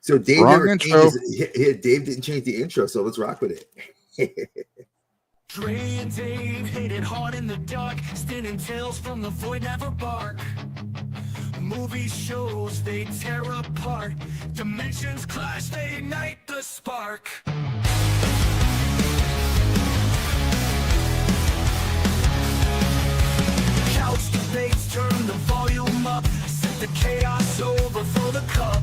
So Dave Wrong never intro. Dave didn't change the intro, so let's rock with it. Dre and Dave hit it hard in the dark, standing tales from the void never bark. Movie shows they tear apart, dimensions clash, they ignite the spark. Couch debates, turn the volume up, set the chaos over, fill the cup.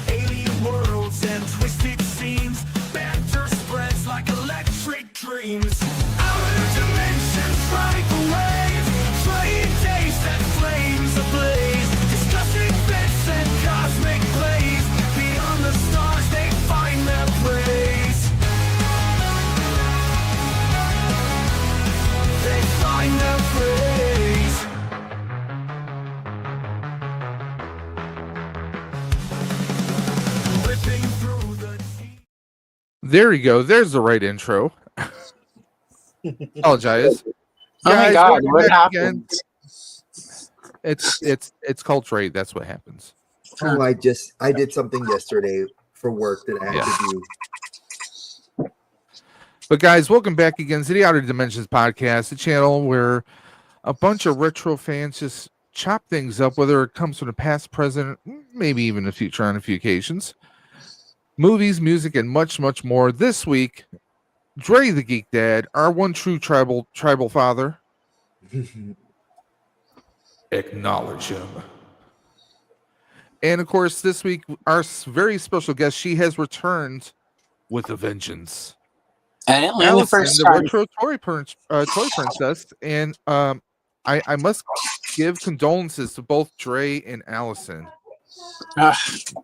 Alien worlds and twisted scenes, banter spreads like electric dreams. Outer dimensions ride the waves, trying days that flames ablaze, discussing bits and cosmic plays. Beyond the stars they find their place. They find their place. Ripping through the deep. There you go. There's the right intro. Apologize. Oh my Guys, God, welcome what back again. happened? It's called trade. That's what happens. Oh, I did something yesterday for work that I had to do. But guys, welcome back again to the Outer Dimensions podcast, the channel where a bunch of retro fans just chop things up, whether it comes from the past, present, maybe even the future on a few occasions. Movies, music, and much, much more. This week, Dre the Geek Dad, our one true tribal father. Acknowledge him. And of course, this week, our very special guest, she has returned with a vengeance. And only the Allison, first the time. retro toy princess, and I must give condolences to both Dre and Allison.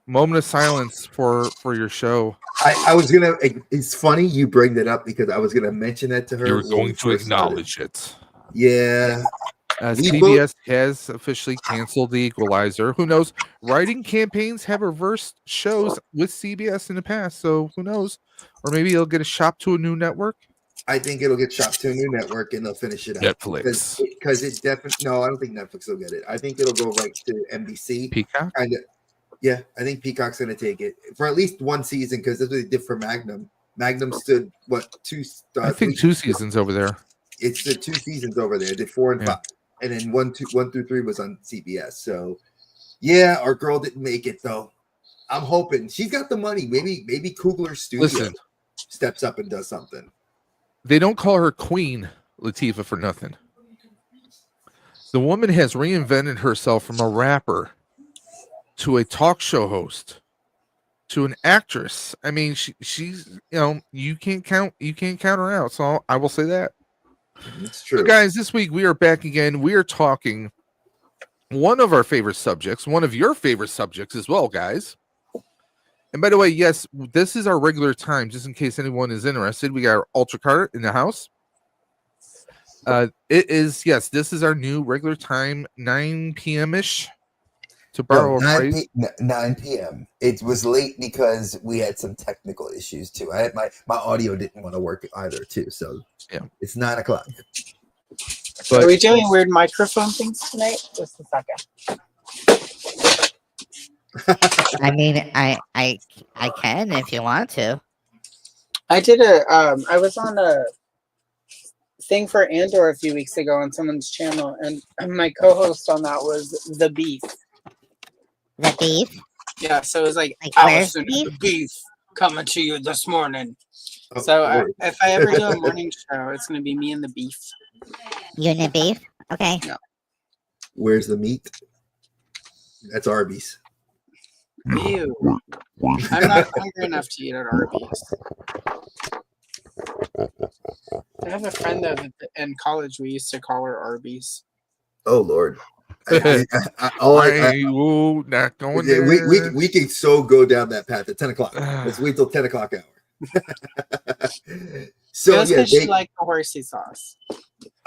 Moment of silence for your show. I was gonna. It's funny you bring that up because I was gonna mention that to her. You're when we going to first started. acknowledge it. Yeah, CBS has officially canceled The Equalizer. Who knows? Writing campaigns have reversed shows with CBS in the past, so who knows? Or maybe it'll get a shop to a new network. I think it'll get shopped to a new network and they'll finish it out. Netflix. Because it definitely. No, I don't think Netflix will get it. I think it'll go right to NBC. Peacock. Kind of. Yeah, I think Peacock's gonna take it for at least one season because that's what they did for Magnum. Magnum stood two. I think 2 seasons over there. It's the 2 seasons over there. They did 4 and 5, and then 1 through 3 was on CBS. So, yeah, our girl didn't make it though. I'm hoping she's got the money. Maybe Kugler Studio steps up and does something. They don't call her Queen Latifah for nothing. The woman has reinvented herself from a rapper to a talk show host to an actress. I mean, she's you can't count her out. So I will say that. It's true. So guys, this week we are back again. We are talking one of our favorite subjects, one of your favorite subjects as well, guys. And by the way, yes, this is our regular time, just in case anyone is interested. We got our Ultra Cart in the house. It is, yes, this is our new regular time, 9 p.m.-ish. To borrow a phrase. 9 p.m. It was late because we had some technical issues too. I had my audio didn't want to work either too. So yeah, it's 9 o'clock. But, are we doing weird microphone things tonight? Just a second. I mean, I can if you want to. I did I was on a thing for Andor a few weeks ago on someone's channel, and my co-host on that was The Beef. The beef? Yeah, so it was like where's Allison, beef? The Beef coming to you this morning. Oh, So if I ever do a morning show, it's going to be me and The Beef. You and the beef? Okay. Yeah. Where's the meat? That's Arby's. Ew. I'm not hungry enough to eat at Arby's. I have a friend though that in college we used to call her Arby's. Oh Lord. I will not go in there. We can so go down that path at 10 o'clock. Let's wait till 10 o'clock hour. So That's yeah, because she liked the horsey sauce.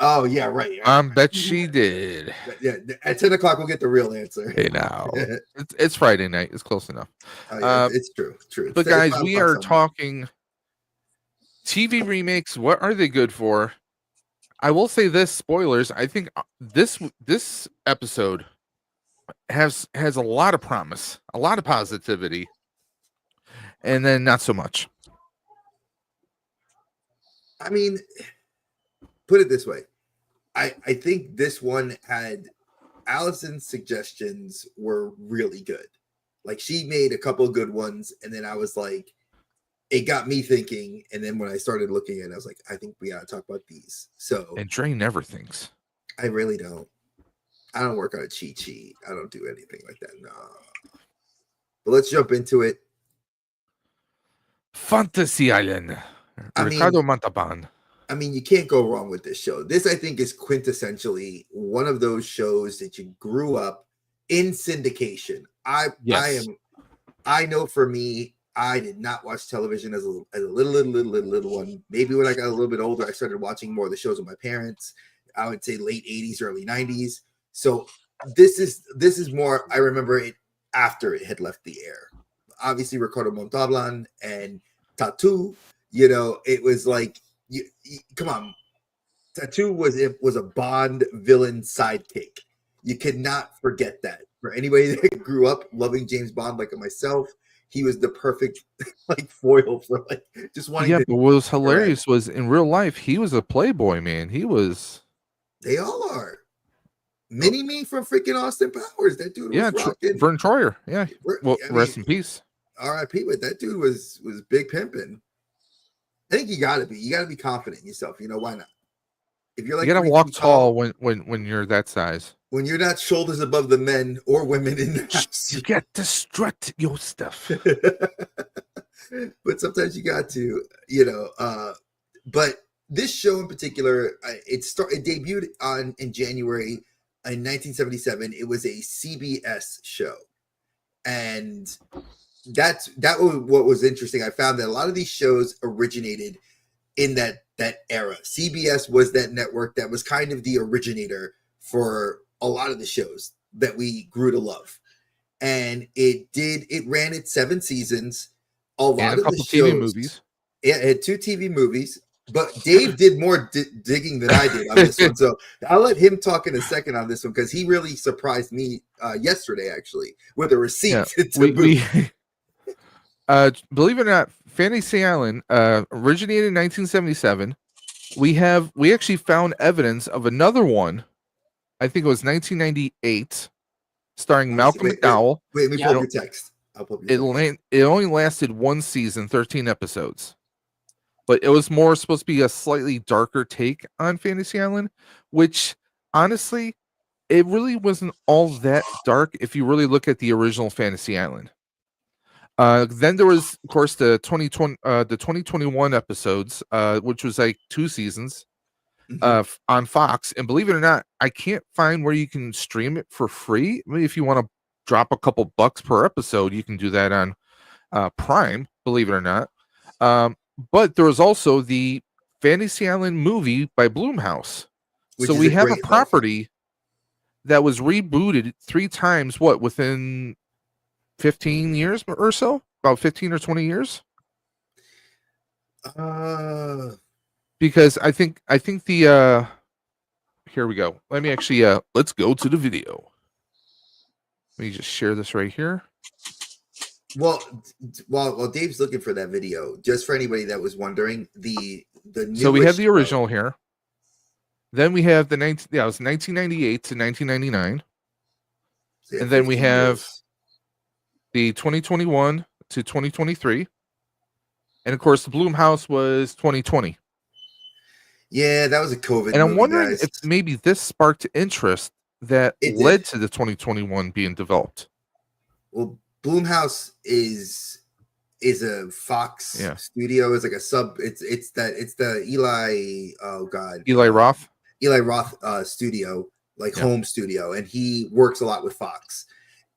Oh yeah, right. Bet she did. Yeah, at 10 o'clock we'll get the real answer. Hey now, it's Friday night. It's close enough. It's true. But guys, we are talking TV remakes. What are they good for? I will say this, spoilers. I think this episode has a lot of promise, a lot of positivity. and then not so much. I mean, put it this way. I think this one had Allison's suggestions were really good. Like she made a couple of good ones, and then I was like, it got me thinking. And then when I started looking at it, I was like, I think we gotta talk about these. So And Dre never thinks. I really don't. I don't work on a cheat sheet. I don't do anything like that. No. But let's jump into it. Fantasy Island. Ricardo Montalban. I mean, you can't go wrong with this show. This, I think, is quintessentially one of those shows that you grew up in syndication. I know for me, I did not watch television as a little one. Maybe when I got a little bit older, I started watching more of the shows with my parents. I would say late 80s, early 90s. So this is more, I remember it after it had left the air. Obviously, Ricardo Montalban and Tattoo, it was like, come on. Tattoo was a Bond villain sidekick. You could not forget that. For anybody that grew up loving James Bond like myself, he was the perfect foil for just wanting to. But what was hilarious was in real life, he was a playboy, man. He was. They all are. Mini-Me from freaking Austin Powers. That dude was rocking. Vern Troyer. Yeah. Well, rest in peace. R.I.P. But that dude was big pimping. I think you gotta be confident in yourself. Why not? If you're you gotta walk tall when you're that size. When you're not shoulders above the men or women in the house. You got to strut your stuff. But sometimes you got to, but this show in particular, it debuted in January in 1977. It was a CBS show. And that was what was interesting. I found that a lot of these shows originated in that era. CBS was that network that was kind of the originator for a lot of the shows that we grew to love. And it ran its 7 seasons. A lot of the shows, TV movies. Yeah, it had 2 TV movies. But Dave did more digging than I did on this one. So I'll let him talk in a second on this one because he really surprised me yesterday, actually, with a receipt. Yeah, believe it or not, Fantasy Island originated in 1977. We actually found evidence of another one. I think it was 1998, starring Malcolm McDowell. Wait, let me pull up your text. It only lasted 1 season, 13 episodes. But it was supposed to be a slightly darker take on Fantasy Island, which honestly, it really wasn't all that dark if you really look at the original Fantasy Island. Then there was, of course, the 2021 episodes, which was like 2 seasons on Fox. And believe it or not, I can't find where you can stream it for free. I mean, if you want to drop a couple bucks per episode, you can do that on Prime, believe it or not. But there was also the Fantasy Island movie by Blumhouse. So we have a property that was rebooted 3 times, within 15 years or so? About 15 or 20 years? Because I think the here we go. Let me actually let's go to the video. Let me just share this right here. Well, while Dave's looking for that video, just for anybody that was wondering, the so we have the original here. Then we have it was 1998 to 1999. And then we have the 2021 to 2023. And of course, the Blumhouse was 2020. Yeah, that was a COVID. And I'm wondering if maybe this sparked interest that led to the 2021 being developed. Well, Blumhouse is a Fox studio. It's like a sub. It's the Eli Roth studio, home studio, and he works a lot with Fox.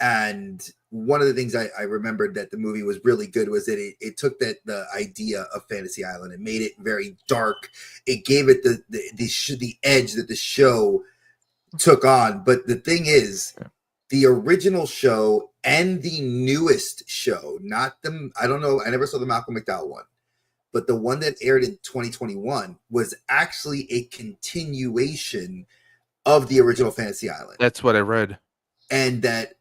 And one of the things I remembered that the movie was really good was that it took the idea of Fantasy Island and made it very dark. It gave it the edge that the show took on. But the thing is, the original show and the newest show, I don't know, I never saw the Malcolm McDowell one, but the one that aired in 2021 was actually a continuation of the original Fantasy Island. That's what I read. And that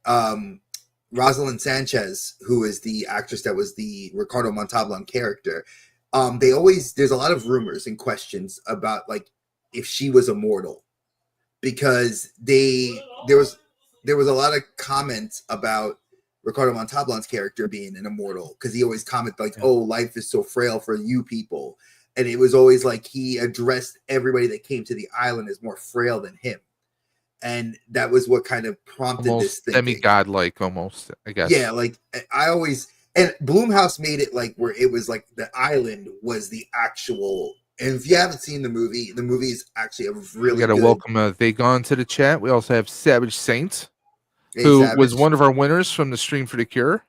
Rosalind Sanchez, who is the actress that was the Ricardo Montalban character, there's a lot of rumors and questions about like if she was immortal, because there was a lot of comments about Ricardo Montalban's character being an immortal, because he always commented like, "Oh, life is so frail for you people," and it was always like he addressed everybody that came to the island as more frail than him, and that was what kind of prompted this Almost thinking. demigod-like, almost, I guess. Yeah, like I always, and Bloomhouse made it like where it was like the island was the actual. And if you haven't seen the movie is actually a really We got to good. welcome Vagon to the chat. We also have Savage Saint, Hey, who Savage. was one of our winners from the Stream for the Cure.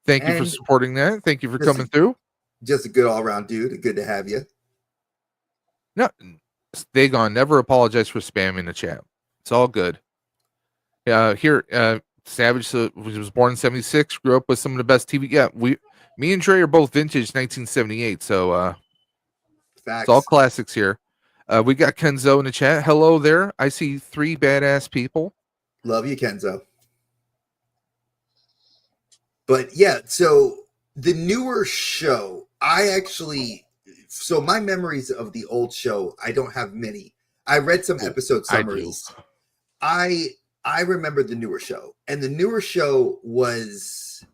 Thank you for And supporting that. Thank you for just coming through. Just a good all around dude. Good to have you. No, Vagon, never apologize for spamming the chat. It's all good. Here, Savage was born in '76. Grew up with some of the best TV. Yeah, me and Dre are both vintage 1978. So Facts. it's all classics here. We got Kenzo in the chat. Hello there. I see 3 badass people. Love you, Kenzo. But yeah, so the newer show, so my memories of the old show, I don't have many. I read some episode summaries. I remember the newer show, and the newer show was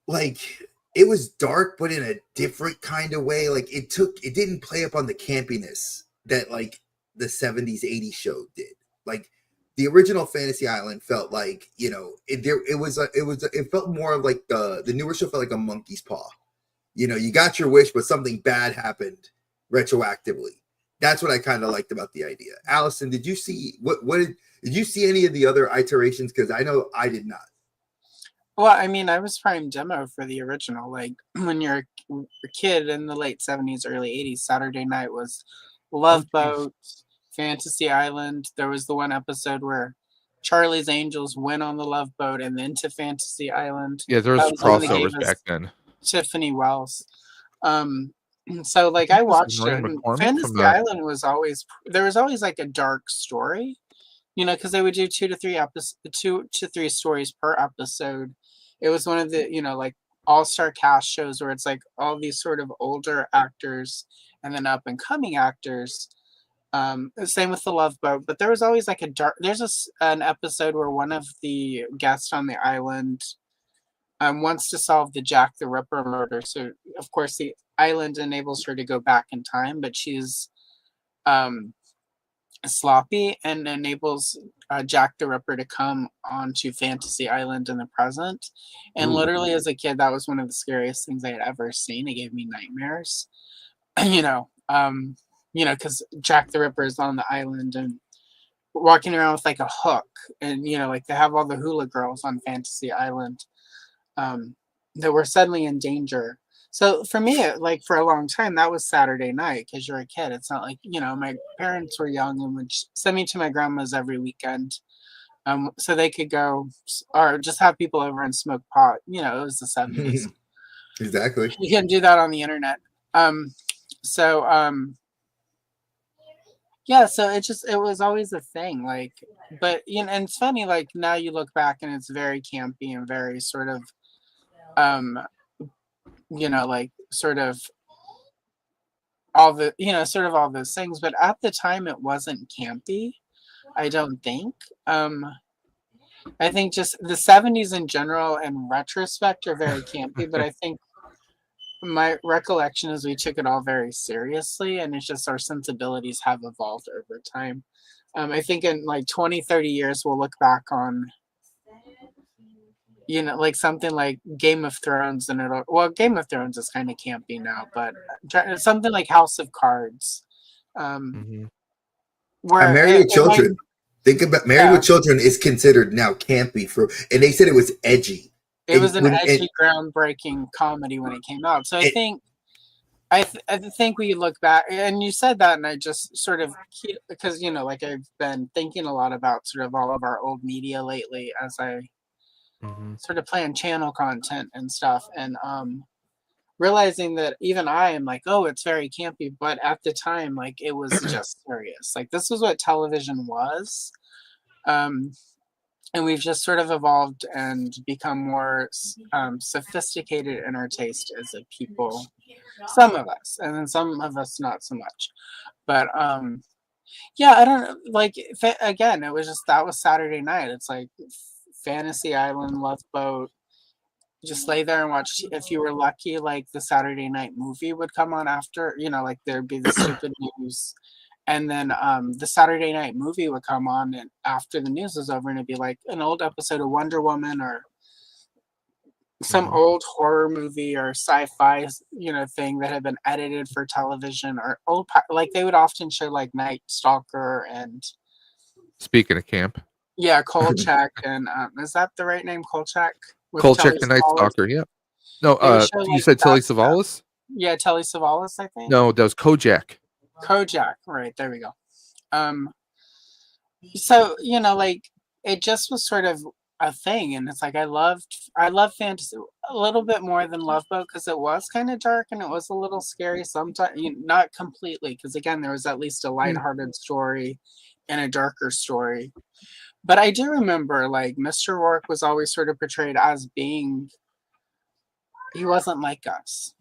like, it was dark, but in a different kind of way. Like it didn't play up on the campiness that like the 70s, 80s show did. Like the original Fantasy Island felt like, you know, it felt more like the newer show felt like a monkey's paw. You know, you got your wish, but something bad happened retroactively. That's what I kind of liked about the idea. Allison, did you see did you see any of the other iterations? Because I know I did not. Well, I mean, I was prime demo for the original. Like when you're a kid in the late 70s, early 80s, Saturday night was Love Boat, Fantasy Island. There was the one episode where Charlie's Angels went on the Love Boat and then to Fantasy Island. Yeah, there was crossovers back then. Tiffany Wells. So like I watched it. And Fantasy Island was always, there was always like a dark story, you know, because they would do 2 to 3 stories per episode. It was one of the, you know, like all-star cast shows where it's like all these sort of older actors and then up and coming actors. Same with the Love Boat, but there was always like an episode where one of the guests on the island wants to solve the Jack the Ripper murder. So of course the island enables her to go back in time, but she's sloppy and enables Jack the Ripper to come onto Fantasy Island in the present. And literally as a kid, that was one of the scariest things I had ever seen. It gave me nightmares, you know, because Jack the Ripper is on the island and walking around with like a hook, and you know, like they have all the hula girls on Fantasy Island that were suddenly in danger. So for me, like for a long time, that was Saturday night because you're a kid. It's not like, you know, my parents were young and would send me to my grandma's every weekend, so they could go or just have people over and smoke pot. You know, it was the 70s. Exactly. You can do that on the internet. Yeah, so it was always a thing. Like, but you know, and it's funny. Like now you look back and it's very campy and very sort of, you know, like sort of all the, you know, sort of all those things. But at the time, it wasn't campy. I don't think. I think just the 70s in general, in retrospect, are very campy. But I think my recollection is we took it all very seriously, and it's just our sensibilities have evolved over time. I think in like 20, 30 years, we'll look back on, you know, like something like Game of Thrones, and Game of Thrones is kind of campy now, but something like House of Cards. Where Married with Children. Think about Married with Children is considered now campy and they said it was edgy. It was an edgy, groundbreaking comedy when it came out. So I think we look back, and you said that, and I just sort of, because, you know, like I've been thinking a lot about sort of all of our old media lately as I sort of plan channel content and stuff, and realizing that even I am like, oh, it's very campy, but at the time, like, it was just serious. Like, this was what television was. and we've just sort of evolved and become more sophisticated in our taste as a people. Some of us, and then some of us not so much. But yeah, I don't know. Like again, it was just that was Saturday night. It's like Fantasy Island, Love Boat. Just lay there and watch. If you were lucky, like the Saturday night movie would come on after. You know, like there'd be the stupid news, and then the Saturday night movie would come on, and after the news was over, and it'd be like an old episode of Wonder Woman or some old horror movie or sci-fi, you know, thing that had been edited for television, or old like they would often show like Night Stalker and Speaking of camp, yeah, Kolchak and is that the right name, Kolchak? With Kolchak Telly the Night Savalas? Stalker. Yeah. No, They would show, you like, said Telly that stuff. Savalas? Yeah, Telly Savalas, I think. No, that was Kojak. Kojak, right, there we go. So, you know, like it just was sort of a thing, and it's like I loved fantasy a little bit more than Love Boat because it was kind of dark and it was a little scary sometimes, not completely, because again there was at least a lighthearted story and a darker story. But I do remember like Mr. Rourke was always sort of portrayed as being, he wasn't like us.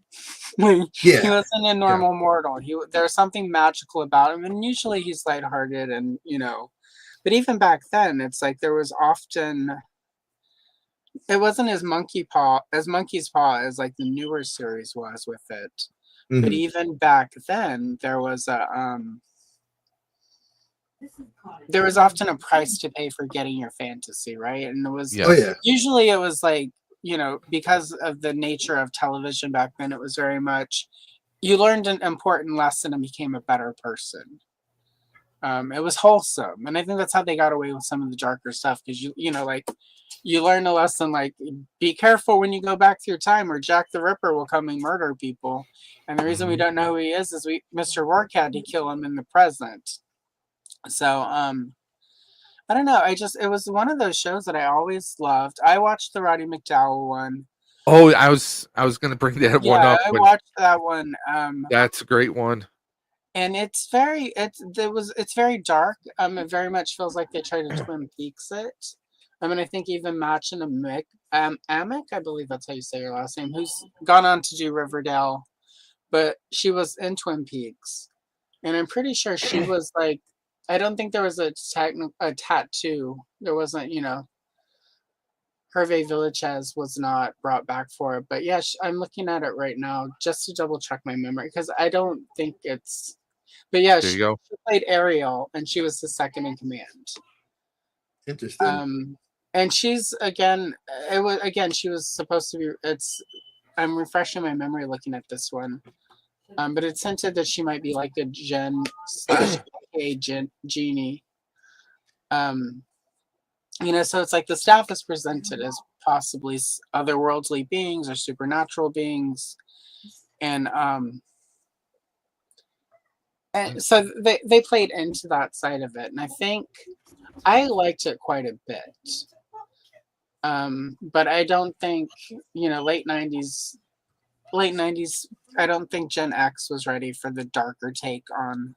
He wasn't a normal mortal. There was something magical about him, and usually he's lighthearted, and you know. But even back then, it's like there was often, it wasn't as monkey's paw as like the newer series was with it. But even back then, there was often a price to pay for getting your fantasy, right? And it was usually it was like, you know, because of the nature of television back then, it was very much you learned an important lesson and became a better person. It was wholesome, and I think that's how they got away with some of the darker stuff, because you know, like you learn a lesson like be careful when you go back through time, or Jack the Ripper will come and murder people. And the reason we don't know who he is Mr. Rourke had to kill him in the present. So I don't know. It was one of those shows that I always loved. I watched the Roddy McDowell one. Oh, I was gonna bring that one up. I watched that one. That's a great one. And it's very dark. It very much feels like they try to Twin Peaks it. I mean, I think even Machen Amick, I believe that's how you say her last name, who's gone on to do Riverdale, but she was in Twin Peaks, and I'm pretty sure she was like, I don't think there was a tattoo. There wasn't, you know. Hervé Villachez was not brought back for it, but yeah, I'm looking at it right now just to double check my memory, because I don't think it's. But yeah, she played Ariel, and she was the second in command. Interesting. And she's she was supposed to be. I'm refreshing my memory looking at this one, but it's hinted that she might be like a Jen / Genie. You know, so it's like the staff is presented as possibly otherworldly beings or supernatural beings, and so they played into that side of it, and I think I liked it quite a bit. But I don't think, you know, late 90s, I don't think Gen X was ready for the darker take on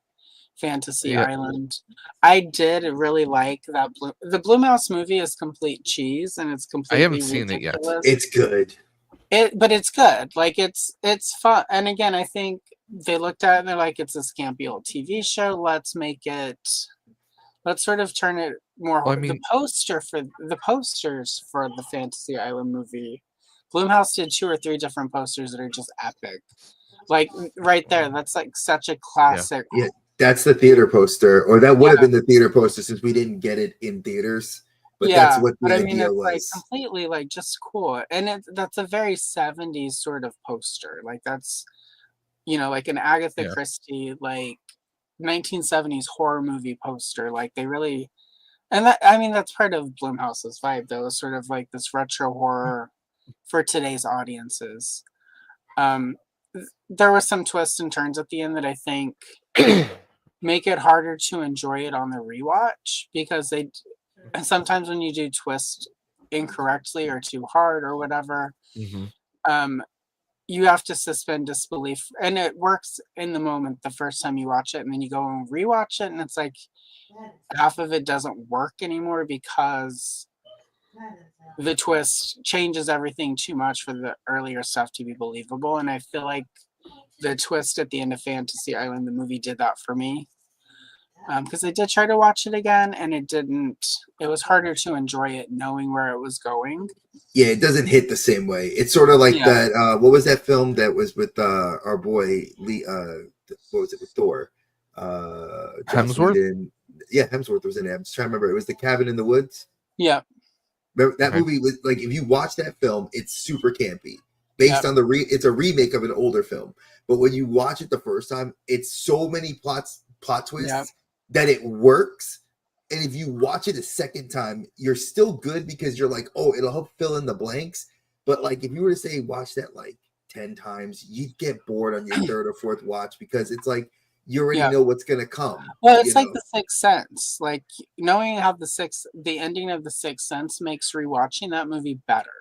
Fantasy Island. I did really like that. The Blue Mouse movie is complete cheese, and it's completely. I haven't seen it yet. It's good. But it's good. Like it's fun. And again, I think they looked at it and they're like, it's a scampy old TV show. Let's sort of turn it more. Well, I mean, the posters for the Fantasy Island movie, Blumhouse did 2 or 3 different posters that are just epic. Like right there, that's like such a classic. Yeah, that's the theater poster, or that would have been the theater poster since we didn't get it in theaters. But that's what the idea was. Like completely like just cool, and that's a very 70s sort of poster. Like that's, you know, like an Agatha Christie like 1970s horror movie poster. Like they really, and that, I mean, that's part of Blumhouse's vibe though, sort of like this retro horror for today's audiences. There were some twists and turns at the end that I think make it harder to enjoy it on the rewatch, because sometimes when you do twist incorrectly or too hard or whatever, you have to suspend disbelief, and it works in the moment the first time you watch it, and then you go and rewatch it, and it's like half of it doesn't work anymore because the twist changes everything too much for the earlier stuff to be believable. And I feel like the twist at the end of Fantasy Island, the movie, did that for me. Because I did try to watch it again, and it didn't. It was harder to enjoy it knowing where it was going. Yeah, it doesn't hit the same way. It's sort of like Yeah. that. What was that film that was with our boy Lee? What was it with Thor? Joss Hemsworth? Whedon. Yeah, Hemsworth was in it. I'm just trying to remember. It was The Cabin in the Woods. Yeah. Remember, that Okay. movie was like, if you watch that film, it's super campy. Based Yep. on it's a remake of an older film. But when you watch it the first time, it's so many plot twists Yep. that it works. And if you watch it a second time, you're still good because you're like, oh, it'll help fill in the blanks. But like, if you were to say watch that like 10 times, you'd get bored on your third or fourth watch because it's like you already Yeah. know what's gonna come. Well, it's you like know? The Sixth Sense. Like knowing how the ending of The Sixth Sense makes rewatching that movie better.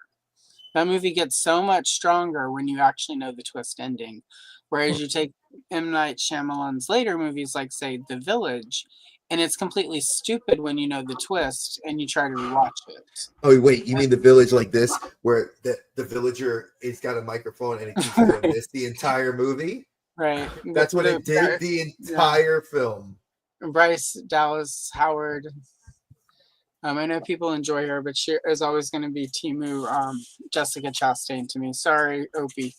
That movie gets so much stronger when you actually know the twist ending. Whereas you take M. Night Shyamalan's later movies, like say The Village, and it's completely stupid when you know the twist and you try to rewatch it. Oh wait, you mean The Village like this, where the villager has got a microphone and it keeps doing this the entire movie? Right. That's what it did the entire film. Bryce Dallas Howard. I know people enjoy her, but she is always going to be Timu Jessica Chastain to me. Sorry, Opie.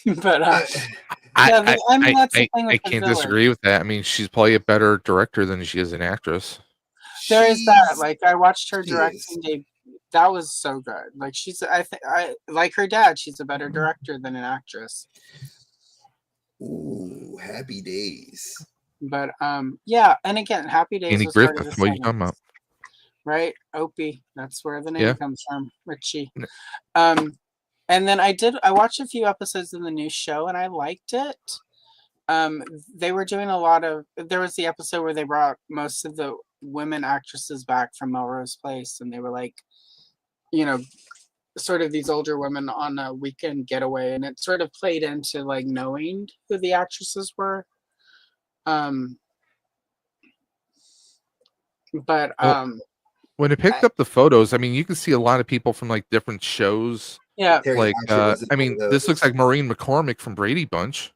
But yeah, I mean that's the thing with I The can't Village. disagree with that. I mean, she's probably a better director than she is an actress. There is that. Like I watched her she directing debut. That was so good. Like I like her dad. She's a better director than an actress. Ooh, Happy Days. But yeah, and again, Happy Days Andy was part of Griffith, the what are you talking about? right? Opie, that's where the name Yeah. comes from. Richie. N- And then I watched a few episodes of the new show and I liked it. They were doing a lot of, there was the episode where they brought most of the women actresses back from Melrose Place, and they were like, you know, sort of these older women on a weekend getaway, and it sort of played into like knowing who the actresses were. But When it picked up the photos, I mean, you can see a lot of people from like different shows. yeah, Terry Like, Hatcher was in I one mean, of this looks those. like Maureen McCormick from Brady Bunch.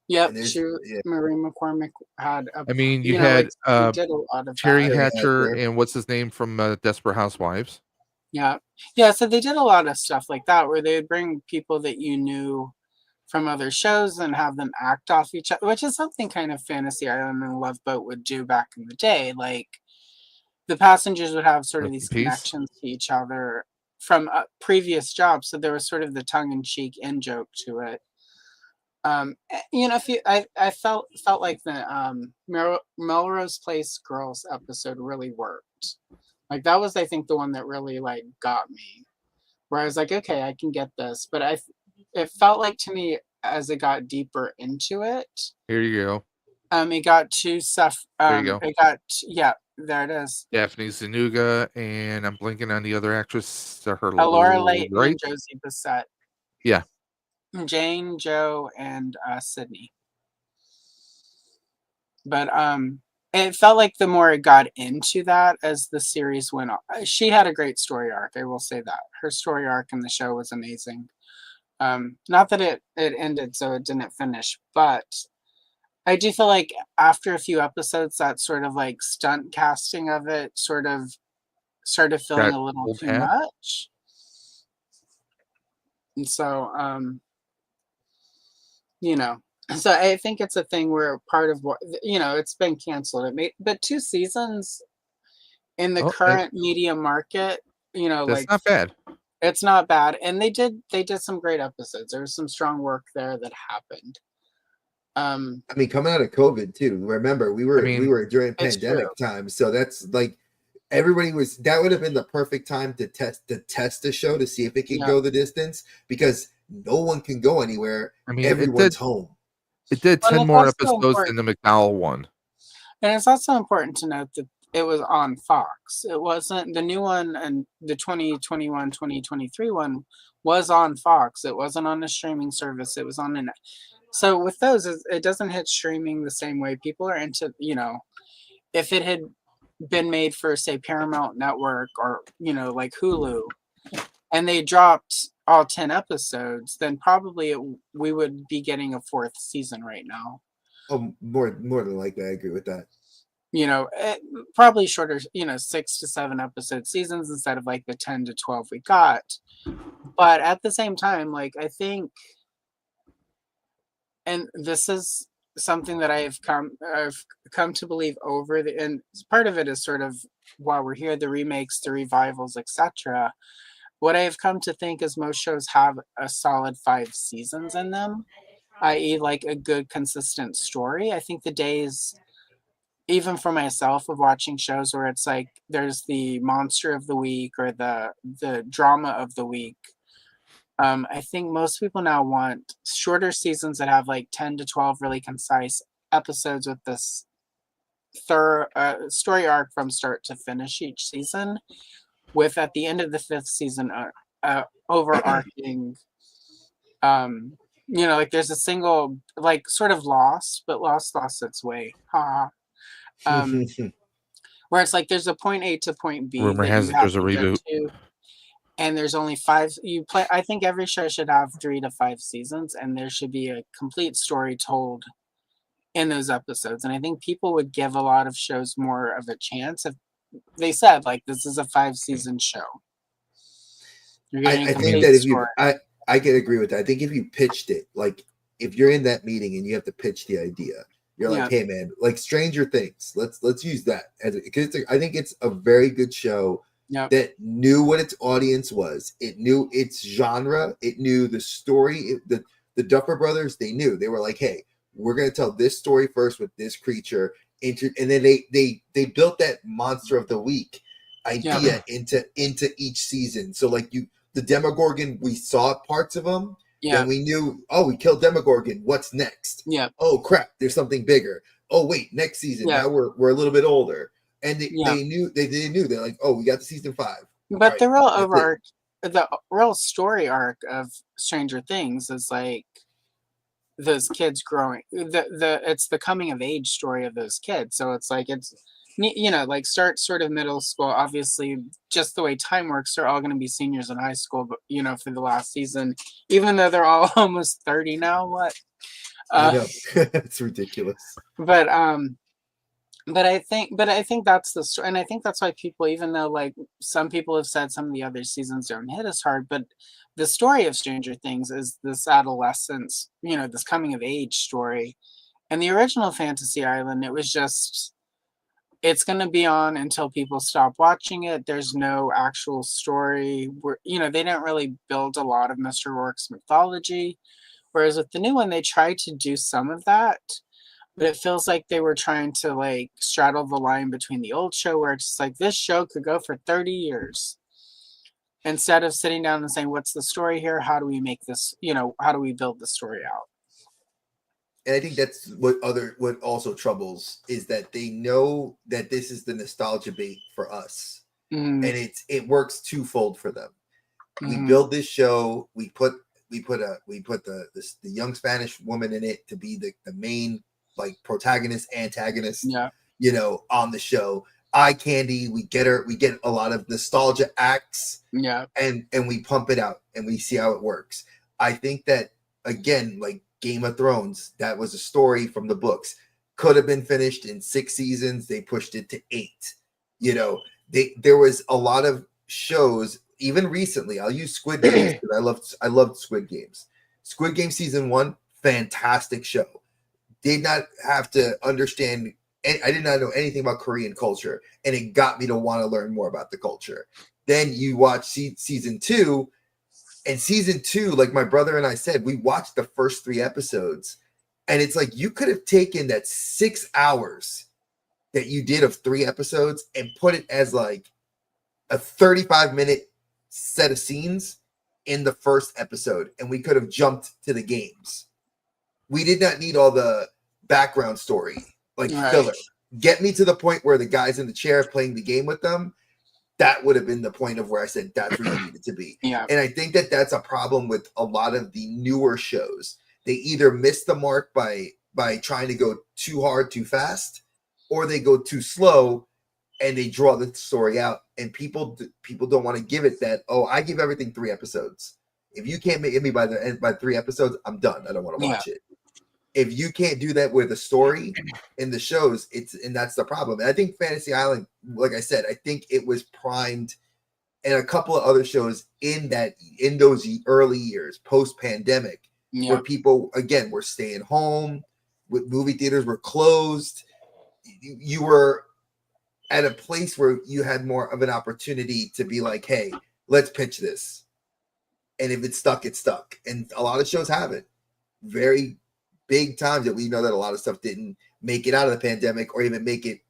yep. And there's- yeah. Marie McCormick had. I mean, you you know, had they did a lot of Terry that. Hatcher Hatcher. and what's his name from Desperate Housewives. Yeah. Yeah. So they did a lot of stuff like that where they would bring people that you knew from other shows and have them act off each other, which is something kind of Fantasy Island and Love Boat would do back in the day. Like the passengers would have sort of Rest in these peace. connections to each other from previous jobs. So there was sort of the tongue in cheek in joke to it. You know, I felt like the Melrose Place Girls episode really worked. Like that was, I think, the one that really like got me, where I was like, okay, I can get this. But it felt like to me as it got deeper into it, Here you go. it got too stuff. There you go. It got yeah, there it is. Daphne Zanuga, and I'm blinking on the other actress. Her Laura Leighton right? and Josie Bissett. Yeah. Jane, Joe, and Sydney. But it felt like the more it got into that as the series went on, she had a great story arc. I will say that her story arc in the show was amazing. Not that it ended, so it didn't finish, but I do feel like after a few episodes, that sort of like stunt casting of it sort of started feeling Got a little old too hat. much. And so, you know, so I think it's a thing where part of what, you know, it's been canceled. It made, but 2 seasons in the Oh, current media market, you know, That's like not bad. it's not bad. And they did some great episodes. There was some strong work there that happened. I mean, coming out of COVID too. Remember, we were during it's pandemic time, so that's like everybody was. That would have been the perfect time to test the show to see if it can Yeah. go the distance, because no one can go anywhere. I mean, Everyone's home. it did Well, 10 it's more also episodes than the McDowell one. And it's also important to note that it was on Fox. It wasn't the new one, and the 2021, 2023 one was on Fox. It wasn't on a streaming service. It was on an. So with those, it doesn't hit streaming the same way. People are into, you know, if it had been made for, say, Paramount Network or, like Hulu, and they dropped all 10 episodes, then probably we would be getting a 4th season right now. Oh, more than likely, I agree with that. Probably shorter, 6 to 7 episode seasons instead of like the 10 to 12 we got. But at the same time, like, I think, and this is something that I've come to believe and part of it is sort of while we're here, the remakes, the revivals, etc. What I've come to think is most shows have a solid 5 seasons in them, i.e., like a good consistent story. I think the days, even for myself, of watching shows where it's like there's the monster of the week or the drama of the week. I think most people now want shorter seasons that have like 10 to 12 really concise episodes with this thorough story arc from start to finish each season, with at the end of the 5th season overarching, like there's a single, like, sort of Lost, but Lost its way. Where it's like there's a point A to point B Rumor that has you it have there's a to get reboot. to, and there's only 5 you play. I think every show should have 3 to 5 seasons, and there should be a complete story told in those episodes. And I think people would give a lot of shows more of a chance if they said, like, this is a 5-season show. You're getting I a think complete that story. I can agree with that. I think if you pitched it, like if you're in that meeting and you have to pitch the idea, you're like, hey man, like Stranger Things, let's use that as because I think it's a very good show that knew what its audience was. It knew its genre. It knew the story. The Duffer Brothers, they knew. They were like, hey, we're gonna tell this story first with this creature, and then they built that monster of the week idea into each season. So like the Demogorgon, we saw parts of them. Then we knew, oh, we killed Demogorgon. What's next? Yeah. Oh crap, there's something bigger. Oh wait, next season. Now we're a little bit older, and they knew they're like, oh, we got to season 5. But the real story arc of Stranger Things is like those kids growing. It's the coming of age story of those kids. So it's like like start sort of middle school. Obviously, just the way time works, they're all going to be seniors in high school. But for the last season, even though they're all almost 30 now. What? I know. It's ridiculous. But I think that's the story, and I think that's why people, even though like some people have said some of the other seasons don't hit as hard, but the story of Stranger Things is this adolescence, this coming of age story. And the original Fantasy Island, it was just, it's going to be on until people stop watching it. There's no actual story. They didn't really build a lot of Mr. Rourke's mythology. Whereas with the new one, they tried to do some of that, but it feels like they were trying to like straddle the line between the old show, where it's just like this show could go for 30 years, instead of sitting down and saying, what's the story here? How do we make this, how do we build the story out? And I think that's what also troubles is that they know that this is the nostalgia bait for us, and it works twofold for them. We build this show, we put the young Spanish woman in it to be the main like protagonist, antagonist, on the show. Eye candy, we get a lot of nostalgia acts, and we pump it out and we see how it works. I think that again, like Game of Thrones, that was a story from the books, could have been finished in 6 seasons. They pushed it to 8. There was a lot of shows, even recently. I'll use Squid Games because I loved Squid Games. Squid Game season 1, fantastic show. Did not have to understand. I did not know anything about Korean culture, and it got me to want to learn more about the culture. Then you watch season 2. And season 2, like my brother and I said, we watched the first 3 episodes, and it's like you could have taken that 6 hours that you did of 3 episodes and put it as like a 35-minute set of scenes in the first episode, and we could have jumped to the games. We did not need all the background story, like filler. Get me to the point where the guy's in the chair playing the game with them. That would have been the point of where I said that's where you needed to be. And I think that that's a problem with a lot of the newer shows. They either miss the mark by trying to go too hard, too fast, or they go too slow and they draw the story out, and people don't want to give it that. Oh, I give everything 3 episodes. If you can't make me by the end by 3 episodes, I'm done. I don't want to watch it. If you can't do that with a story in the shows, and that's the problem. And I think Fantasy Island, like I said, I think it was primed, and a couple of other shows in those early years, post pandemic, where people again were staying home, with movie theaters were closed. You were at a place where you had more of an opportunity to be like, hey, let's pitch this. And if it's stuck, it's stuck. And a lot of shows have it. Very big times that we know that a lot of stuff didn't make it out of the pandemic or even make it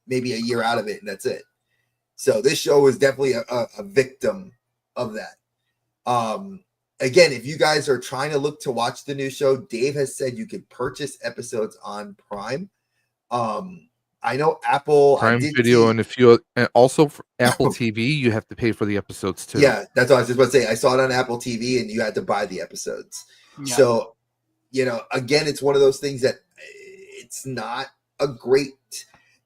maybe a year out of it, and that's it. So this show is definitely a victim of that. Again, if you guys are trying to look to watch the new show, Dave has said you could purchase episodes on Prime. I know Apple Prime Video, and if you and also for Apple TV, you have to pay for the episodes too. Yeah, that's what I was just about to say. I saw it on Apple TV, and you had to buy the episodes. Yeah. So, again, it's one of those things that it's not a great.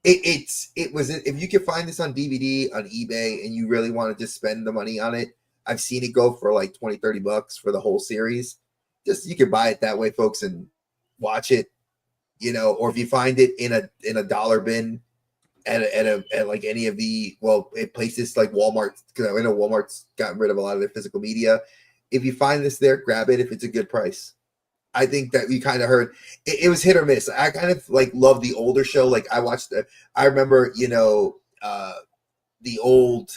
It was if you can find this on DVD on eBay and you really want to just spend the money on it. I've seen it go for like $20-$30 for the whole series. Just you can buy it that way, folks, and watch it. Or if you find it in a dollar bin at like any of the places like Walmart, because I know Walmart's gotten rid of a lot of their physical media. If you find this there, grab it if it's a good price. I think that we kind of heard it was hit or miss. I kind of like love the older show. Like I remember the old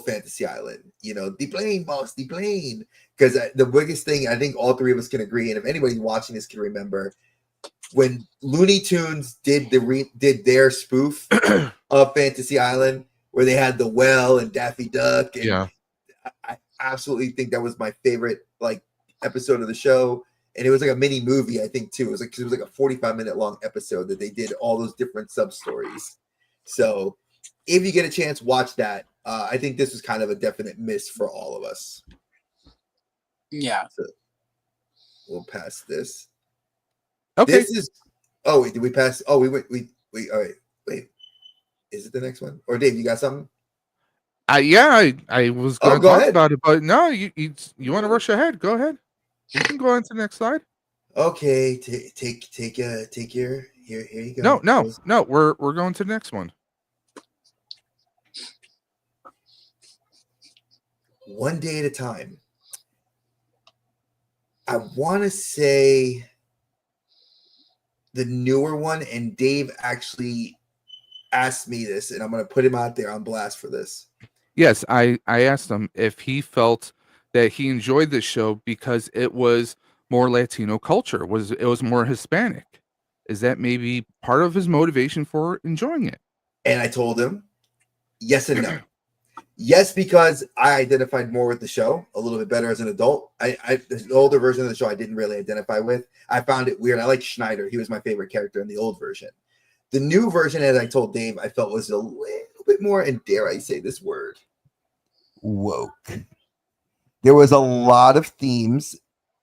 Fantasy Island. The plane, boss, the plane. Because the biggest thing I think all three of us can agree, and if anybody watching this can remember, when Looney Tunes did their spoof of Fantasy Island, where they had the well and Daffy Duck, and I absolutely think that was my favorite episode of the show. And it was like a mini movie, I think, too. It was like a 45-minute long episode that they did all those different sub stories. So if you get a chance, watch that. I think this was kind of a definite miss for all of us. Yeah. So we'll pass this. Okay. This is. Oh wait, did we pass? Oh, we went. We. All right. Wait. Is it the next one? Or Dave, you got something? I was going to talk ahead. about it, but no, you want to rush ahead? Go ahead. You can go on to the next slide. Okay. Take your. Here you go. No. We're going to the next one. One day at a time. I want to say the newer one, and Dave actually asked me this, and I'm going to put him out there on blast for this. Yes, I asked him if he felt that he enjoyed this show because it was more Latino culture, it was more Hispanic. Is that maybe part of his motivation for enjoying it? And I told him yes and no. Yes, because I identified more with the show a little bit better as an adult. The older version of the show I didn't really identify with. I found it weird. I like Schneider. He was my favorite character in the old version. The new version, as I told Dave, I felt was a little bit more, and dare I say this word, woke. There was a lot of themes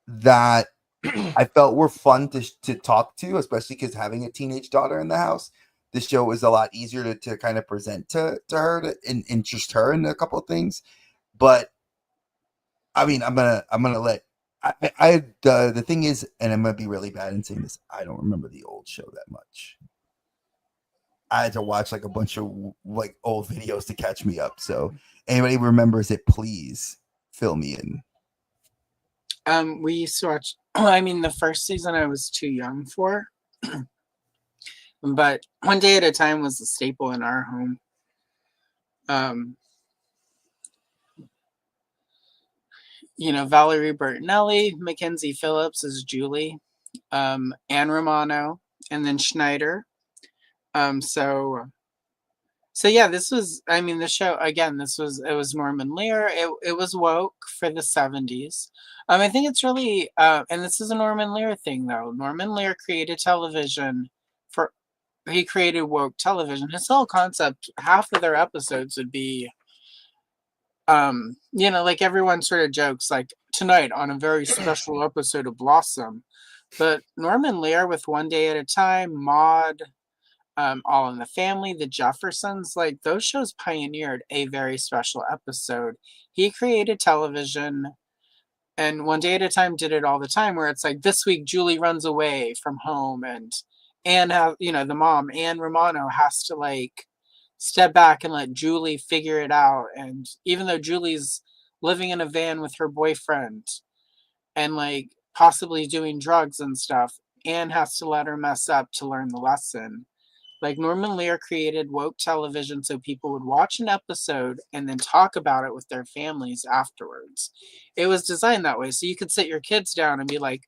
that I felt were fun to talk to, especially because having a teenage daughter in the house. The show was a lot easier to kind of present to her and interest her in a couple of things. But I mean, I'm gonna let the thing is, and I'm gonna be really bad in saying this, I don't remember the old show that much. I had to watch like a bunch of old videos to catch me up. So anybody remembers it, please fill me in. We used to watch. I mean, the first season I was too young for. But One Day at a Time was a staple in our home. Valerie Bertinelli, Mackenzie Phillips is Julie, Anne Romano, and then Schneider. So yeah, this was, the show, again, it was Norman Lear. It was woke for the 70s. I think it's really, and this is a Norman Lear thing though. Norman Lear created television he created woke television. His whole concept, half of their episodes would be, like everyone sort of jokes, like tonight on a very special episode of Blossom. But Norman Lear with One Day at a Time, Maude, All in the Family, The Jeffersons, like those shows pioneered a very special episode. He created television, and One Day at a Time did it all the time, where it's like this week Julie runs away from home, and the mom, Anne Romano, has to like step back and let Julie figure it out. And even though Julie's living in a van with her boyfriend and like possibly doing drugs and stuff, Anne has to let her mess up to learn the lesson. Like Norman Lear created woke television so people would watch an episode and then talk about it with their families afterwards. It was designed that way so you could sit your kids down and be like,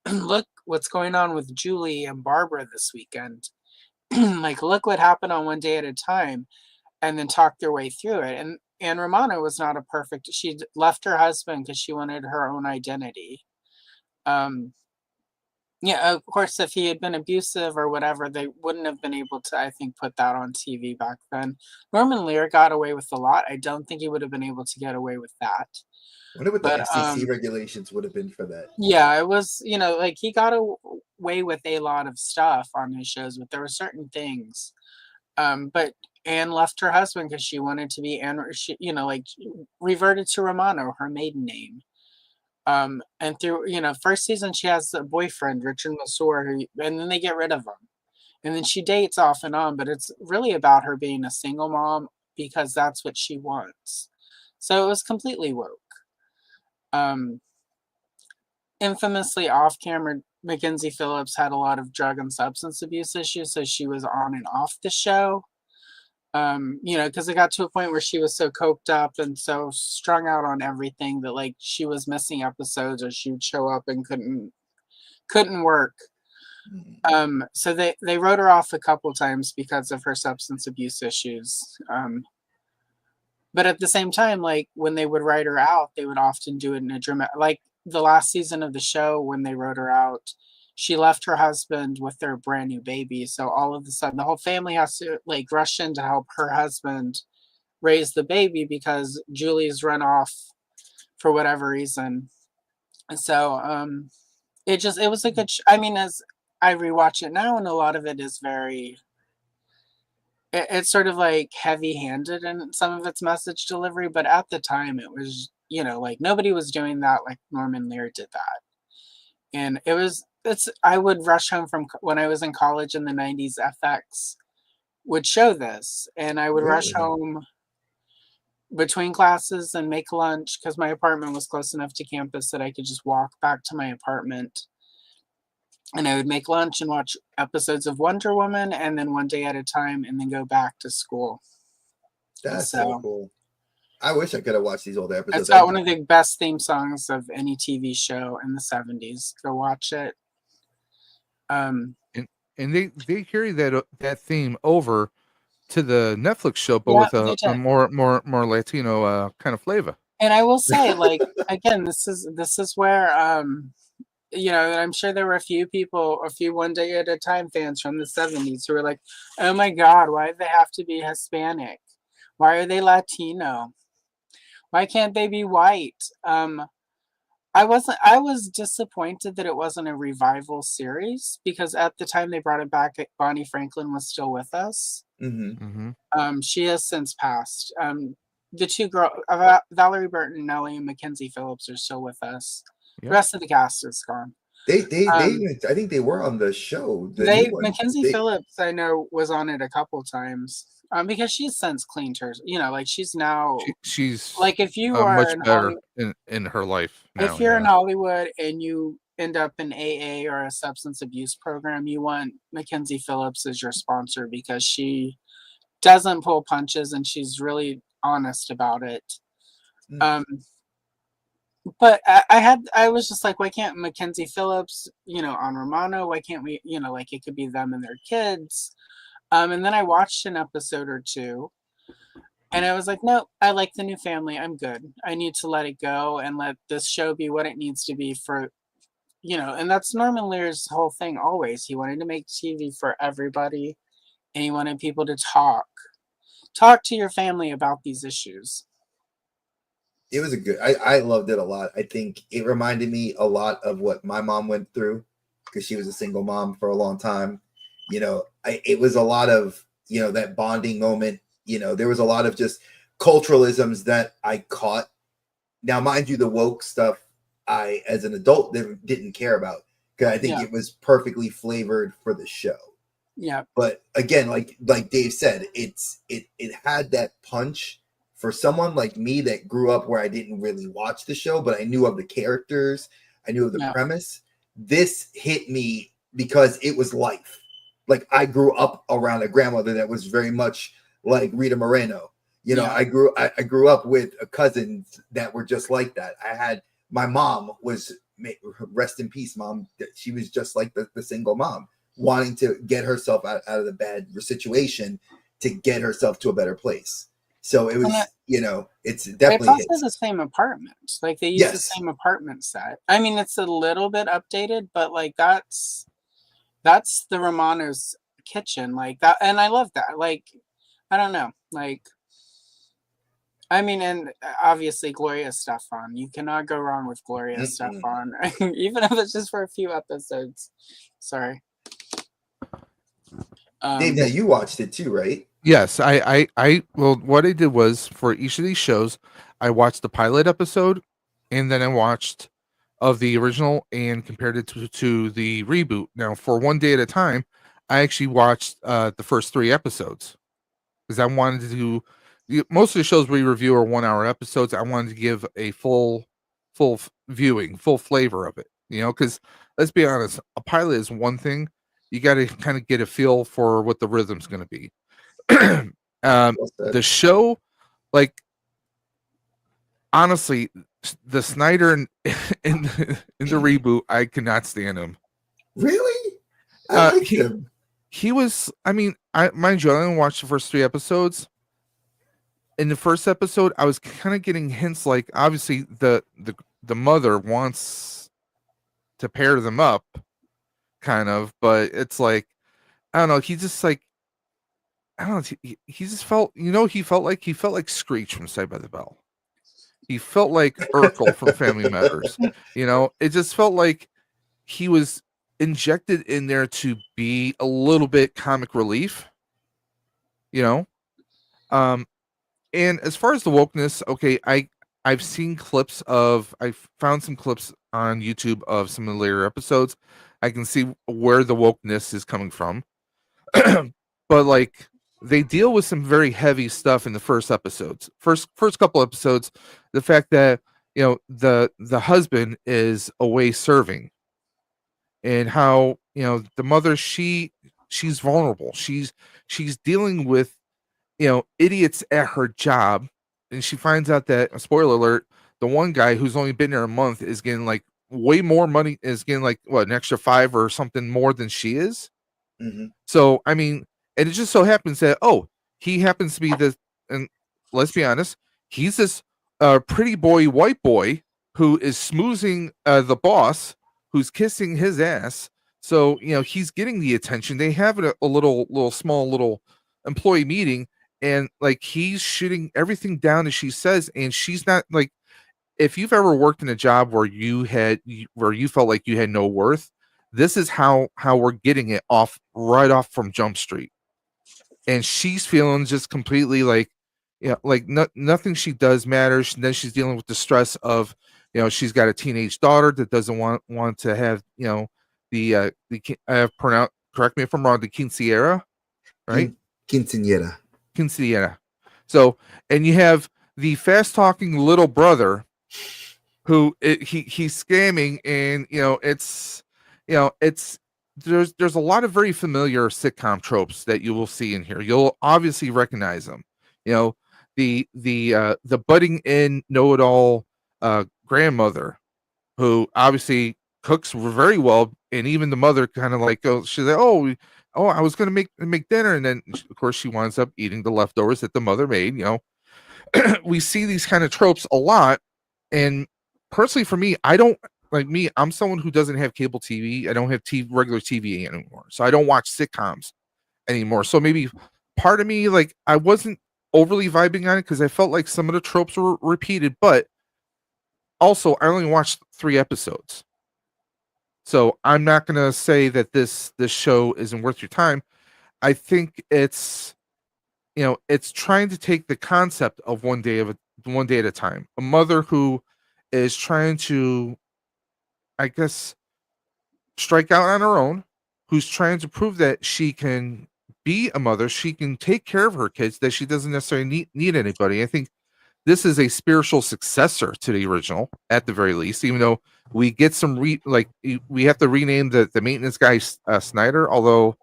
look what's going on with Julie and Barbara this weekend. Like, look what happened on One Day at a Time, and then talk their way through it. And Anne Romano was not a perfect, she left her husband because she wanted her own identity. Yeah, of course, if he had been abusive or whatever, they wouldn't have been able to, I think, put that on TV back then. Norman Lear got away with a lot. I don't think he would have been able to get away with that. I wonder what the But FCC regulations would have been for that. yeah, it was, like he got away with a lot of stuff on his shows, but there were certain things. But Anne left her husband because she wanted to be Anne, like reverted to Romano, her maiden name. And through, first season, she has a boyfriend, Richard Masur, and then they get rid of him. And then she dates off and on, but it's really about her being a single mom because that's what she wants. So it was completely woke. Infamously off camera, Mackenzie Phillips had a lot of drug and substance abuse issues, so she was on and off the show. Because it got to a point where she was so coked up and so strung out on everything that like she was missing episodes, or she would show up and couldn't work. So they wrote her off a couple times because of her substance abuse issues. But at the same time, like when they would write her out, they would often do it in a dramatic, like the last season of the show when they wrote her out, she left her husband with their brand new baby. So all of a sudden the whole family has to like rush in to help her husband raise the baby because Julie's run off for whatever reason. And so it was a good I mean, as I rewatch it now, and a lot of it is very it's sort of like heavy-handed in some of its message delivery, but at the time it was, like nobody was doing that like Norman Lear did that. And I would rush home from when I was in college in the 90s, FX would show this, and I would rush home between classes and make lunch because my apartment was close enough to campus that I could just walk back to my apartment. And I would make lunch and watch episodes of Wonder Woman and then One Day at a Time and then go back to school. That's so cool. I wish I could have watched these old episodes. It's got one of the best theme songs of any TV show in the 70s. Go watch it. And they carry that theme over to the Netflix show, but with a more Latino kind of flavor. And I will say, like, again, this is where I'm sure there were a few One Day at a Time fans from the 70s who were like, oh my God, why do they have to be Hispanic? Why are they Latino? Why can't they be white? I was disappointed that it wasn't a revival series because at the time they brought it back, Bonnie Franklin was still with us. She has since passed. The two girls, Valerie Burton and Nellie and Mackenzie Phillips, are still with us. Yep. The rest of the cast is gone. I think they were on the show. Mackenzie Phillips, I know, was on it a couple times. Because she's since cleaned her, like she's now she's like if you are much better in her life now, if you're in Hollywood and you end up in AA or a substance abuse program, you want Mackenzie Phillips as your sponsor because she doesn't pull punches and she's really honest about it. But I was just like, why can't Mackenzie Phillips, on Romano? Why can't we, like it could be them and their kids? And then I watched an episode or two and I was like, no, I like the new family. I'm good. I need to let it go and let this show be what it needs to be for, and that's Norman Lear's whole thing always. He wanted to make TV for everybody and he wanted people to talk to your family about these issues. It was I loved it a lot. I think it reminded me a lot of what my mom went through because she was a single mom for a long time. it was a lot of, that bonding moment. There was a lot of just culturalisms that I caught. Now, mind you, the woke stuff I, as an adult, didn't care about because I think it was perfectly flavored for the show. Yeah. But again, like Dave said, it had that punch for someone like me that grew up where I didn't really watch the show, but I knew of the characters, I knew of the premise. This hit me because it was life. Like I grew up around a grandmother that was very much like Rita Moreno. I grew up with cousins that were just like that. My mom was, rest in peace, mom. She was just like the single mom, wanting to get herself out of the bad situation to get herself to a better place. So it was, it's definitely. It's also the same apartment. Like they use the same apartment set. I mean, it's a little bit updated, but like that's the Romano's kitchen, like that, and I love that. Like, I don't know, like. I mean, and obviously Gloria Estefan. You cannot go wrong with Gloria Estefan, even if it's just for a few episodes. Sorry. Dave, now you watched it too, right? Yes, well, what I did was for each of these shows, I watched the pilot episode, and then I watched of the original and compared it to the reboot. Now, for one day at a time, I actually watched the first 3 episodes because I wanted to. Most of the shows we review are 1-hour episodes. I wanted to give a full viewing, full flavor of it. Because let's be honest, a pilot is one thing. You got to kind of get a feel for what the rhythm's going to be. The show, like, honestly, the Snyder in the reboot, I cannot stand him. Really? I like him. He was. I mean, mind you, I only watched the first 3 episodes. In the first episode, I was kind of getting hints, like obviously the mother wants to pair them up, kind of, but it's like, I don't know. He just like, I don't know. He just felt, he felt like Screech from Saved by the Bell. He felt like Urkel from Family Matters. It just felt like he was injected in there to be a little bit comic relief. And as far as the wokeness, okay, I've seen clips I've found some clips on YouTube of some of the later episodes. I can see where the wokeness is coming from. But like they deal with some very heavy stuff in the first episodes. First couple episodes, the fact that the husband is away serving and how the mother she's vulnerable. She's dealing with idiots at her job, and she finds out that, spoiler alert, the one guy who's only been there a month is getting like way more money, is getting like an extra 5 or something more than she is. So I mean, and it just so happens that he happens to be this, and let's be honest, he's this pretty boy white boy who is smoozing the boss, who's kissing his ass. So he's getting the attention. They have a little small employee meeting. And like he's shooting everything down as she says, and she's not like, if you've ever worked in a job where you felt like you had no worth, this is how we're getting it right off from Jump Street. And she's feeling just completely like, like nothing she does matters. And then she's dealing with the stress of, she's got a teenage daughter that doesn't want to have, the correct me if I'm wrong, the quinceañera, right? Quinceañera. So, and you have the fast talking little brother who he's scamming, and there's a lot of very familiar sitcom tropes that you will see in here. You'll obviously recognize them. The butting in know-it-all grandmother who obviously cooks very well, and even the mother kind of like goes, she's like, oh, I was going to make dinner. And then, of course, she winds up eating the leftovers that the mother made. We see these kind of tropes a lot. And personally, for me, I'm someone who doesn't have cable TV. I don't have regular TV anymore. So I don't watch sitcoms anymore. So maybe part of me, like, I wasn't overly vibing on it because I felt like some of the tropes were repeated. But also, I only watched 3 episodes. So I'm not going to say that this show isn't worth your time. I think it's, it's trying to take the concept of one day at a time. A mother who is trying to, I guess, strike out on her own, who's trying to prove that she can be a mother, she can take care of her kids, that she doesn't necessarily need anybody. I think this is a spiritual successor to the original, at the very least, even though we get some we have to rename the maintenance guy Snyder, although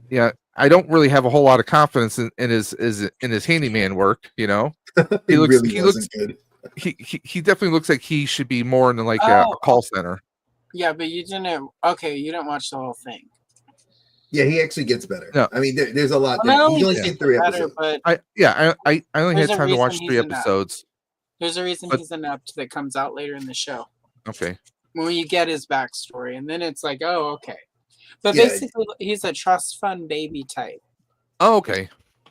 yeah, I don't really have a whole lot of confidence in his handyman work. He It looks really wasn't good. he definitely looks like he should be more in like a Oh, call center. yeah, but you didn't. Okay, you didn't watch the whole thing. Yeah, he actually gets better. No. I mean, there's a lot. Well, not He's only only does he seen get 3 better, episodes. but I only had There's a time to watch reason 3 he's in that. episodes. there's a reason But- he's inept that comes out later in the show Okay. when you get his backstory, and then it's like, oh, okay. But Yeah. basically, he's a trust fund baby type. Oh, okay.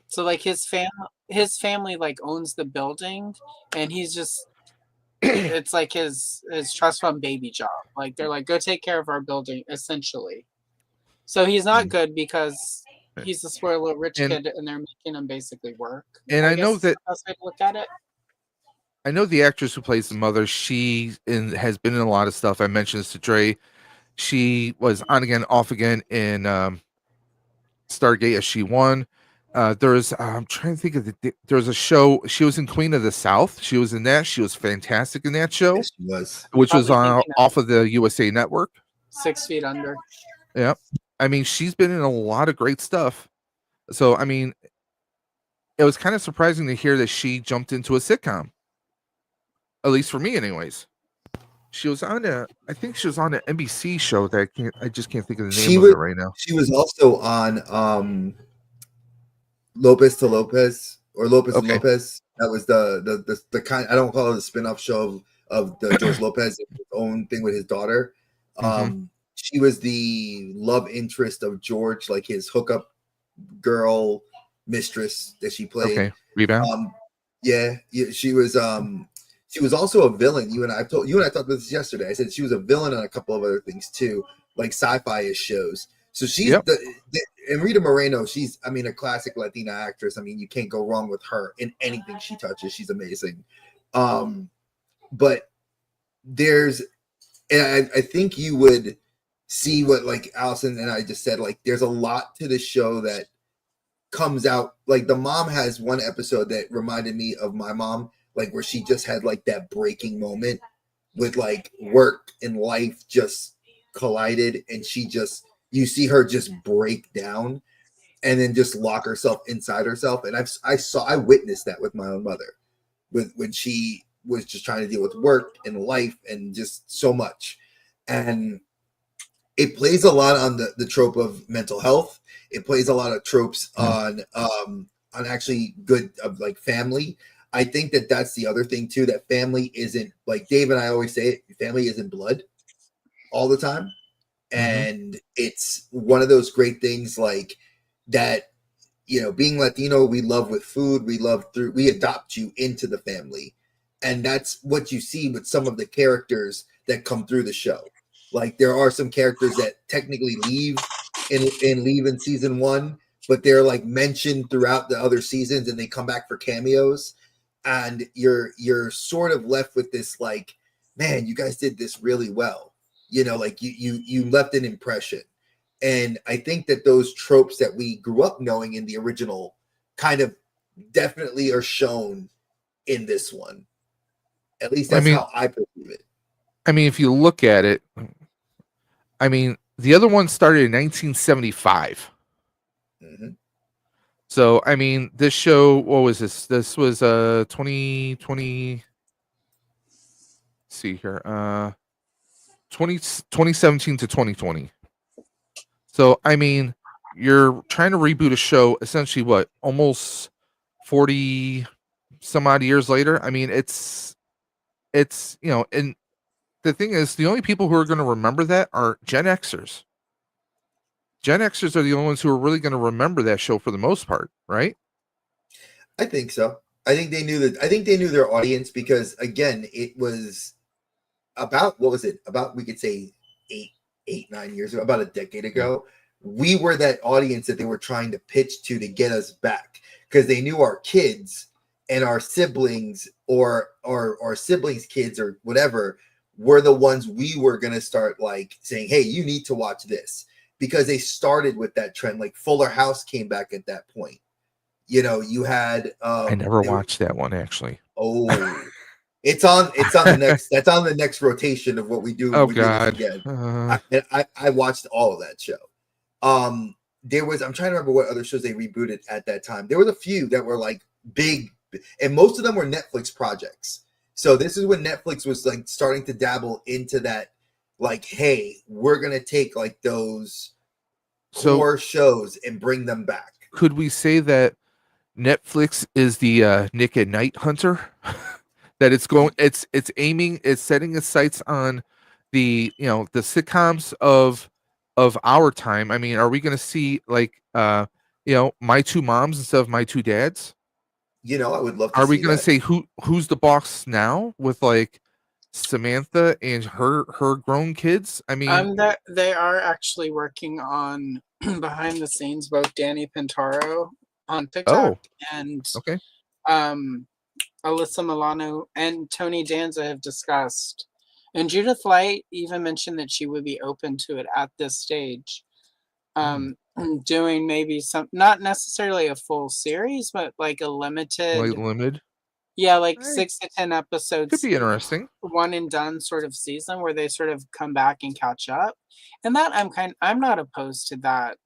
So like his family like owns the building, and he's just it's like his trust fund baby job. Like they're like, go take care of our building, essentially. So he's not good because he's a spoiled little rich And- kid, and they're making him basically work. And I know guess that is the best way to look at it. I know the actress who plays the mother. Has been in a lot of stuff. I mentioned this to Dre. She was on again, off again in Stargate SG-1. I'm trying to think of there was a show. She was in Queen of the South. She was in that. She was fantastic in that show, Yes, he was. which was Probably on thinking of- off of the USA Network. 6 Feet Under. Yeah, I mean, she's been in a lot of great stuff. So, I mean, it was kind of surprising to hear that she jumped into a sitcom. At least for me, anyways. She was on I think she was on an NBC show that I just can't think of the name of it right now. She was also on Lopez to Lopez or Lopez Okay. to Lopez. That was the kind, I don't call it a spin-off show of the George Lopez own thing with his daughter. She was the love interest of George, like his hookup girl mistress that she played. Okay, Rebound. Yeah, she was also a villain. You and I talked about this yesterday. I said she was a villain on a couple of other things too, like sci-fi shows. So she's and Rita Moreno, she's, I mean, a classic Latina actress. I mean, you can't go wrong with her in anything she touches. She's amazing. But I think you would see what, like Allison and I just said, like there's a lot to the show that comes out. Like the mom has one episode that reminded me of my mom, like where she just had like that breaking moment with like work and life just collided, and you see her just break down and then just lock herself inside herself. And I witnessed that with my own mother, when she was just trying to deal with work and life and just so much. And it plays a lot on the trope of mental health. It plays a lot of tropes on actually good of like family. I think that's the other thing too, that family isn't, like Dave and I always say it, family isn't blood all the time. And it's one of those great things like that, being Latino, we love with food, we adopt you into the family. And that's what you see with some of the characters that come through the show. Like there are some characters that technically leave in season 1, but they're like mentioned throughout the other seasons and they come back for cameos. And you're sort of left with this like, man, you guys did this really well. Like you left an impression. And I think that those tropes that we grew up knowing in the original kind of definitely are shown in this one. At least that's how I perceive it. I mean, if you look at it, I mean, the other one started in 1975. So, I mean, this show, what was this? This was 2020. See here, 2017 to 2020. So, I mean, you're trying to reboot a show essentially what, almost 40 some odd years later. I mean, it's and the thing is, the only people who are going to remember that are Gen Xers. Gen Xers are the only ones who are really going to remember that show for the most part, right? I think so. I think they knew their audience because, again, it was about, what was it? About, we could say 9 years ago, about a decade ago, we were that audience that they were trying to pitch to get us back, because they knew our kids and our siblings or our siblings' kids or whatever were the ones we were going to start like saying, hey, you need to watch this, because they started with that trend. Like Fuller House came back at that point. You know, you had I never watched that one actually. Oh, it's on the next. That's on the next rotation of what we do. Oh we do this God. again. I watched all of that show. There was, I'm trying to remember what other shows they rebooted at that time. There was a few that were like big, and most of them were Netflix projects. So this is when Netflix was like starting to dabble into that, like, hey, we're gonna take like those core shows and bring them back. Could we say that Netflix is the Nick at Night Hunter? That it's going, it's aiming, it's setting its sights on the, you know, the sitcoms of our time. I mean, are we going to see like you know, My Two Moms instead of My Two Dads? You know, I would love to Are we see going that. to say who's the boss now with like Samantha and her grown kids? I mean, that they are actually working on behind the scenes, both Danny Pintaro on TikTok and okay. Alyssa Milano and Tony Danza have discussed, and Judith Light even mentioned that she would be open to it at this stage. Doing maybe some, not necessarily a full series, but like a limited, yeah, like 6 to 10 episodes. Could be interesting. One and done sort of season where they sort of come back and catch up, and that I'm not opposed to that.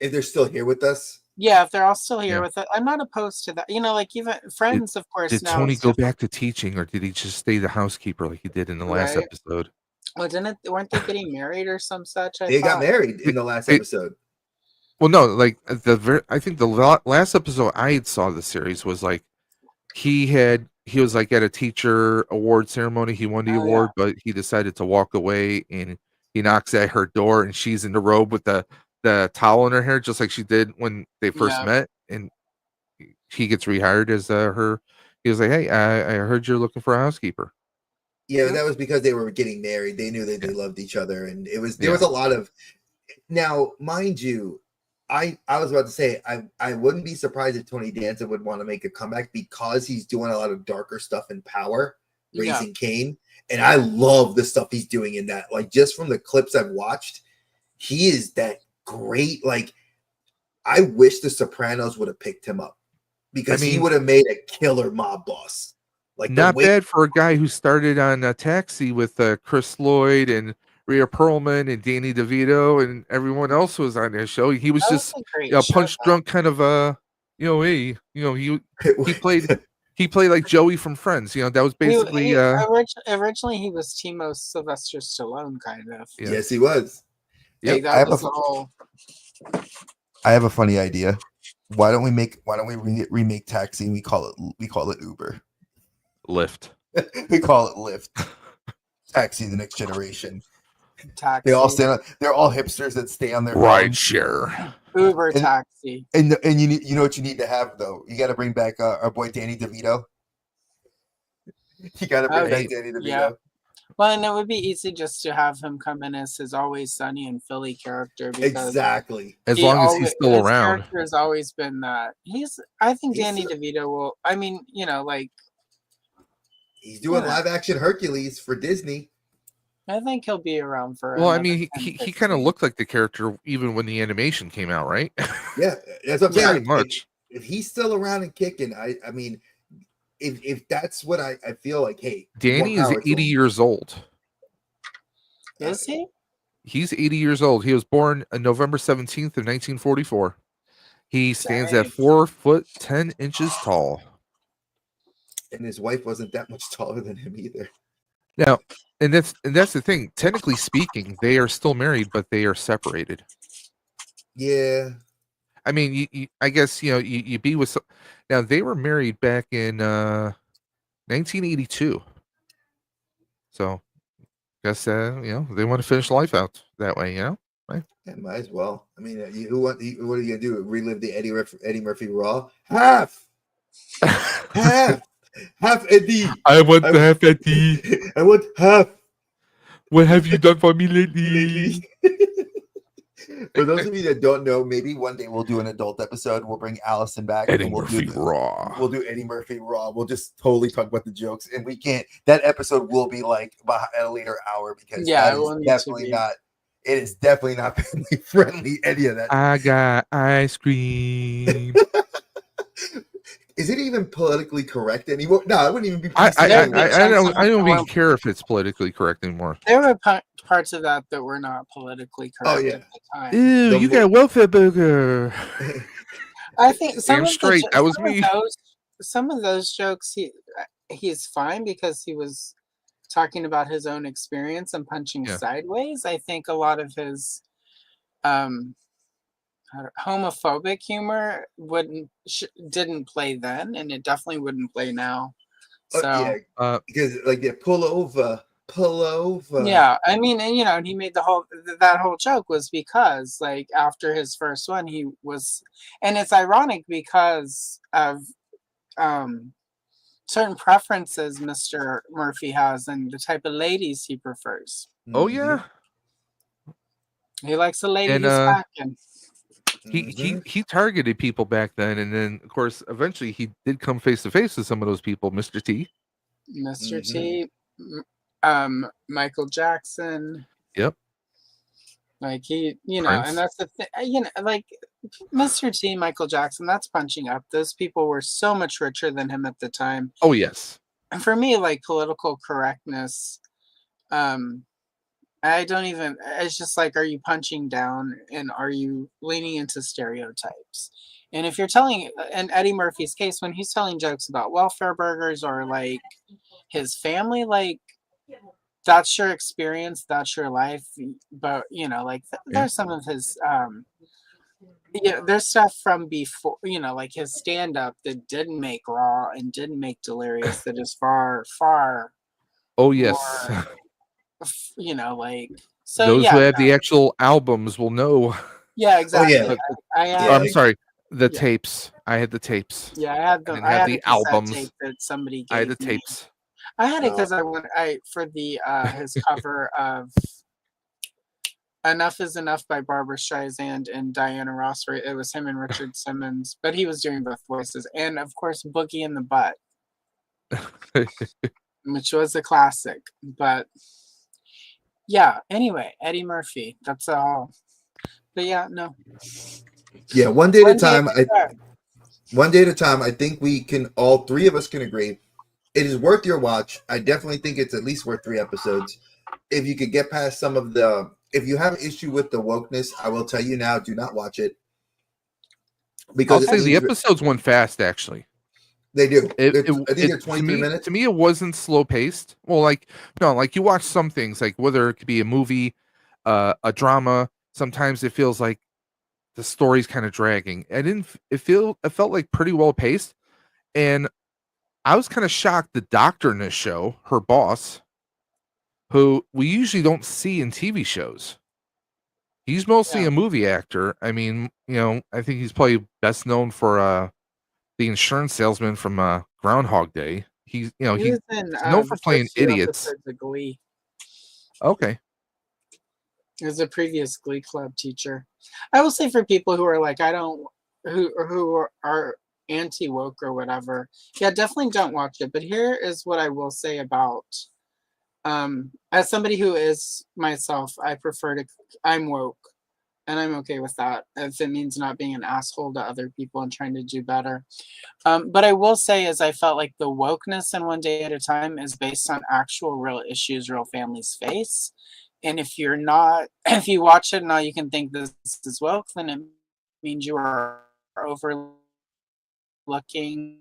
If they're still here with us. Yeah, if they're all still here with it, I'm not opposed to that. You know, like even Friends, of course. Did now Tony go back to teaching, or did he just stay the housekeeper like he did in the last episode? Well, weren't they getting married or some such? They got married in the last episode. Well, no, like I think the last episode I saw the series was like he was like at a teacher award ceremony. He won the award, but he decided to walk away, and he knocks at her door, and she's in the robe with the towel in her hair, just like she did when they first met, and he gets rehired as her. He was like, "Hey, I heard you're looking for a housekeeper." Yeah, that was because they were getting married. They knew that they loved each other, and there was a lot of. Now, mind you, I was about to say I wouldn't be surprised if Tony Danza would want to make a comeback, because he's doing a lot of darker stuff in Power, Raising Cain, and I love the stuff he's doing in that. Like, just from the clips I've watched, he is that great. Like, I wish The Sopranos would have picked him up, because he would have made a killer mob boss. Like, not bad for a guy who started on Taxi with Chris Lloyd and Rhea Perlman and Danny DeVito and everyone else was on their show. He was just a punch drunk kind of he played like Joey from Friends. You know, that was basically originally he was Timo Sylvester Stallone kind of. Yes, he was. Yeah, that was the whole. I have a funny idea. Why don't we remake Taxi and we call it Uber? Lyft. We call it Lyft. Taxi, the next generation. Taxi. They're all hipsters that stay on their ride share. Uber taxi. And you know what you need to have though? You got to bring back our boy Danny DeVito. You got to bring back Danny DeVito. Yeah. Well, and it would be easy just to have him come in as his Always Sunny in Philly character. Exactly. As long as he's still around. His character has always been that. I think Danny DeVito will. I mean, you know, like. He's doing live action Hercules for Disney. I think he'll be around for. Well, I mean, he kind of looked like the character even when the animation came out, right? Yeah, that's what I'm saying. Very much. If he's still around and kicking, I mean, if that's what I feel like, hey, Danny is 80 years old. Is he? He's 80 years old. He was born on November 17th of 1944. He stands at 4'10" tall. And his wife wasn't that much taller than him either. Now, and that's the thing. Technically speaking, they are still married, but they are separated. Yeah. I mean, I guess you be with. Now they were married back in 1982. So, guess they want to finish life out that way. Right? Yeah, might as well. I mean, what are you gonna do? Relive the Eddie Murphy Raw? Half Eddie. I want half Eddie. I want half. What have you done for me lately? For those of you that don't know, maybe one day we'll do an adult episode. We'll bring Allison back Eddie and Murphy Raw. we'll do Eddie Murphy Raw. We'll just totally talk about the jokes, and we can't. That episode will be like about a later hour because Yeah, that it is will need to definitely be. not. It is definitely not family friendly. Any of that. I got ice cream. Is it even politically correct anymore? No, it wouldn't even be I PC anymore. don't even care if it's politically correct anymore. There were parts of that were not politically correct yeah. at the time. Ew, The you mo- got a welfare burger. I think some Damn of straight, that was me. Some of those jokes he's fine because he was talking about his own experience and punching Yeah. sideways. I think a lot of his homophobic humor didn't play then, and it definitely wouldn't play now. So because like they pull over. yeah, I mean, and and he made that whole joke was because like after his first one he was, and it's ironic because of certain preferences Mr. Murphy has and the type of ladies he prefers. Oh yeah. He likes a lady And who's packing. he targeted people back then, and then of course eventually he did come face to face with some of those people, Mr. T. Mr. T, Michael Jackson. Yep. Like he, Prince. and that's the thing, like Mr. T, Michael Jackson, that's punching up. Those people were so much richer than him at the time. Oh yes. And for me, like political correctness, I don't even, it's just like, are you punching down and are you leaning into stereotypes? And if you're telling, in Eddie Murphy's case, when he's telling jokes about welfare burgers or like his family, like that's your experience, that's your life. But, like there's some of his, there's stuff from before, like his stand up that didn't make Raw and didn't make Delirious that is far, far. Oh yes. More, like so. Those who have the actual albums will know. Yeah, exactly. Oh, yeah. I'm sorry, the tapes. I had the tapes. Yeah, I had I had the albums. Tape that somebody gave I had the me. tapes. I had it because I for the his cover of Enough Is Enough by Barbara Streisand and Diana Ross. It was him and Richard Simmons, but he was doing both voices, and of course Boogie in the Butt, which was a classic. But yeah, anyway, Eddie Murphy. That's all. But yeah, no. Yeah, one day at a time. One day at a time. I think we can. All three of us can agree. It is worth your watch. I definitely think it's at least worth 3 episodes. If you could get past some of the, if you have an issue with the wokeness, I will tell you now, do not watch it. Because I'll say the episodes went fast. Actually, they do. I think they're 23 minutes. To me, it wasn't slow paced. Well, like you watch some things, like whether it could be a movie, a drama. Sometimes it feels like the story's kind of dragging. It felt like pretty well paced, and I was kind of shocked. The doctor in this show, her boss, who we usually don't see in TV shows. He's mostly a movie actor. I mean, I think he's probably best known for the insurance salesman from Groundhog Day. He's known for playing idiots. Glee. Okay. He was a previous Glee Club teacher. I will say for people who are like, who are anti-woke or whatever, yeah, definitely don't watch it. But here is what I will say about, as somebody who is myself, I'm woke, and I'm okay with that if it means not being an asshole to other people and trying to do better. But I will say is I felt like the wokeness in One Day at a Time is based on actual real issues real families face. And if you watch it and all you can think this is woke, then it means you are overlooking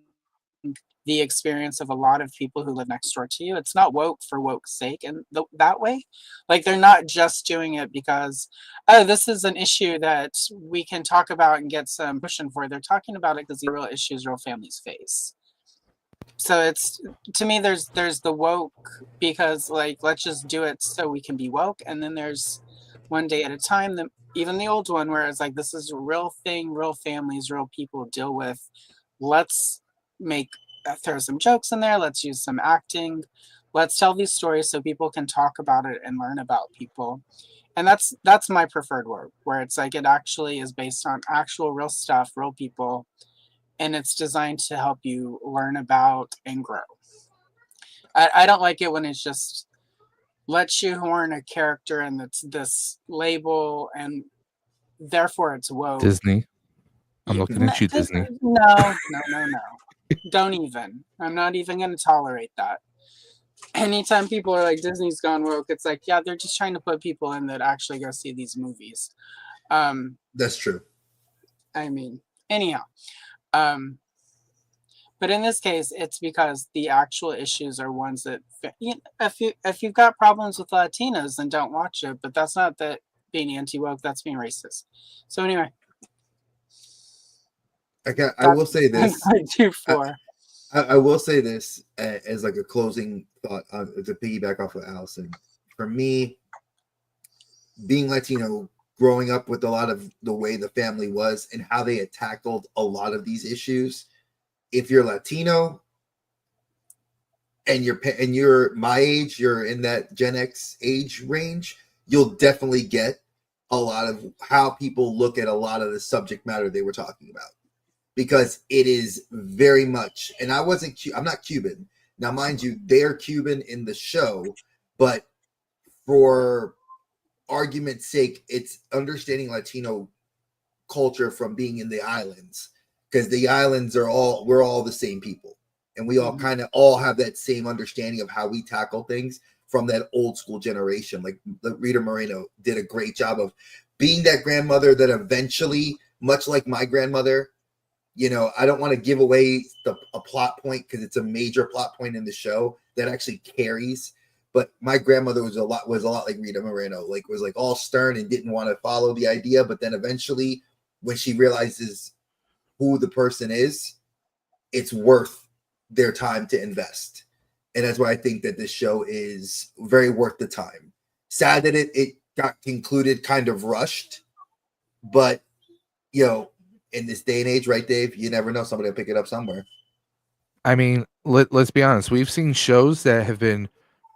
the experience of a lot of people who live next door to you. It's not woke for woke's sake, and that way, like they're not just doing it because, this is an issue that we can talk about and get some pushing for. They're talking about it because the real issues real families face. So it's, to me, there's the woke because like let's just do it so we can be woke, and then there's One Day at a Time, even the old one where it's like this is a real thing, real families, real people deal with. Let's throw some jokes in there. Let's use some acting. Let's tell these stories so people can talk about it and learn about people. And that's my preferred work, where it's like it actually is based on actual real stuff, real people, and it's designed to help you learn about and grow. I don't like it when it's just let's shoehorn a character and it's this label and therefore it's woke. Disney. I'm Yeah, looking at you, Disney. No. Don't even. I'm not even going to tolerate that. Anytime people are like Disney's gone woke, it's like, yeah, they're just trying to put people in that actually go see these movies. That's true. I mean, anyhow. But in this case, it's because the actual issues are ones that if you've got problems with Latinos, then don't watch it. But that's not that being anti-woke, that's being racist. So anyway. I will say this. I will say this as like a closing thought to piggyback off of Allison. For me, being Latino, growing up with a lot of the way the family was and how they had tackled a lot of these issues. If you're Latino and you're my age, you're in that Gen X age range, you'll definitely get a lot of how people look at a lot of the subject matter they were talking about. Because it is very much, and I'm not Cuban. Now, mind you, they're Cuban in the show, but for argument's sake, it's understanding Latino culture from being in the islands, because the islands we're all the same people. And we all kind of all have that same understanding of how we tackle things from that old school generation. Like Rita Moreno did a great job of being that grandmother that eventually, much like my grandmother, I don't want to give away a plot point because it's a major plot point in the show that actually carries. But my grandmother was a lot like Rita Moreno, was all stern and didn't want to follow the idea. But then eventually, when she realizes who the person is, it's worth their time to invest. And that's why I think that this show is very worth the time. Sad that it got concluded kind of rushed, but in this day and age, right, Dave? You never know. Somebody will pick it up somewhere. I mean, let's be honest. We've seen shows that have been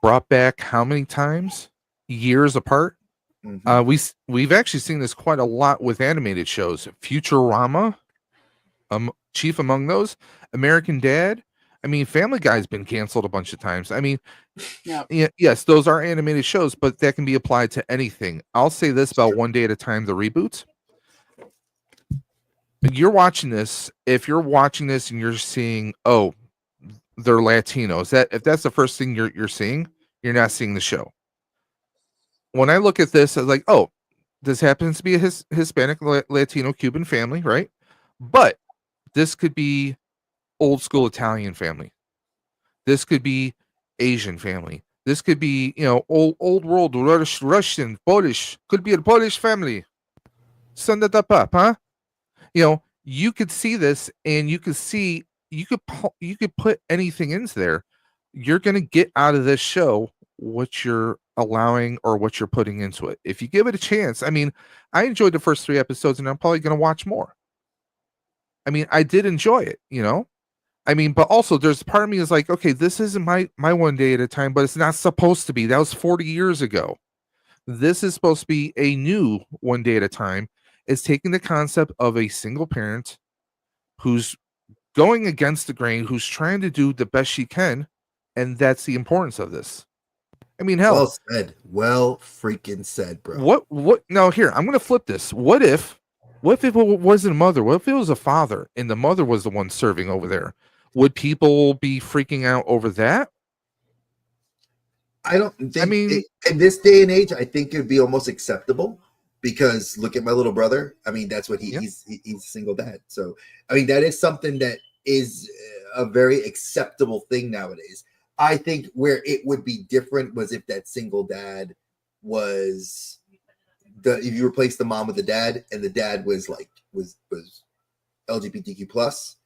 brought back how many times? Years apart. Mm-hmm. We've actually seen this quite a lot with animated shows. Futurama, chief among those. American Dad. I mean, Family Guy's been canceled a bunch of times. I mean, yes, those are animated shows, but that can be applied to anything. I'll say this about One Day at a Time, the reboots. You're watching this. If you're watching this and you're seeing, oh, they're Latinos, if that's the first thing you're seeing, you're not seeing the show. When I look at this, I was like, oh, this happens to be a Hispanic, Latino, Cuban family, right? But this could be old school Italian family. This could be Asian family. This could be, old world, Russian, Polish. Could be a Polish family. Send it up, huh? You could see this, and you could put anything into there. You're going to get out of this show what you're allowing or what you're putting into it. If you give it a chance, I mean, I enjoyed the first 3 episodes, and I'm probably going to watch more. I mean, I did enjoy it, I mean, but also there's part of me is like, okay, this isn't my One Day at a Time, but it's not supposed to be. That was 40 years ago. This is supposed to be a new One Day at a Time. Is taking the concept of a single parent who's going against the grain, who's trying to do the best she can, and that's the importance of this. I mean, hell. Well freaking said, bro. What? Now here, I'm going to flip this. What if it wasn't a mother? What if it was a father, and the mother was the one serving over there? Would people be freaking out over that? I don't think. In this day and age, I think it'd be almost acceptable. Because look at my little brother. I mean, that's what he's a single dad. So, I mean, that is something that is a very acceptable thing nowadays. I think where it would be different was if that single dad was if you replace the mom with the dad and the dad was LGBTQ plus,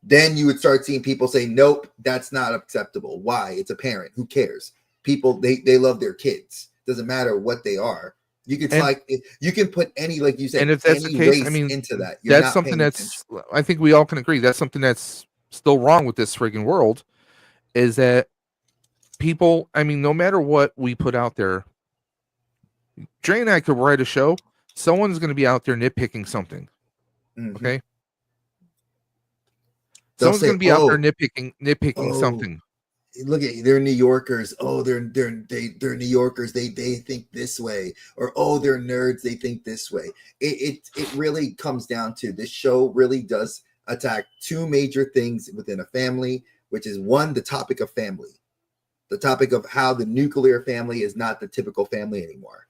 then you would start seeing people say, nope, that's not acceptable. Why? It's a parent. Who cares? People, they love their kids. Doesn't matter what they are. You can put any, like you said, and if that's the case, I mean, into that. That's something that's, I think we all can agree, that's something that's still wrong with this friggin' world, is that people, I mean, no matter what we put out there, Dre and I could write a show. Someone's going to be out there nitpicking something. Mhm. Okay. They'll Someone's say, going to be out there "Oh, nitpicking oh, something. look at they're New Yorkers. Oh, they're New Yorkers. They think this way, or oh, they're nerds. They think this way. It really comes down to this show. Really does attack two major things within a family, which is one, the topic of family, the topic of how the nuclear family is not the typical family anymore,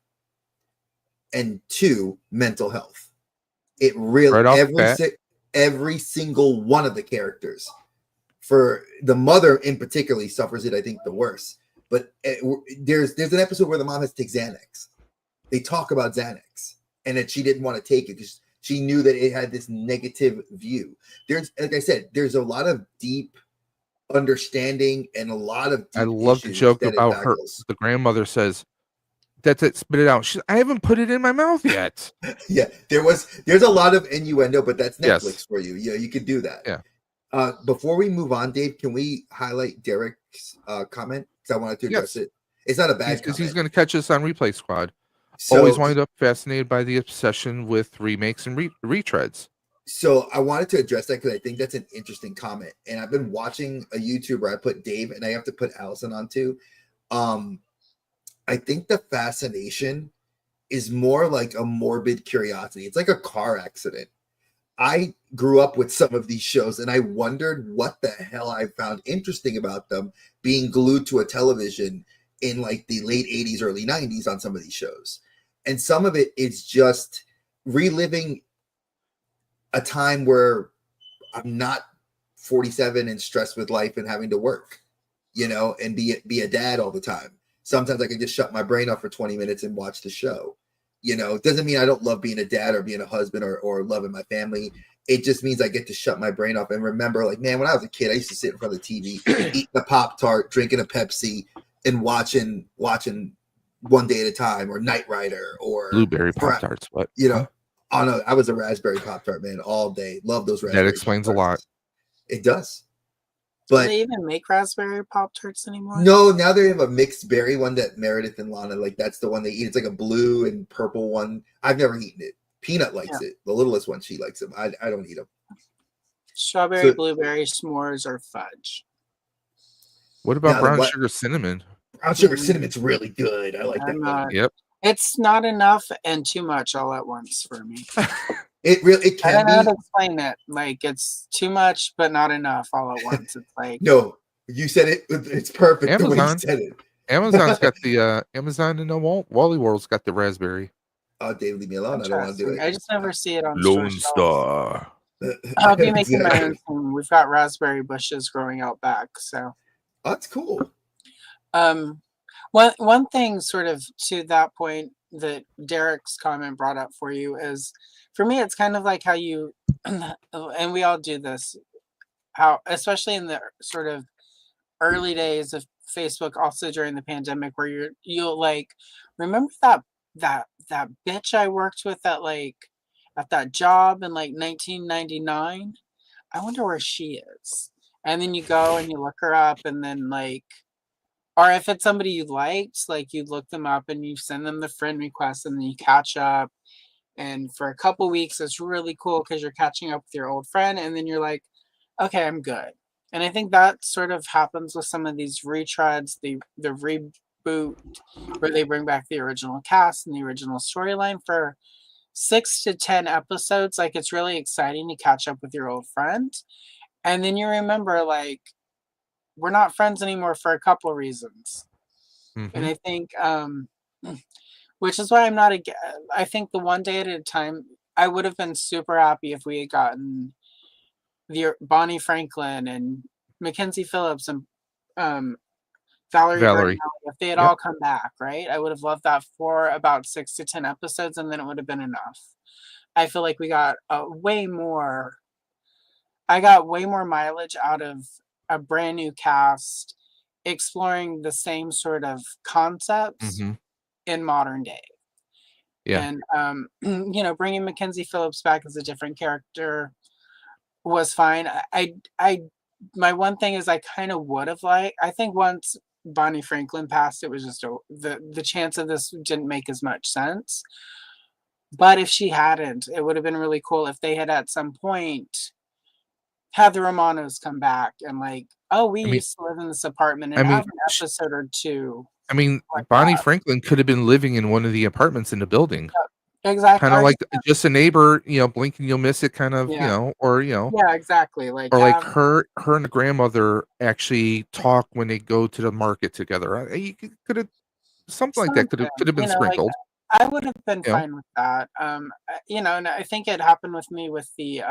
and two, mental health. It really Right off the bat. every single one of the characters. For the mother in particular suffers it, I think, the worst. But there's an episode where the mom has to take Xanax. They talk about Xanax and that she didn't want to take it because she knew that it had this negative view. There's, like I said, there's a lot of deep understanding and a lot of deep I love the issues joke that it about her. tackles. The grandmother says, "That's it, spit it out." I haven't put it in my mouth yet. Yeah, there's a lot of innuendo, but that's Netflix Yes. for you. Yeah, you could do that. Yeah. Before we move on, Dave, can we highlight Derek's comment? Because I wanted to address Yes. it. It's not a bad Because comment. he's going to catch us on Replay Squad. So, Always wind up fascinated by the obsession with remakes and retreads. So I wanted to address that because I think that's an interesting comment. And I've been watching a YouTuber. I put Dave and I have to put Allison on too. I think the fascination is more like a morbid curiosity. It's like a car accident. I grew up with some of these shows and I wondered what the hell I found interesting about them being glued to a television in like the late 80s, early 90s on some of these shows. And some of it is just reliving a time where I'm not 47 and stressed with life and having to work, and be a dad all the time. Sometimes I can just shut my brain off for 20 minutes and watch the show. It doesn't mean I don't love being a dad or being a husband or loving my family. It just means I get to shut my brain off and remember, like, man, when I was a kid, I used to sit in front of the TV, eating a Pop-Tart, drinking a Pepsi, and watching One Day at a Time or Knight Rider or Blueberry Pop-Tarts. What? Oh no, I was a raspberry Pop-Tart man all day. Love those raspberry. That explains Pop-Tarts. a lot. It does. Do But they even make raspberry Pop-Tarts anymore? no, now they have a mixed berry one that Meredith and Lana, like, that's the one they eat. It's like a blue and purple one. I've never eaten it. Peanut likes it. The littlest one, she likes them. I don't eat them. Strawberry, blueberry, s'mores, or fudge. What about brown sugar cinnamon? Brown sugar cinnamon's really good. I like that one. Yep. It's not enough and too much all at once for me. It can I don't know how be. to explain it. Like, it's too much, but not enough all at once. It's like, No, you said it. It's perfect the way you Amazon. said it. Amazon's got the Amazon and Wally World's got the raspberry. Oh, Dave, leave me alone. I don't want to do it. I just never see it on Lone store shelves. Star. I'll be making my own thing. We've got raspberry bushes growing out back, so that's cool. One thing sort of to that point that Derek's comment brought up for you is, for me, it's kind of like how you, and we all do this, how, especially in the sort of early days of Facebook, also during the pandemic, where you'll like, remember that bitch I worked with at that job in like 1999? I wonder where she is. And then you go and you look her up, and then like, or if it's somebody you liked, like you look them up and you send them the friend request, and then you catch up. And for a couple weeks, it's really cool because you're catching up with your old friend, and then you're like, okay, I'm good. And I think that sort of happens with some of these retreads, the reboot, where they bring back the original cast and the original storyline for 6 to 10 episodes. Like, it's really exciting to catch up with your old friend. And then you remember, like, we're not friends anymore for a couple of reasons. Mm-hmm. And I think, which is why I'm not, I think the One Day at a Time, I would have been super happy if we had gotten the Bonnie Franklin and Mackenzie Phillips and Valerie. Bertinelli, if they had all come back, right? I would have loved that for about 6 to 10 episodes, and then it would have been enough. I feel like we got way more mileage out of a brand new cast exploring the same sort of concepts in modern day. Yeah. And bringing Mackenzie Phillips back as a different character was fine. My one thing is I kind of would have I think once Bonnie Franklin passed, it was just the chance of this didn't make as much sense. But if she hadn't, it would have been really cool if they had at some point had the Romanos come back and like, oh, we I mean, used to live in this apartment I and have mean, an episode or two I mean, like Bonnie that. Franklin could have been living in one of the apartments in the building, Exactly. kind of like just a neighbor. Blink and you'll miss it, kind of. Yeah. Or Yeah, exactly. Like or like have her and the grandmother actually talk when they go to the market together. You could have something like that. Could something, have been you know, like sprinkled. I would have been You know, fine with that. And I think it happened with me with the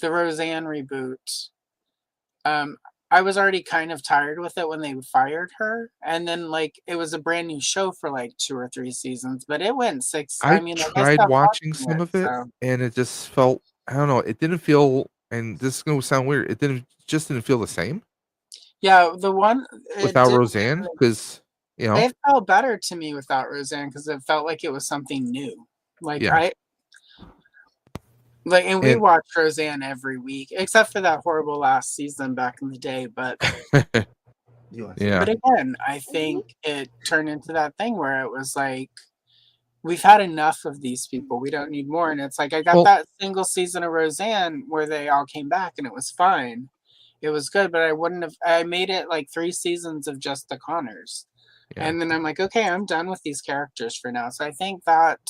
Roseanne reboot. Um, I was already kind of tired with it when they fired her, and then like it was a brand new show for like 2 or 3 seasons, but it went six. I I mean, like I tried stopped watching watching some it. of it, So and it just felt. I don't know. It didn't feel, and this is gonna sound weird. It didn't feel the same yeah, the one it without did. Roseanne, because It felt better to me without Roseanne because it felt like it was something new. Like yeah, and we and watched Roseanne every week, except for that horrible last season back in the day. But yeah, again, I think it turned into that thing where it was like we've had enough of these people. We don't need more. And it's like I got well, that single season of Roseanne where they all came back and it was fine. It was good, but I wouldn't have. I made it like 3 seasons of just the Connors, yeah. and then I'm like, okay, I'm done with these characters for now. So I think that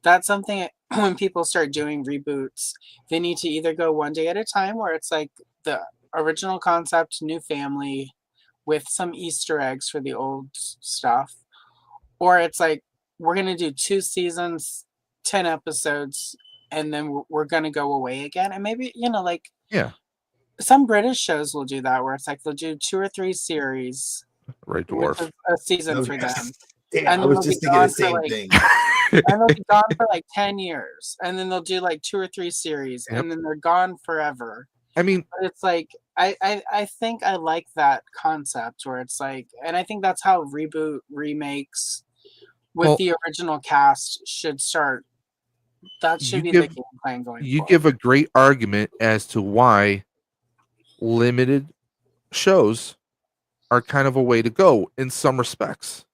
that's something when people start doing reboots, they need to either go one day at a time, where it's like the original concept, new family, with some Easter eggs for the old stuff, or it's like we're gonna do 2 seasons, 10 episodes, and then we're gonna go away again, and maybe like Yeah, some British shows will do that, where it's like they'll do 2 or 3 series, Red which Dwarf. is a season Oh, for yes. them, Damn, and I then was they'll be just thinking the gone for same like thing. and they'll be gone for like 10 years, and then they'll do like 2 or 3 series, Yep. and then they're gone forever. I mean, But it's like I think I like that concept where it's like, and I think that's how reboot remakes with well, the original cast should start. That should you be the give game plan going you forward. give a great argument as to why limited shows are kind of a way to go in some respects.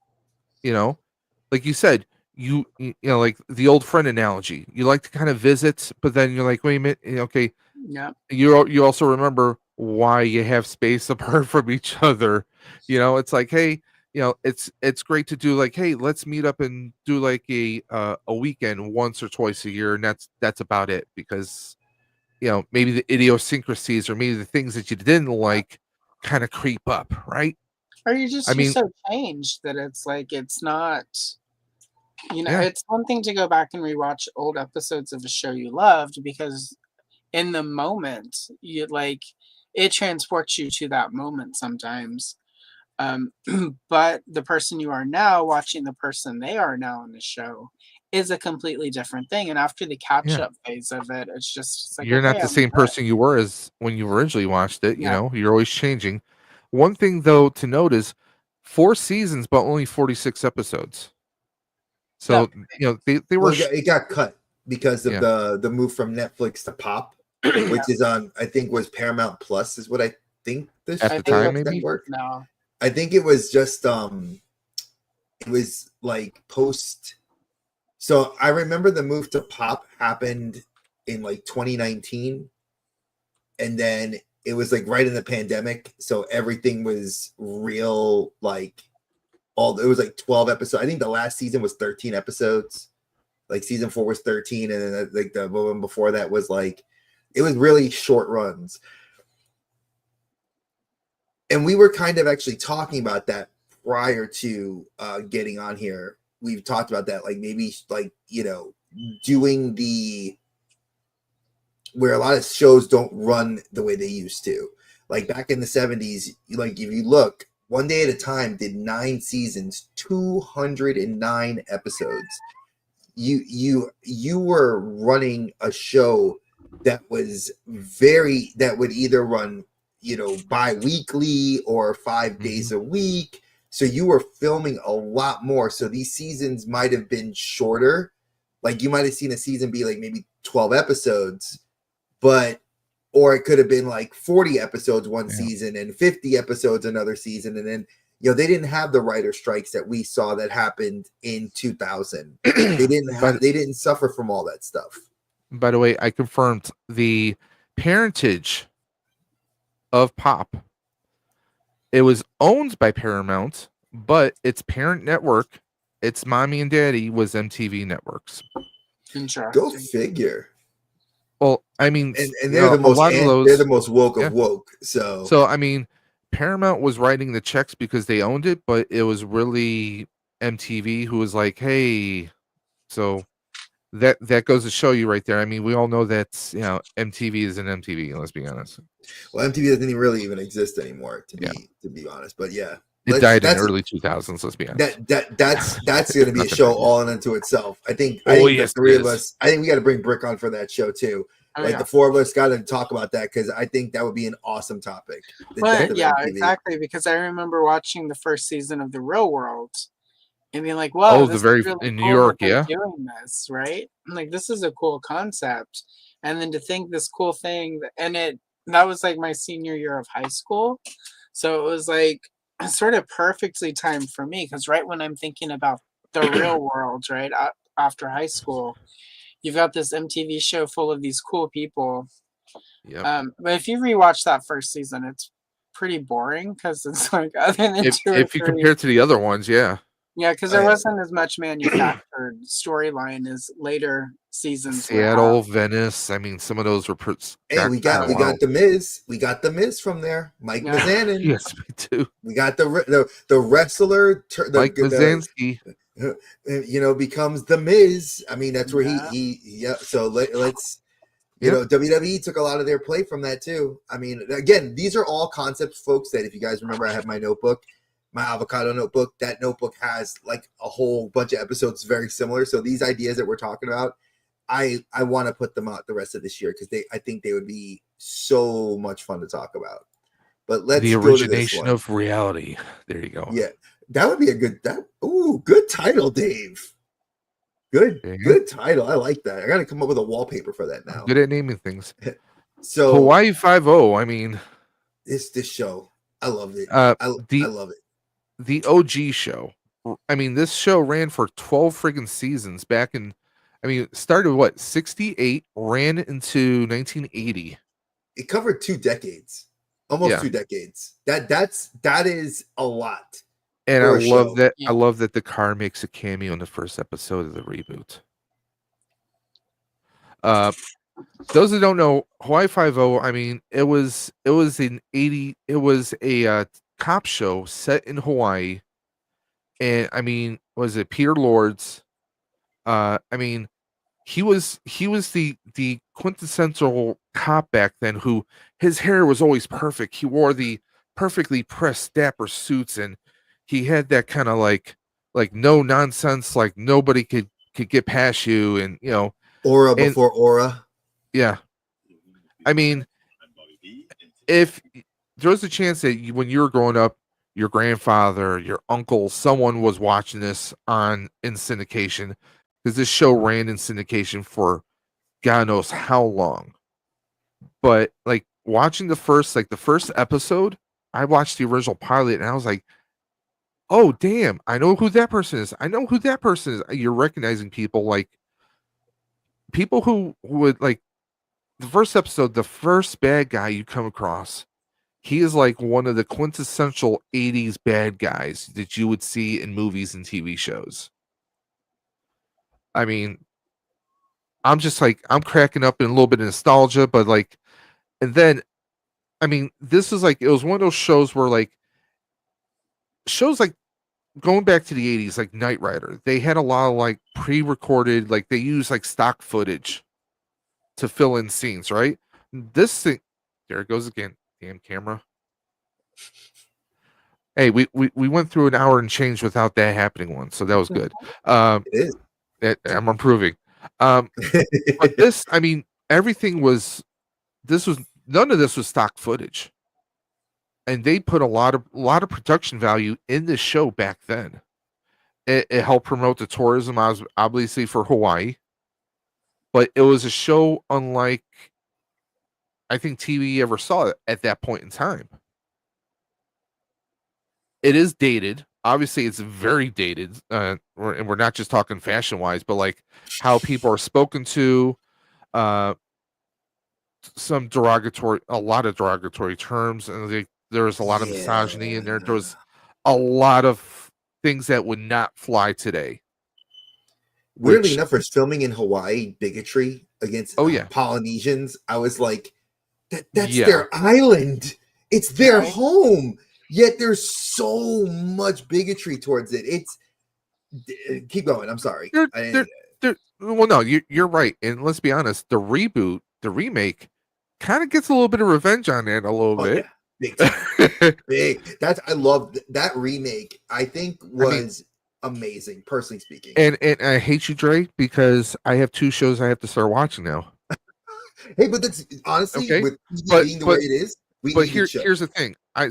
Like you said, like the old friend analogy. You like to kind of visit, but then you're like, wait a minute, okay. Yeah. You also remember why you have space apart from each other. It's like, hey, it's great to do like, hey, let's meet up and do like a weekend once or twice a year, and that's about it, because maybe the idiosyncrasies or maybe the things that you didn't like kind of creep up, right? Or you're mean, so changed that it's like it's not. Yeah. It's one thing to go back and rewatch old episodes of a show you loved, because in the moment you like it transports you to that moment sometimes. But the person you are now watching the person they are now in the show is a completely different thing. And after the catch up phase of it, it's like, You're not okay, the I'm same good. person you were as when you originally watched it. Yeah. You're always changing. One thing though to note is 4 seasons, but only 46 episodes. So they were. Well, it got cut because of the move from Netflix to Pop, which is on, I think, was Paramount Plus, is what I think this At the time, maybe? worked. No. I think it was just it was like post. So I remember the move to Pop happened in like 2019, and then it was like right in the pandemic, so everything was real, like it was like 12 episodes. I think the last season was 13 episodes. Like season 4 was 13, and then like the one before that was like, it was really short runs. And we were kind of actually talking about that prior to getting on here. We've talked about that, like maybe like, doing where a lot of shows don't run the way they used to. Like back in the 70s, like if you look, One Day at a Time did 9 seasons, 209 episodes. You were running a show that was that would either run, bi-weekly or 5 days a week. So you were filming a lot more. So these seasons might have been shorter. Like you might have seen a season be like maybe 12 episodes, or it could have been like 40 episodes one Yeah. season and 50 episodes another season. And then, they didn't have the writer strikes that we saw that happened in 2000. They didn't suffer from all that stuff. By the way, I confirmed the parentage of Pop. It was owned by Paramount, but its parent network, its mommy and daddy, was MTV Networks. Interesting. Go figure. Well, I mean, And they're the most they're the most woke of Yeah. woke. So I mean, Paramount was writing the checks because they owned it, but it was really MTV who was like, "Hey," so that goes to show you right there. I mean, we all know that MTV is an MTV. Let's be honest. well, MTV doesn't really even exist anymore, to be honest. But yeah, It died in early 2000s. Let's be honest. That's going to be a show all in unto itself. I think yes, the three of us. I think we got to bring Brick on for that show too. Oh, Like yeah. the four of us got to talk about that because I think that would be an awesome topic. The death But of yeah, MTV. exactly. Because I remember watching the first season of The Real World and being like, "Whoa, this is really in New cool York, that they're yeah, doing this, right? Like, this is a cool concept." And then to think this cool thing, and that was like my senior year of high school, so it was like sort of perfectly timed for me because right when I'm thinking about The Real World, right after high school, you've got this MTV show full of these cool people. yep. But if you rewatch that first season, it's pretty boring because it's like other than If you compare it to the other ones, yeah, because there wasn't as much manufactured storyline as later seasons. Seattle, Venice. I mean, some of those were. Hey, we got the Miz. We got the Miz from there. Mike Mizanin. Yes, we do. We got the wrestler. Mike Mizansky. Becomes the Miz. I mean, that's where he. So let's. WWE took a lot of their play from that too. I mean, again, these are all concepts, folks, that if you guys remember, I have my notebook, my avocado notebook. That notebook has like a whole bunch of episodes very similar. So these ideas that we're talking about, I want to put them out the rest of this year because I think they would be so much fun to talk about. But let's the go to this origination one. of reality. There you go. Yeah, that would be a good good title, Dave. Good title. I like that. I got to come up with a wallpaper for that now. Good at naming things. So Hawaii 5-0. I mean, this show, I love it. I love it. The OG show. I mean, this show ran for 12 friggin' seasons back in. I mean, it started 68, ran into 1980. It covered 2 decades, almost 2 decades. That is a lot. And I love that. I love that the car makes a cameo in the first episode of the reboot. Those who don't know, Hawaii 5-0, I mean, it was a cop show set in Hawaii. And I mean, was it Peter Lords? I mean, he was the quintessential cop back then who his hair was always perfect. He wore the perfectly pressed dapper suits and he had that kind of like no nonsense, like nobody could get past you, and aura before aura. Yeah, I mean, if there was a chance that when you were growing up, your grandfather, your uncle, someone was watching this in syndication, because this show ran in syndication for God knows how long. But like watching the first episode, I watched the original pilot and I was like, oh damn, I know who that person is. I know who that person is. You're recognizing people who would like the first episode, the first bad guy you come across. He is like one of the quintessential 80s bad guys that you would see in movies and TV shows. I mean, I'm just like, I'm cracking up in a little bit of nostalgia, but like, and then, I mean, this is like, it was one of those shows where like, shows like going back to the 80s, like Knight Rider, they had a lot of like pre-recorded, like they use like stock footage to fill in scenes, right? This thing, there it goes again. Damn camera. Hey, we went through an hour and change without that happening once, so that was good. It is. I'm improving. But this, I mean, none of this was stock footage. And they put a lot of production value in this show back then. It helped promote the tourism, obviously, for Hawaii. But it was a show unlike I think TV ever saw at that point in time. It is dated. Obviously, it's very dated, and we're not just talking fashion wise, but like how people are spoken to. A lot of derogatory terms, and there's a lot of misogyny in there. There was a lot of things that would not fly today. Weirdly enough, for filming in Hawaii, bigotry against Polynesians, I was like, that's their island. It's their home. Yet there's so much bigotry towards it. It's keep going. I'm sorry. Well, no, you're right. And let's be honest, the remake kind of gets a little bit of revenge on it a little bit. Yeah. Big time. Big. I love that remake. I think was amazing, personally speaking. And I hate you, Dre, because I have 2 shows I have to start watching now. Hey, but that's honestly with being the way it is. Here's the thing. I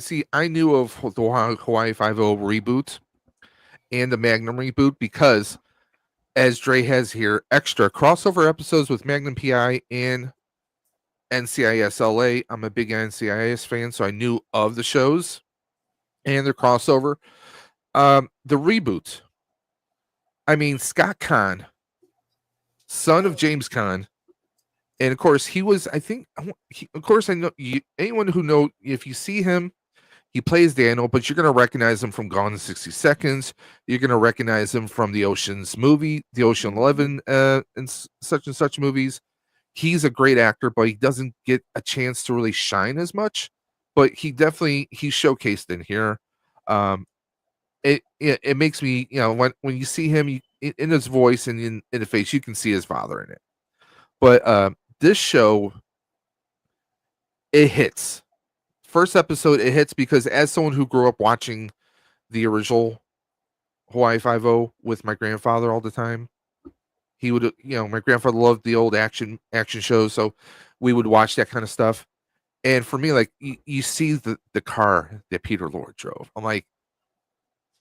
knew of the Hawaii Five-0 reboot and the Magnum reboot because, as Dre has here, extra crossover episodes with Magnum PI and NCIS LA. I'm a big NCIS fan, so I knew of the shows and their crossover. The reboot. I mean, Scott Conn, son of James Conn, and of course he was. I think. Of course, I know anyone who know if you see him, he plays Daniel, but you're going to recognize him from Gone in 60 Seconds. You're going to recognize him from the Ocean's movie, the Ocean 11, and such movies. He's a great actor, but he doesn't get a chance to really shine as much. But he's showcased in here. It makes me, when you see him in his voice and in the face, you can see his father in it. But this show, it hits. First episode, it hits because as someone who grew up watching the original Hawaii Five-0 with my grandfather all the time, he would, my grandfather loved the old action shows, so we would watch that kind of stuff. And for me, like you see the car that Peter Lorre drove, I'm like,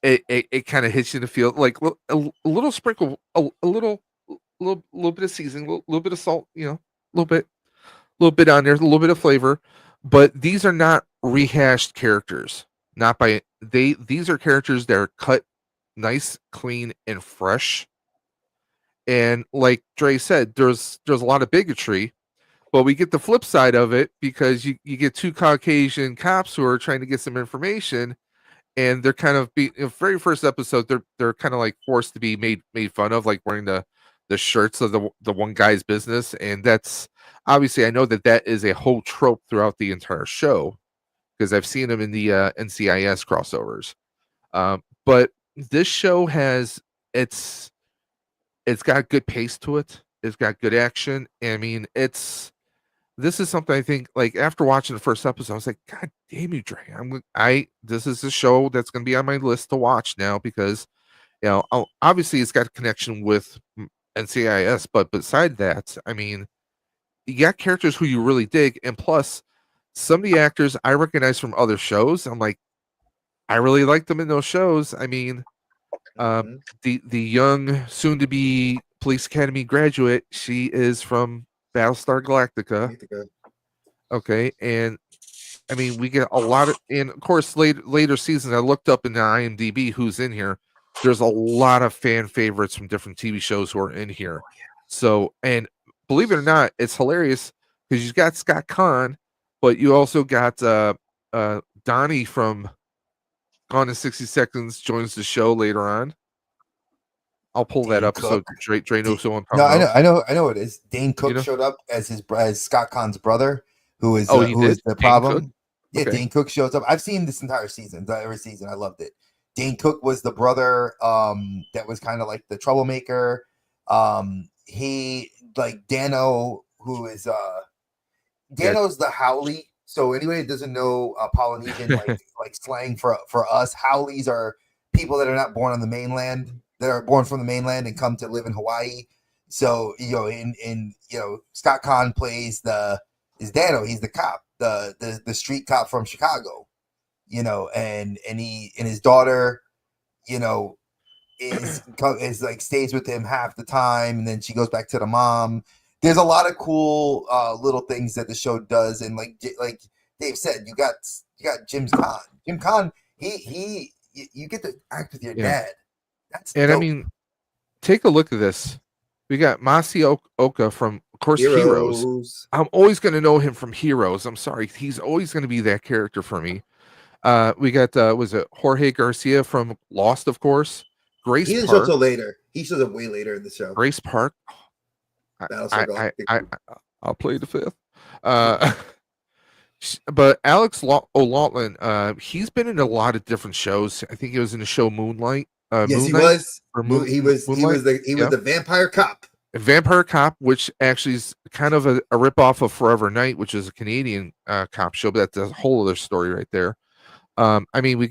it kind of hits you in the feel, like a little sprinkle, a little bit of seasoning, a little bit of salt, a little bit on there, a little bit of flavor. But these are not rehashed characters. These are characters that are cut nice, clean, and fresh. And like Dre said, there's a lot of bigotry, but we get the flip side of it because you get 2 Caucasian cops who are trying to get some information, and they're kind of in the very first episode, they're kind of like forced to be made fun of, like wearing the shirts of the one guy's business. And that's obviously, I know that is a whole trope throughout the entire show because I've seen them in the NCIS crossovers. But this show it's got good pace to it. It's got good action. I mean, this is something I think, like, after watching the first episode, I was like, God damn you, Dre. This is a show that's going to be on my list to watch now because, obviously it's got a connection with NCIS, but beside that, I mean, you got characters who you really dig, and plus, some of the actors I recognize from other shows. I'm like, I really like them in those shows. I mean, the young, soon-to-be Police Academy graduate, she is from Battlestar Galactica. Okay, and I mean, we get a lot of, and of course, later seasons, I looked up in the IMDb who's in here. There's a lot of fan favorites from different TV shows who are in here. So, and believe it or not, it's hilarious because you've got Scott Conn, but you also got Donnie from Gone in 60 Seconds joins the show later on. I'll pull that up so Dre knows who I'm talking about. I know it is. Dane Cook showed up as Scott Conn's brother, who is the problem. Cook? Yeah, okay. Dane Cook shows up. I've seen this entire season. Every season, I loved it. Dane Cook was the brother that was kind of like the troublemaker. He, like, Dano, who is Dano's the Howley. So anybody that doesn't know Polynesian like slang for us, Howleys are people that are not born on the mainland, that are born from the mainland and come to live in Hawaii. So Scott Conn plays is Dano. He's the cop, the street cop from Chicago. And his daughter, is like stays with him half the time, and then she goes back to the mom. there's a lot of cool little things that the show does, and like Dave said, you got Jim Khan. Jim Khan, you get to act with your dad. That's and dope. I mean, take a look at this. We got Masi Oka from, of course, Heroes. I'm always going to know him from Heroes. I'm sorry, he's always going to be that character for me. We got was it Jorge Garcia from Lost, of course. Grace he didn't Park. show till later. He shows up way later in the show. Grace Park. I'll play the fifth. But Alex O'Loughlin, he's been in a lot of different shows. I think he was in the show Moonlight. Yes, Moonlight, he was. He was the vampire cop. A vampire cop, which actually is kind of a ripoff of Forever Night, which is a Canadian cop show, but that's a whole other story right there. I mean,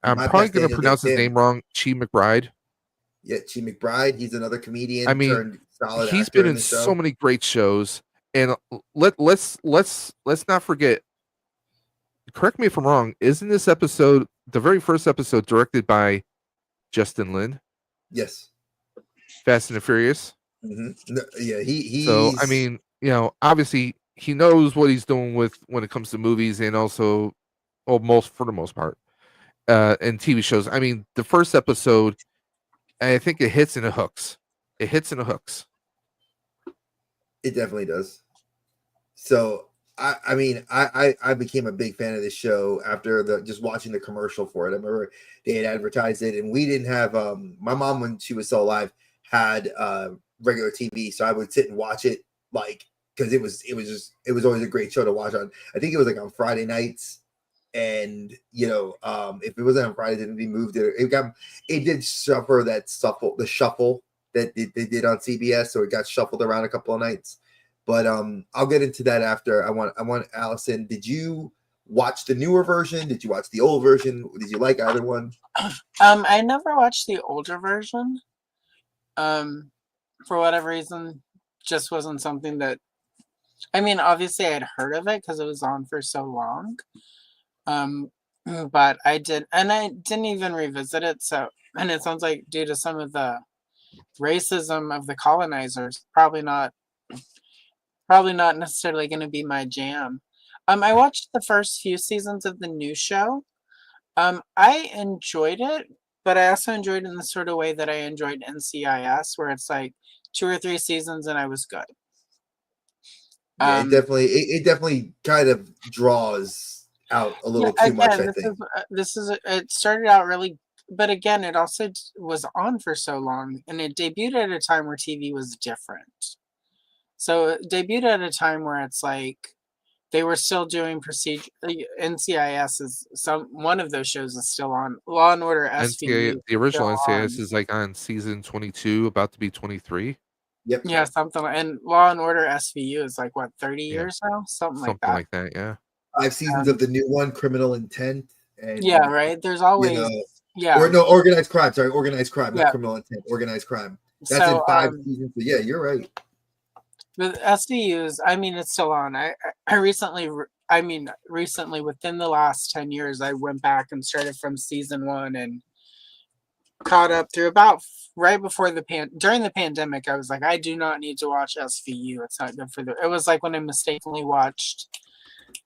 I'm probably going to pronounce his name wrong. Chi McBride. Yeah, Chi McBride. He's another comedian. I mean, he's been in so many great shows, and let's not forget. Correct me if I'm wrong. Isn't this episode the very first episode directed by Justin Lin? Yes. Fast and the Furious. Mm-hmm. No, yeah, he. So I mean, obviously he knows what he's doing when it comes to movies, and also, for the most part, and TV shows. I mean, the first episode, I think it hits and it hooks. It hits and it hooks. It definitely does. So I mean, I became a big fan of this show after just watching the commercial for it. I remember they had advertised it, and we didn't have my mom, when she was still alive, had regular TV, so I would sit and watch it, like, because it was always a great show to watch on. I think it was like on Friday nights, and if it wasn't on Friday, then we moved it. It did suffer the shuffle that they did on CBS, so it got shuffled around a couple of nights. But I'll get into that after. I want Allison. Did you watch the newer version? Did you watch the old version? Did you like either one? I never watched the older version. For whatever reason, just wasn't something that. I mean, obviously, I had heard of it because it was on for so long. But I didn't even revisit it. So, and it sounds like due to some of the racism of the colonizers, probably not necessarily going to be my jam. I watched the first few seasons of the new show. I enjoyed it, but I also enjoyed it in the sort of way that I enjoyed NCIS, where it's like 2 or 3 seasons and I was good. Yeah, it definitely kind of draws out a little too much, I think. It started out really, but again, it also was on for so long, and it debuted at a time where TV was different. So it debuted at a time where it's like they were still doing procedure. NCIS is one of those shows is still on. Law and Order SVU. The original NCIS is like on season 22, about to be 23. Yep. Yeah, something. And Law and Order SVU is like what, 30 years now, something like that. Yeah. 5 seasons of the new one, Criminal Intent. And, yeah, right. There's always Organized Crime. Sorry, Organized Crime, not Criminal Intent. Organized Crime. That's in 5 seasons. But yeah, you're right. The SVUs, I mean, it's still on. I recently, within the last 10 years, I went back and started from season 1 and caught up through about right before during the pandemic. I was like, I do not need to watch SVU. It's not good for it was like when I mistakenly watched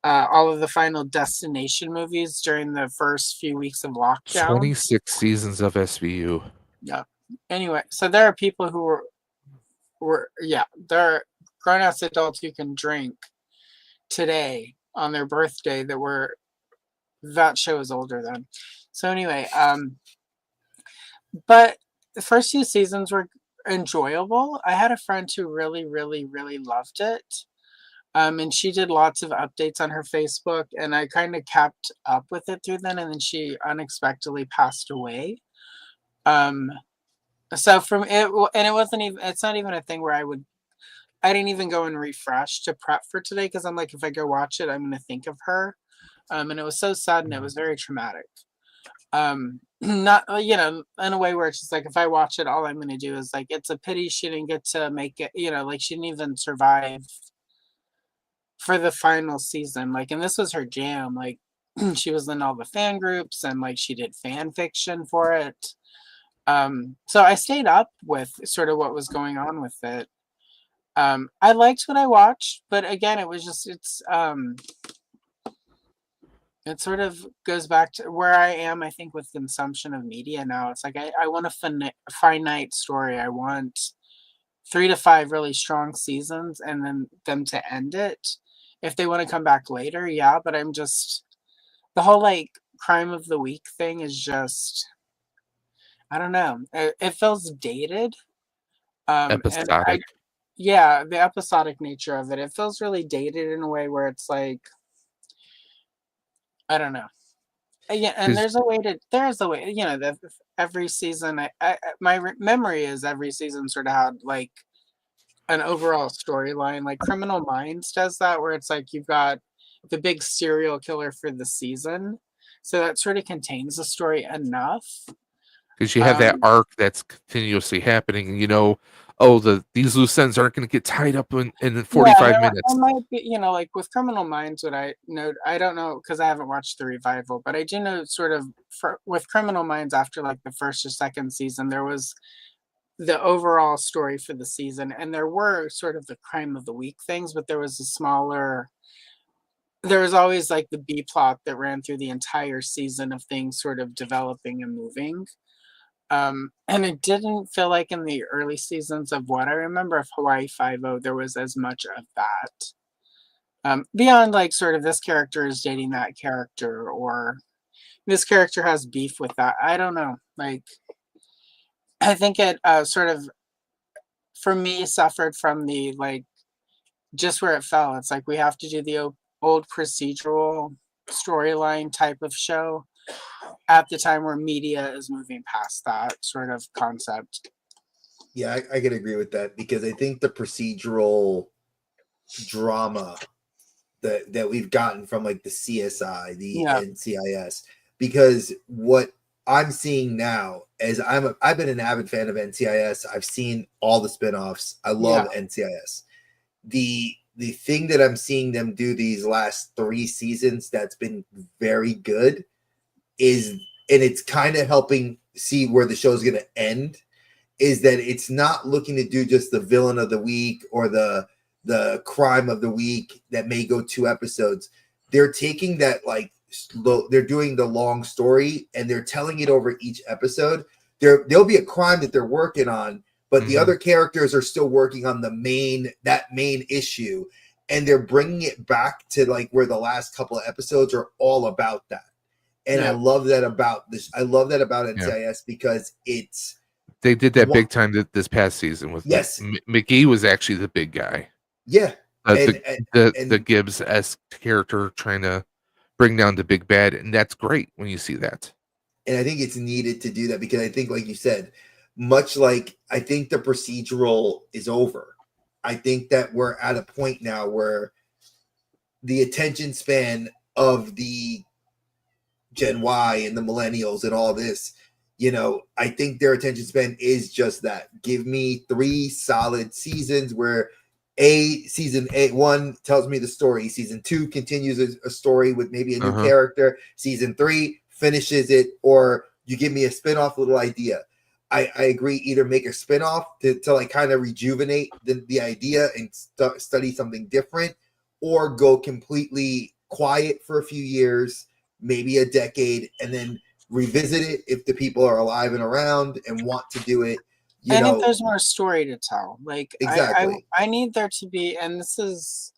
all of the Final Destination movies during the first few weeks of lockdown. 26 seasons of SVU. Yeah. Anyway, so there are people who there are grown-ass adults who can drink today on their birthday that show is older than. So anyway, but the first few seasons were enjoyable. I had a friend who really, really, really loved it. And she did lots of updates on her Facebook, and I kind of kept up with it through then, and then she unexpectedly passed away. So from it, and it's not even a thing where I didn't even go and refresh to prep for today, because I'm like, if I go watch it, I'm going to think of her. And it was so sudden, it was very traumatic. Not, in a way where it's just like, if I watch it, all I'm going to do is like, it's a pity she didn't get to make it, like she didn't even survive for the final season. Like, and this was her jam. Like, she was in all the fan groups, and like she did fan fiction for it. So I stayed up with sort of what was going on with it. I liked what I watched, but again, it was just it sort of goes back to where I am, I think, with consumption of media now. It's like I want a finite story. I want 3 to 5 really strong seasons and then them to end it. If they want to come back later, yeah, but I'm just the whole like crime of the week thing is just I don't know. It feels dated. And I Episodic. yeah, the episodic nature of it. It feels really dated in a way where it's like I don't know. Yeah, and Because there's a way, that every season my memory is every season sort of had like an overall storyline. Like Criminal Minds does that where it's like you've got the big serial killer for the season. So that sort of contains the story enough. you have that Um arc that's continuously happening, and oh, these loose ends aren't going to get tied up in yeah, and 45 there minutes. might be, like with Criminal Minds, what I know, I don't know because I haven't watched the revival, but I do know sort of with Criminal Minds after like the first or second season, there was the overall story for the season, and there were sort of the crime of the week things, but there was there was always like the B plot that ran through the entire season of things sort of developing and moving. And it didn't feel like in the early seasons of what I remember of Hawaii Five-O, there was as much of that. Beyond like sort of this character is dating that character, or this character has beef with that. I don't know. Like, I think it sort of, for me, suffered from the like just where it fell. It's like we have to do the old procedural storyline type of show at the time where media is moving past that sort of concept. Yeah, I can agree with that because I think the procedural drama that we've gotten from like the CSI, the Yeah, NCIS, because what I'm seeing now is I've been an avid fan of NCIS. I've seen all the spinoffs. I love yeah, NCIS. The thing that I'm seeing them do these last 3 seasons that's been very good is, and it's kind of helping see where the show's going to end, is that it's not looking to do just the villain of the week or the crime of the week that may go 2 episodes. They're taking that like they're doing the long story and they're telling it over each episode. There'll be a crime that they're working on, but the other characters are still working on that main issue, and they're bringing it back to like where the last couple of episodes are all about that. And I yeah. love that about this. I love that about Yeah. NCIS because it's They did that big time this past season with yes, McGee was actually the big guy. yeah, The and the, and the Gibbs-esque character trying to bring down the big bad, and that's great when you see that. and I think it's needed to do that because I think, like you said, much like I think the procedural is over. I think that we're at a point now where the attention span of the Gen Y and the millennials and all this, I think their attention span is just that. Give me 3 solid seasons where season 1 tells me the story, season 2 continues a story with maybe a new character, season 3 finishes it, or you give me a spin-off little idea. I agree, either make a spin-off to like kind of rejuvenate the idea and study something different, or go completely quiet for a few years, maybe a decade, and then revisit it if the people are alive and around and want to do it. And if there's more story to tell, like Exactly. I need there to be, and this is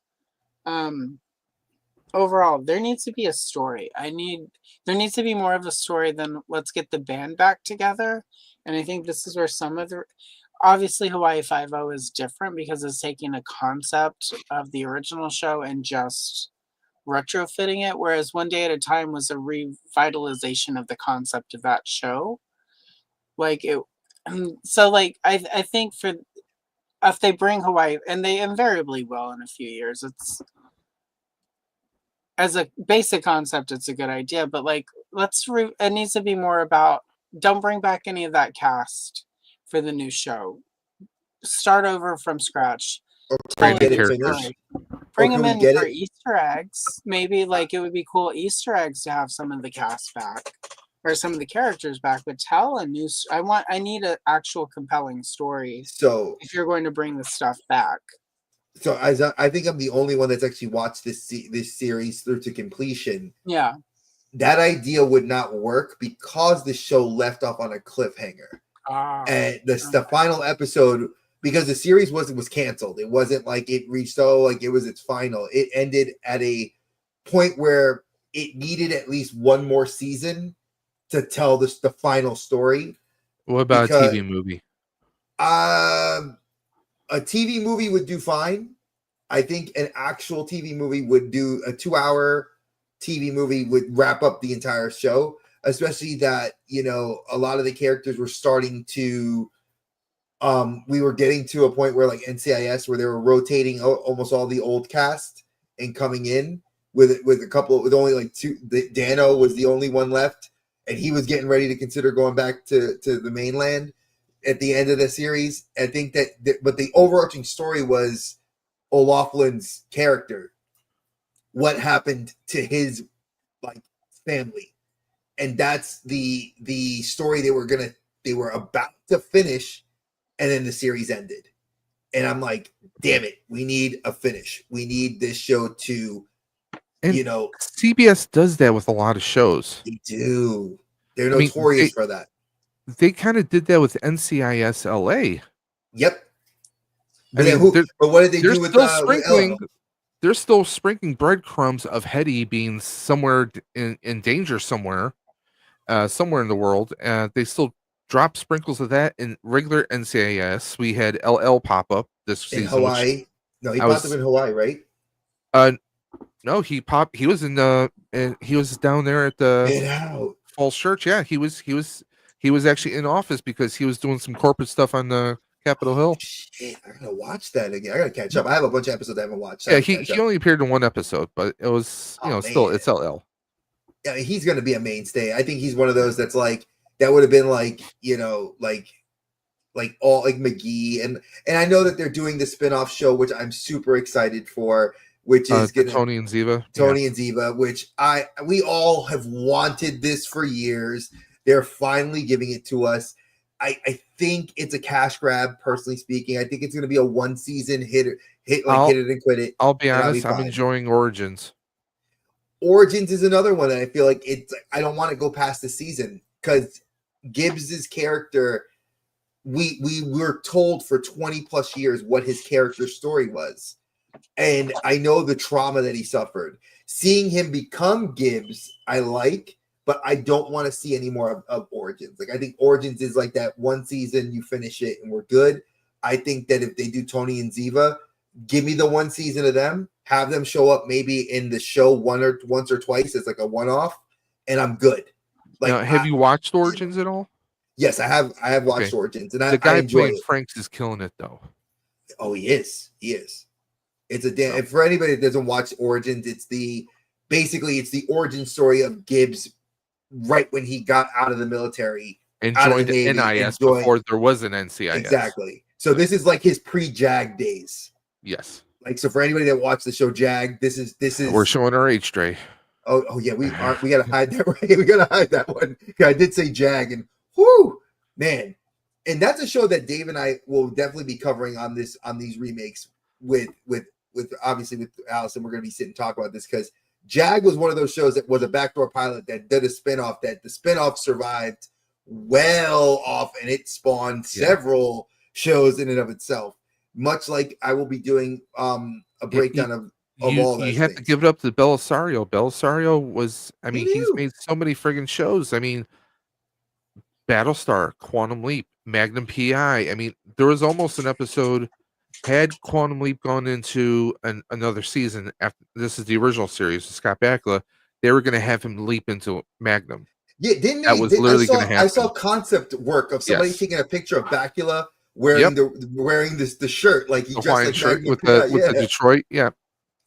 overall, there needs to be a story. There needs to be more of a story than let's get the band back together. And I think this is where some of the obviously Hawaii Five-O is different because it's taking a concept of the original show and just retrofitting it, whereas One Day at a Time was a revitalization of the concept of that show. Like it so like I think for if they bring Hawaii, and they invariably will in a few years, it's as a basic concept, it's a good idea, but like it needs to be more about don't bring back any of that cast for the new show. Start over from scratch. Brand new Get it characters. finished. Bring Or them can we in get for it? Easter eggs. Maybe like it would be cool Easter eggs to have some of the cast back or some of the characters back, but tell a I need an actual compelling story So if you're going to bring the stuff back. So I think I'm the only one that's actually watched this series through to completion. Yeah. That idea would not work because the show left off on a cliffhanger. And the final episode, because the series was canceled. It wasn't like it reached like it was its final. It ended at a point where it needed at least one more season to tell the final story. What about a TV movie? A TV movie would do fine. I think an actual TV movie would do a 2-hour TV movie would wrap up the entire show, especially that, you know, a lot of the characters were starting to, we were getting to a point where like NCIS, where they were rotating almost all the old cast and coming in with a couple, with only like two. Dano was the only one left, and he was getting ready to consider going back to the mainland at the end of the series. I think but the overarching story was O'Loughlin's character, what happened to his like family, and that's the story they were about to finish, and then the series ended. And I'm like, damn it, we need a finish. We need this show to, And you know, CBS does that with a lot of shows. they do. They're I mean, notorious for that. They kind of did that with NCIS LA. Yep. I mean, but what did they do with sprinkling? They're still sprinkling breadcrumbs of Hetty being somewhere in danger somewhere in the world. They still drop sprinkles of that in regular NCIS. We had LL pop up this season. In Hawaii. No, he popped up in Hawaii, right? No, he popped. He was he was down there at the Falls Church. Yeah, he was actually in office because he was doing some corporate stuff on the Capitol Hill. Shit, I gotta watch that again. I gotta catch up. I have a bunch of episodes I haven't watched. Yeah, he only appeared in one episode, but it was still it's LL. Yeah, he's gonna be a mainstay. I think he's one of those that's like that would have been like, you know, like all like McGee, and I know that they're doing the spinoff show, which I'm super excited for, which is Tony and Ziva. Tony and Ziva, which we all have wanted this for years. They're finally giving it to us. I think it's a cash grab, personally speaking. I think it's going to be a one season hit it and quit it. I'll be honest, I'm enjoying Origins. Origins is another one that I feel like I don't want to go past the season because Gibbs's character, we were told for 20 plus years what his character story was. And I know the trauma that he suffered. Seeing him become Gibbs, I like, but I don't want to see any more of Origins. Like, I think Origins is like that one season, you finish it and we're good. I think that if they do Tony and Ziva, give me the one season of them, have them show up maybe in the show once or twice as like a one-off, and I'm good. Like, now, have you watched Origins at all? Yes, I have. I have watched Origins, and the guy playing Franks is killing it though. Oh, he is. He is. It's and for anybody that doesn't watch Origins, it's the origin story of Gibbs right when he got out of the military and joined NIS before there was an NCIS. Exactly. So this is like his pre-JAG days. Yes. Like, so for anybody that watched the show JAG, this is we're showing our age, Dre. Oh yeah, we gotta hide that, right? We gotta hide that one. I did say JAG, and whoo, man. And that's a show that Dave and I will definitely be covering on these remakes with obviously with Allison. We're gonna be sitting and talk about this because JAG was one of those shows that was a backdoor pilot that did a spinoff, that the spinoff survived well off, and it spawned several shows in and of itself. Much like I will be doing a breakdown of all that. You have to give it up to Belisario. Belisario was, I mean, he's made so many friggin' shows. I mean, Battlestar, Quantum Leap, Magnum PI. I mean, there was almost an episode. Had Quantum Leap gone into another season after this is the original series with Scott Bakula, they were going to have him leap into Magnum. Yeah, didn't that was literally going to happen. I saw concept work of somebody taking a picture of Bakula wearing the shirt, like he the dressed like shirt with the Detroit. Yeah,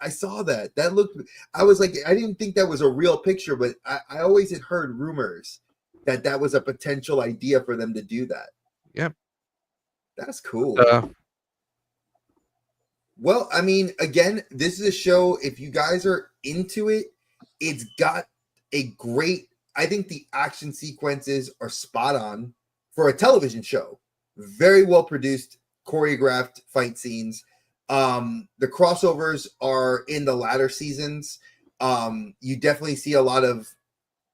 I saw that. That looked. I was like, I didn't think that was a real picture, but I always had heard rumors that was a potential idea for them to do that. Yeah, that's cool. Well, I mean, again, this is a show, if you guys are into it, it's got a great, I think the action sequences are spot on for a television show. Very well produced, choreographed fight scenes. The crossovers are in the latter seasons. You definitely see a lot of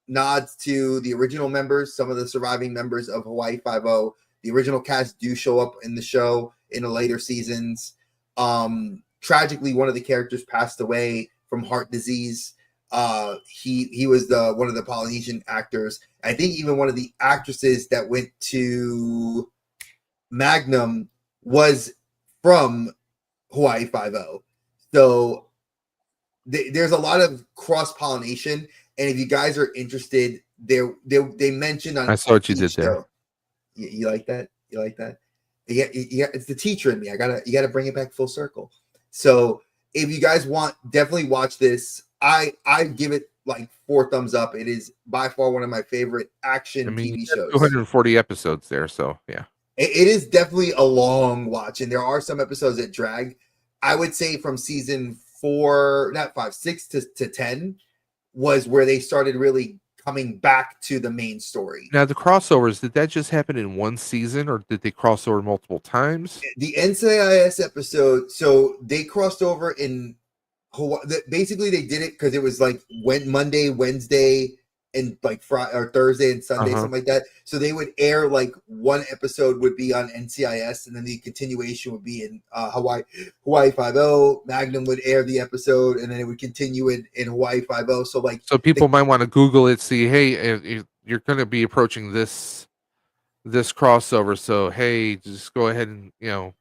nods to the original members. Some of the surviving members of Hawaii Five-0, the original cast, do show up in the show in the later seasons. Tragically, one of the characters passed away from heart disease. He was one of the Polynesian actors. I think even one of the actresses that went to Magnum was from Hawaii Five-0. So there's a lot of cross pollination, and if you guys are interested, they mentioned on I saw what you did show. there. You like that? You like that? Yeah, it's the teacher in me. You gotta bring it back full circle. So if you guys want, definitely watch this. I give it like 4 thumbs up. It is by far one of my favorite action TV shows. 240 episodes there, so yeah. It is definitely a long watch, and there are some episodes that drag. I would say from season 6 to 10 was where they started really coming back to the main story. Now the crossovers, did that just happen in one season, or did they cross over multiple times? The NCIS episode, so they crossed over in Hawaii. Basically, they did it because it was like Monday, Wednesday, and like Friday or Thursday and Sunday, something like that. So they would air like one episode would be on NCIS, and then the continuation would be in Hawaii Five-0. Magnum would air the episode, and then it would continue in Hawaii Five-0. So people might want to Google it, see, hey, you're going to be approaching this crossover, so hey, just go ahead and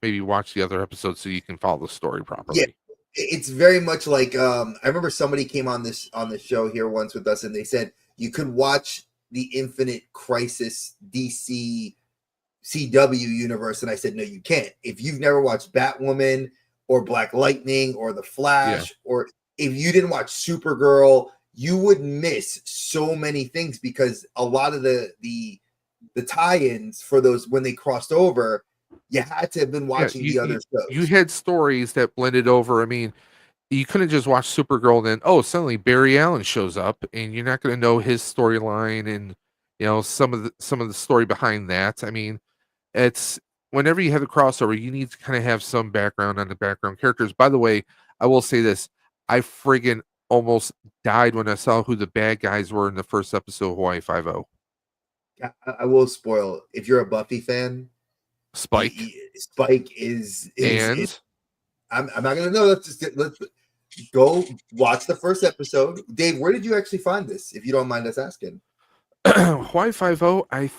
maybe watch the other episodes so you can follow the story properly. Yeah. It's very much like I remember somebody came on the show here once with us, and they said you could watch the Infinite Crisis DC CW universe, and I said no, you can't. If you've never watched Batwoman or Black Lightning or The Flash, or if you didn't watch Supergirl, you would miss so many things, because a lot of the tie-ins for those when they crossed over, you had to have been watching the other shows. You had stories that blended over. I mean, you couldn't just watch Supergirl and then suddenly Barry Allen shows up, and you're not going to know his storyline and some of the story behind that. I mean, it's whenever you have a crossover, you need to kind of have some background on the background characters. By the way, I will say this: I friggin' almost died when I saw who the bad guys were in the first episode of Hawaii Five-0. I will spoil, if you're a Buffy fan, Spike is I'm not gonna know. Let's go watch the first episode. Dave, where did you actually find this, if you don't mind us asking? Hawaii Five-0, I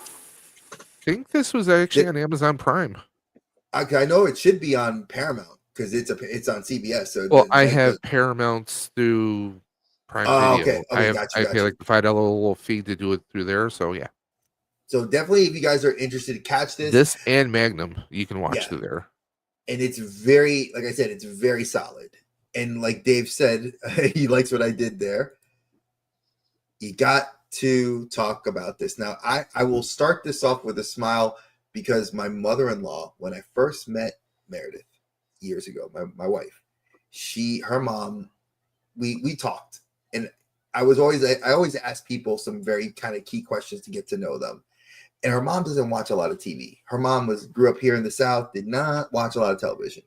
think this was actually on Amazon Prime. Okay, I know it should be on Paramount because it's on CBS. So I have Paramount's through Prime Video. Okay. I pay like the $5 little fee to do it through there. So yeah. So definitely, if you guys are interested to catch this and Magnum, you can watch through there. And it's very, like I said, it's very solid. And like Dave said, he likes what I did there. You got to talk about this. Now, I will start this off with a smile, because my mother-in-law, when I first met Meredith years ago, my wife, her mom, we talked. And I always ask people some very kind of key questions to get to know them. And her mom doesn't watch a lot of TV. Her mom grew up here in the South, did not watch a lot of television.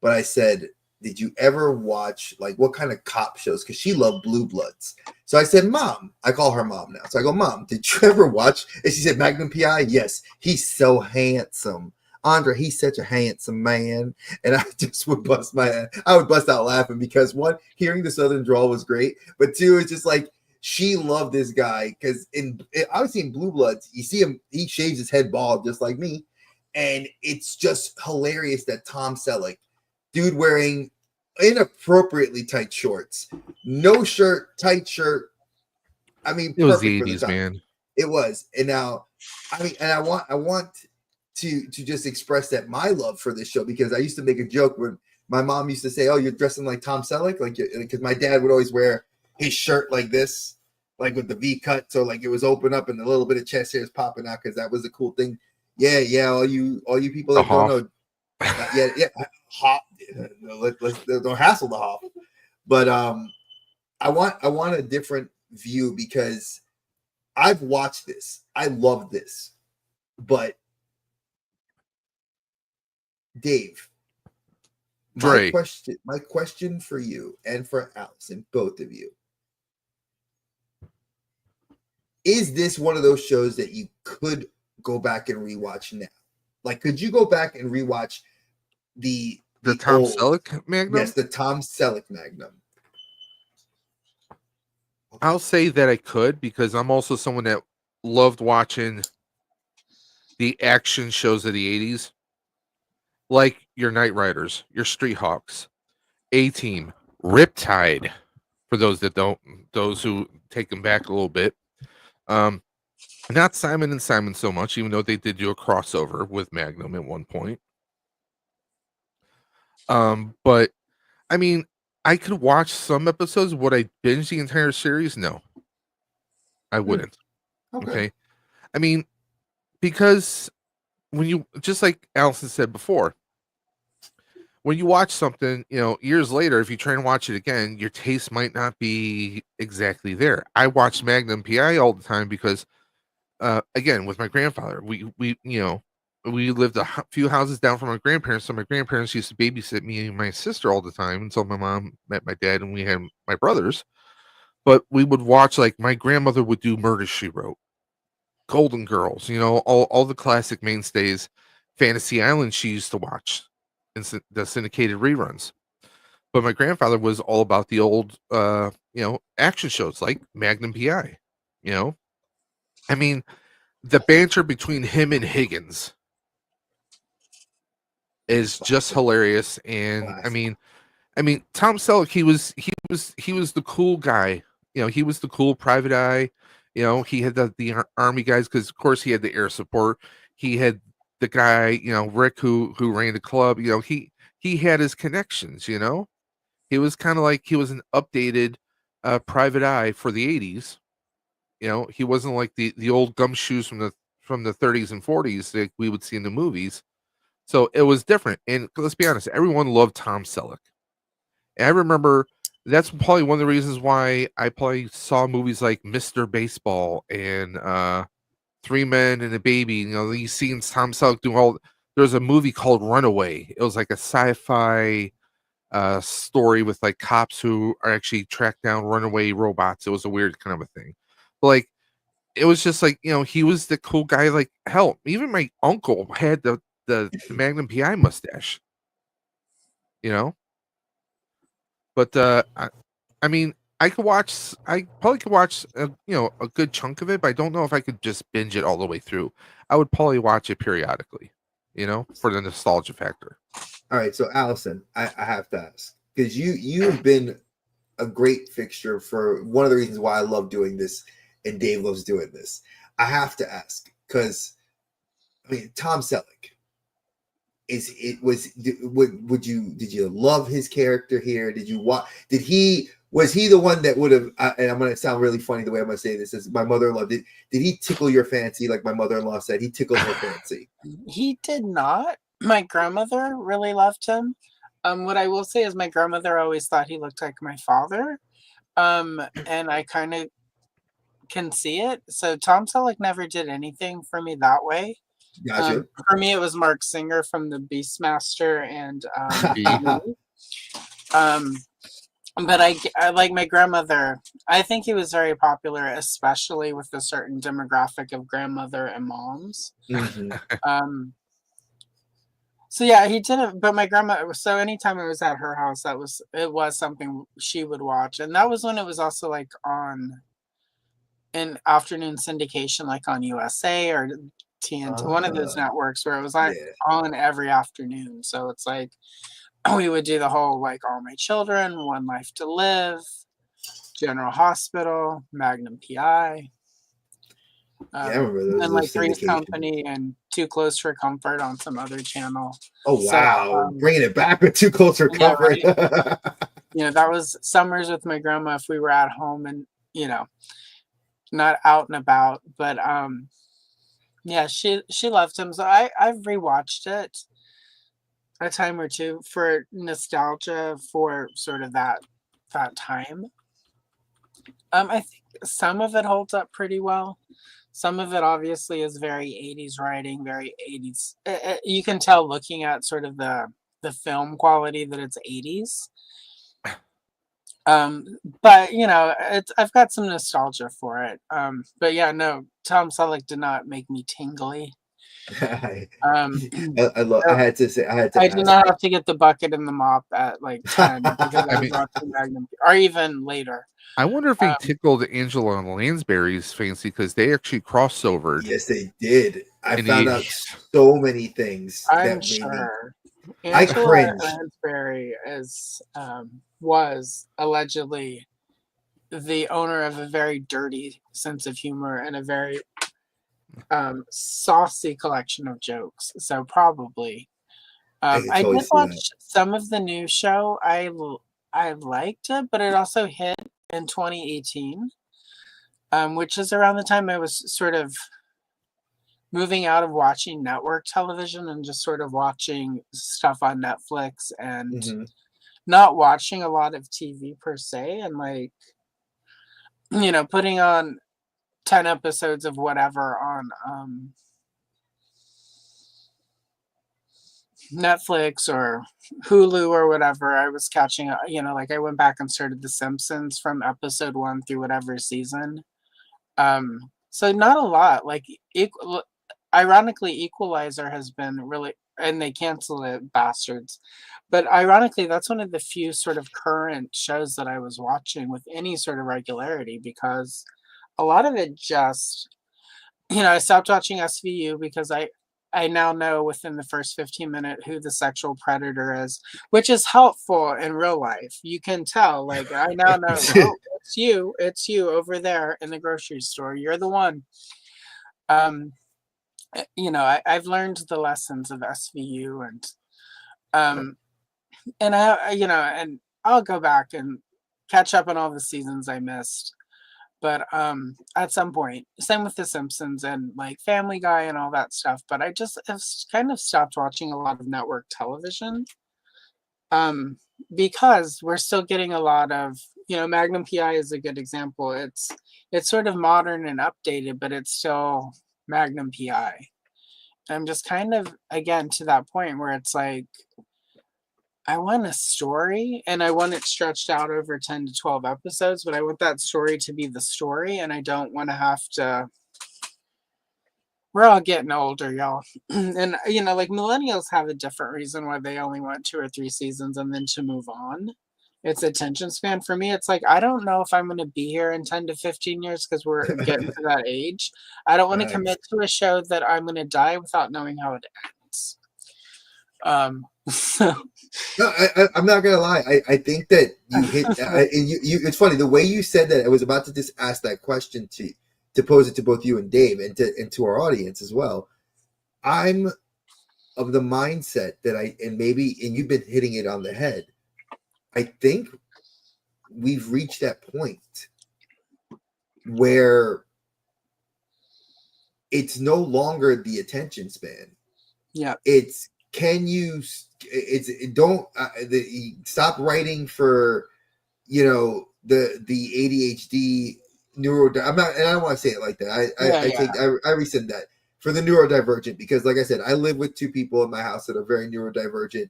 But I said, did you ever watch, like, what kind of cop shows? Because she loved Blue Bloods. So I said, Mom, I call her Mom now. So I go, Mom, did you ever watch? And she said, Magnum PI? Yes. He's so handsome. Andre, he's such a handsome man. And I just would bust out laughing, because one, hearing the Southern drawl was great. But two, it's just like, she loved this guy, because obviously in Blue Bloods, you see him, he shaves his head bald just like me. And it's just hilarious that Tom Selleck, dude wearing inappropriately tight shorts, no shirt, tight shirt. I mean, it was the 80s, man. It was. And now, I mean, and I want to just express that my love for this show, because I used to make a joke when my mom used to say, "Oh, you're dressing like Tom Selleck," like, because my dad would always wear his shirt like this, like with the V cut, so like it was open up and a little bit of chest hairs popping out, because that was a cool thing. Yeah. All you people that don't know, Hoff. Let's don't hassle the Hoff. But I want a different view, because I've watched this. I love this, but Dave, Dre. My question for you and for Allison, both of you. Is this one of those shows that you could go back and rewatch now? Like, could you go back and rewatch the Tom old, Selleck Magnum? Yes, the Tom Selleck Magnum. I'll say that I could, because I'm also someone that loved watching the action shows of the 80s, like your Knight Riders, your Street Hawks, A-Team, Riptide, for those who take them back a little bit. Not Simon and Simon so much, even though they did do a crossover with Magnum at one point. But I mean, I could watch some episodes. Would I binge the entire series? No, I wouldn't. Okay. I mean, because when you, just like Allison said before, when you watch something, years later, if you try and watch it again, your taste might not be exactly there. I watched Magnum PI all the time because, again, with my grandfather, we lived a few houses down from my grandparents, so my grandparents used to babysit me and my sister all the time until my mom met my dad and we had my brothers. But we would watch, like, my grandmother would do Murder, She Wrote, Golden Girls, all the classic mainstays. Fantasy Island she used to watch in the syndicated reruns. But my grandfather was all about the old action shows like Magnum PI. I mean, the banter between him and Higgins is just hilarious. And I mean Tom Selleck, he was the cool guy. He was the cool private eye. He had the army guys, because of course he had the air support. He had the guy, Rick, who ran the club. He had his connections. He was kind of like, he was an updated private eye for the 80s. He wasn't like the old gumshoes from the 30s and 40s that we would see in the movies. So it was different. And let's be honest, everyone loved Tom Selleck. And I remember that's probably one of the reasons why I probably saw movies like Mr. Baseball and Three Men and a Baby. These scenes Tom Selleck doing all. There's a movie called Runaway. It was like a sci-fi story with like cops who are actually tracked down runaway robots. It was a weird kind of a thing. But, like, it was just like, he was the cool guy. Like, hell, even my uncle had the Magnum PI mustache. But I mean, I probably could watch a good chunk of it, but I don't know if I could just binge it all the way through. I would probably watch it periodically, for the nostalgia factor. All right, so Allison, I have to ask, because you've been a great fixture for one of the reasons why I love doing this, and Dave loves doing this. I have to ask, because Tom Selleck. Did you love his character here? Was he the one that would have, and I'm going to sound really funny the way I'm going to say this, as my mother-in-law did he tickle your fancy? Like my mother-in-law said, he tickled her fancy. He did not. My grandmother really loved him. What I will say is my grandmother always thought he looked like my father. And I kind of can see it. So Tom Selleck never did anything for me that way. Gotcha. For me, it was Mark Singer from the Beastmaster and but I like my grandmother. I think he was very popular, especially with a certain demographic of grandmother and moms. Mm-hmm. So yeah, he didn't. But my grandma. So anytime I was at her house, it was something she would watch, and that was when it was also like on in afternoon syndication, like on USA or TNT, one of those networks where it was like on every afternoon. So it's like we would do the whole like All My Children, One Life to Live, General Hospital, Magnum PI. I remember those. And like Three's Company and Too Close for Comfort on some other channel. Oh wow, bringing it back with Too Close for Comfort. Right? That was summers with my grandma if we were at home and not out and about. But yeah, she loved him. So I've rewatched it a time or two for nostalgia for sort of that time. I think some of it holds up pretty well. Some of it obviously is very 80s writing, very 80s. You can tell looking at sort of the the film quality that it's 80s. But you know, I've got some nostalgia for it. But yeah, no, Tom Selleck did not make me tingly. I, Um, love. I had to say. I had to I did ask. not have to get the bucket and the mop at like 10 because I I was mean- watching Magnum, or even later. I wonder if he tickled Angela Lansbury's fancy because they actually crossovered. Yes, they did. I In the found out 80s. so many things I'm that made me. sure I Angela cringed. Lansbury was allegedly the owner of a very dirty sense of humor and a very saucy collection of jokes. So probably. I can I totally did see that. watch some of the new show. I liked it, but it also hit in 2018, which is around the time I was sort of moving out of watching network television and just sort of watching stuff on Netflix and Mhm. not watching a lot of TV per se, and like, you know, putting on 10 episodes of whatever on Netflix or Hulu or whatever. I was catching, you know, like I went back and started The Simpsons from episode 1 through whatever season. So not a lot. Like, ironically, Equalizer has been really, and they cancel it, bastards. But ironically, that's one of the few sort of current shows that I was watching with any sort of regularity, because a lot of it just, you know, I stopped watching SVU because I now know within the first 15 minutes who the sexual predator is, which is helpful in real life. You can tell, like, I now know, oh, it's you over there in the grocery store. You're the one. You know, I've learned the lessons of SVU, and you know, and I'll go back and catch up on all the seasons I missed. But at some point, same with The Simpsons and like Family Guy and all that stuff. But I just have kind of stopped watching a lot of network television, because we're still getting a lot of, you know, Magnum PI is a good example. It's sort of modern and updated, but it's still Magnum PI. I'm just kind of, again, to that point where it's like, I want a story and I want it stretched out over 10 to 12 episodes, but I want that story to be the story, and I don't want to have to. We're all getting older, y'all. And, you know, like millennials have a different reason why they only want 2 or 3 seasons and then to move on. It's attention span. For me, it's like, I don't know if I'm going to be here in 10 to 15 years because we're getting to that age. I don't want to Nice. commit to a show that I'm going to die without knowing how it ends. So No, I'm not gonna lie. I think that you hit. And you. It's funny the way you said that. I was about to just ask that question to pose it to both you and Dave and to our audience as well. I'm of the mindset that and you've been hitting it on the head. I think we've reached that point where it's no longer the attention span. yeah, It's don't stop writing for, you know, the ADHD neuro. I'm not, and I don't want to say it like that. I think I rescind that for the neurodivergent, because like I said, I live with 2 people in my house that are very neurodivergent,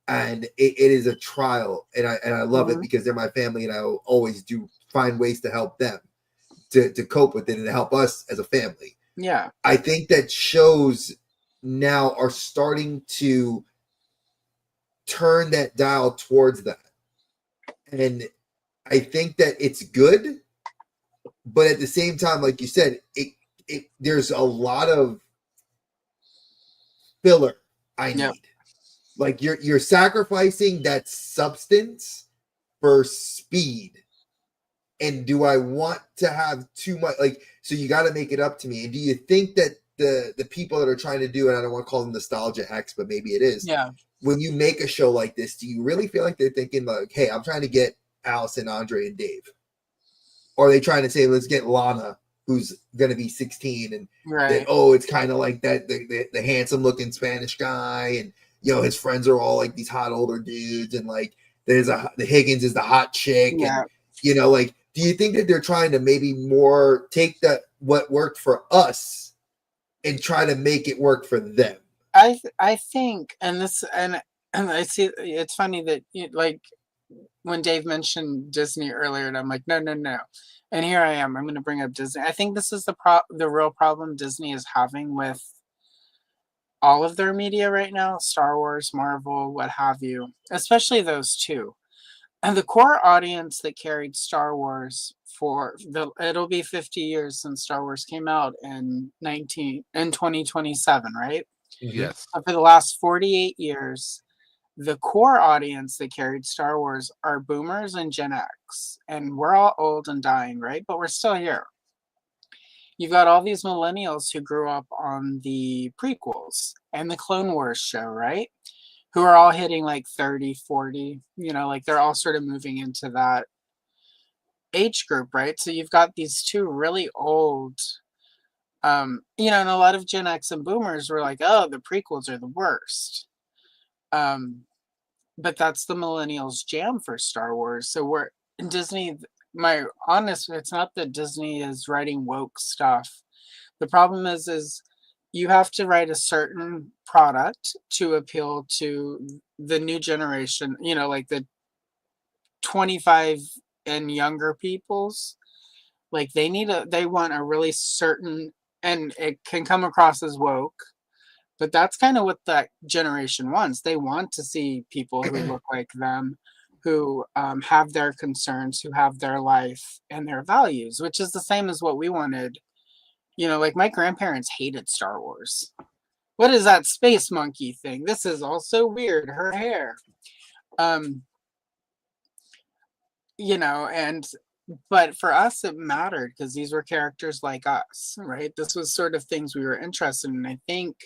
and it is a trial, and I love it because they're my family, and I always do find ways to help them to cope with it and to help us as a family. yeah. I think that shows now are starting to turn that dial towards that, and I think that it's good, but at the same time, like you said, there's a lot of filler I need. Like you're sacrificing that substance for speed, and do I want to have too much? Like, so you got to make it up to me. And do you think that the people that are trying to do it, I don't want to call them nostalgia X, but maybe it is. Yeah. When you make a show like this, do you really feel like they're thinking like, hey, I'm trying to get Allison, Andre, and Dave? Or are they trying to say, let's get Lana, who's going to be 16, and Right. it's kind of like that the handsome looking Spanish guy, and you know his friends are all like these hot older dudes, and like the Higgins is the hot chick, Yeah. and you know, like, do you think that they're trying to maybe more take what worked for us and try to make it work for them? I think, and And I see it's funny that like when Dave mentioned Disney earlier, and I'm like, no, no, no. And here I am. I'm going to bring up Disney. I think this is the real problem Disney is having with all of their media right now, Star Wars, Marvel, what have you, especially those two. And the core audience that carried Star Wars it'll be 50 years since Star Wars came out in 2027, right? Yes. So for the last 48 years, the core audience that carried Star Wars are boomers and Gen X. And we're all old and dying, right? But we're still here. You've got all these millennials who grew up on the prequels and the Clone Wars show, right? Who are all hitting like 30, 40, like they're all sort of moving into that age group, right? So you've got these two really old, and a lot of Gen X and boomers were like, oh, the prequels are the worst. But that's the millennials' jam for Star Wars. So we're in Disney. It's not that Disney is writing woke stuff. The problem is you have to write a certain product to appeal to the new generation, like the 25 and younger peoples. Like they want a really certain, and it can come across as woke, but that's kind of what that generation wants. They want to see people who look like them, who have their concerns, who have their life and their values, which is the same as what we wanted. Like my grandparents hated Star Wars. What is that space monkey thing? This is also weird. Her hair. But for us it mattered because these were characters like us, right? This was sort of things we were interested in. I think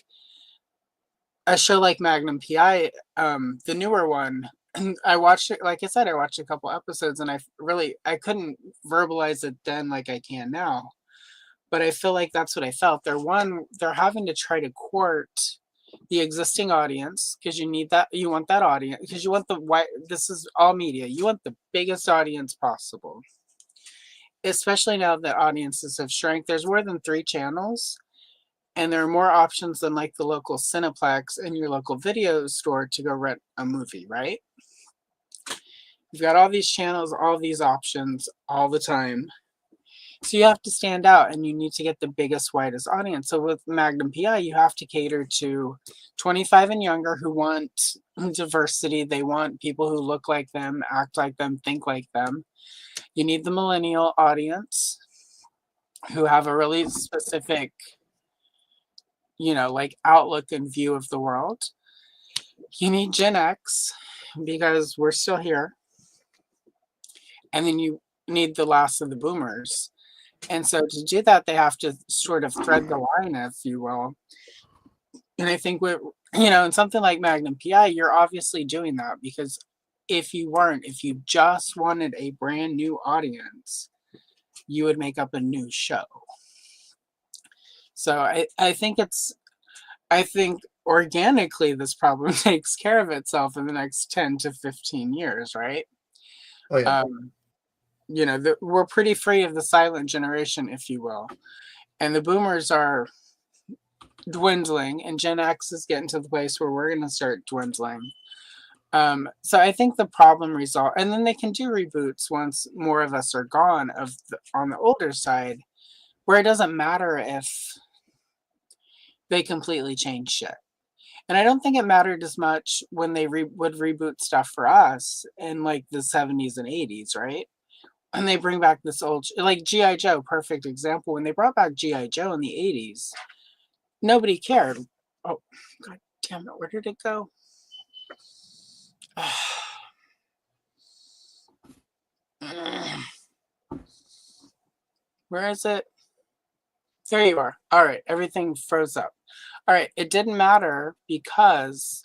a show like Magnum PI, the newer one, and I watched it, like I said, I watched a couple episodes and I couldn't verbalize it then like I can now. But I feel like that's what I felt. They're having to try to court the existing audience because you want that audience because you want this is all media. You want the biggest audience possible. Especially now that audiences have shrank. There's more than 3 channels and there are more options than like the local Cineplex and your local video store to go rent a movie, right? You've got all these channels, all these options all the time. So you have to stand out and you need to get the biggest, widest audience. So with Magnum PI, you have to cater to 25 and younger who want diversity. They want people who look like them, act like them, think like them. You need the millennial audience who have a really specific, like outlook and view of the world. You need Gen X because we're still here. And then you need the last of the boomers. And so to do that, they have to sort of thread the line, if you will. And I think in something like Magnum PI, you're obviously doing that because if you just wanted a brand new audience, you would make up a new show. So I think organically this problem takes care of itself in the next 10 to 15 years, right? Oh yeah. We're pretty free of the silent generation, if you will. And the boomers are dwindling and Gen X is getting to the place where we're going to start dwindling. So I think the problem resolved, and then they can do reboots once more of us are gone on the older side, where it doesn't matter if they completely change shit. And I don't think it mattered as much when they would reboot stuff for us in like the 70s and 80s, right? And they bring back this old, like G.I. Joe, perfect example. When they brought back G.I. Joe in the 80s, nobody cared. Oh, God damn it. Where did it go? Where is it? There you are. All right. Everything froze up. All right. It didn't matter because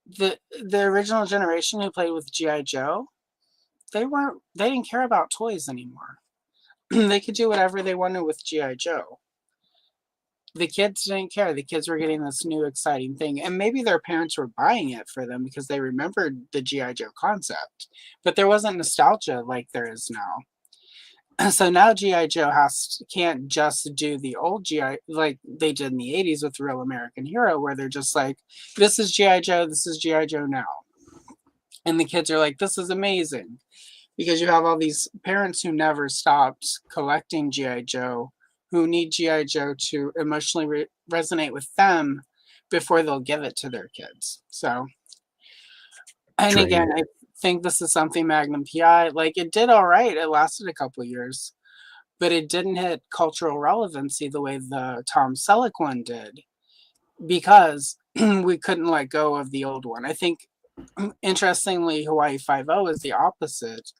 the original generation who played with G.I. Joe, they didn't care about toys anymore. They could do whatever they wanted with G.I. Joe. The kids didn't care. The kids were getting this new exciting thing. And maybe their parents were buying it for them because they remembered the G.I. Joe concept. But there wasn't nostalgia like there is now. So now GI Joe can't just do the old GI like they did in the 80s with Real American Hero, where they're just like, this is GI Joe, this is GI Joe now. And the kids are like, this is amazing. Because you have all these parents who never stopped collecting GI Joe, who need GI Joe to emotionally resonate with them before they'll give it to their kids. So, and True. again, I think this is something Magnum PI, like it did all right. It lasted a couple of years, but it didn't hit cultural relevancy the way the Tom Selleck one did, because we couldn't let go of the old one. I think, interestingly, Hawaii Five-0 is the opposite,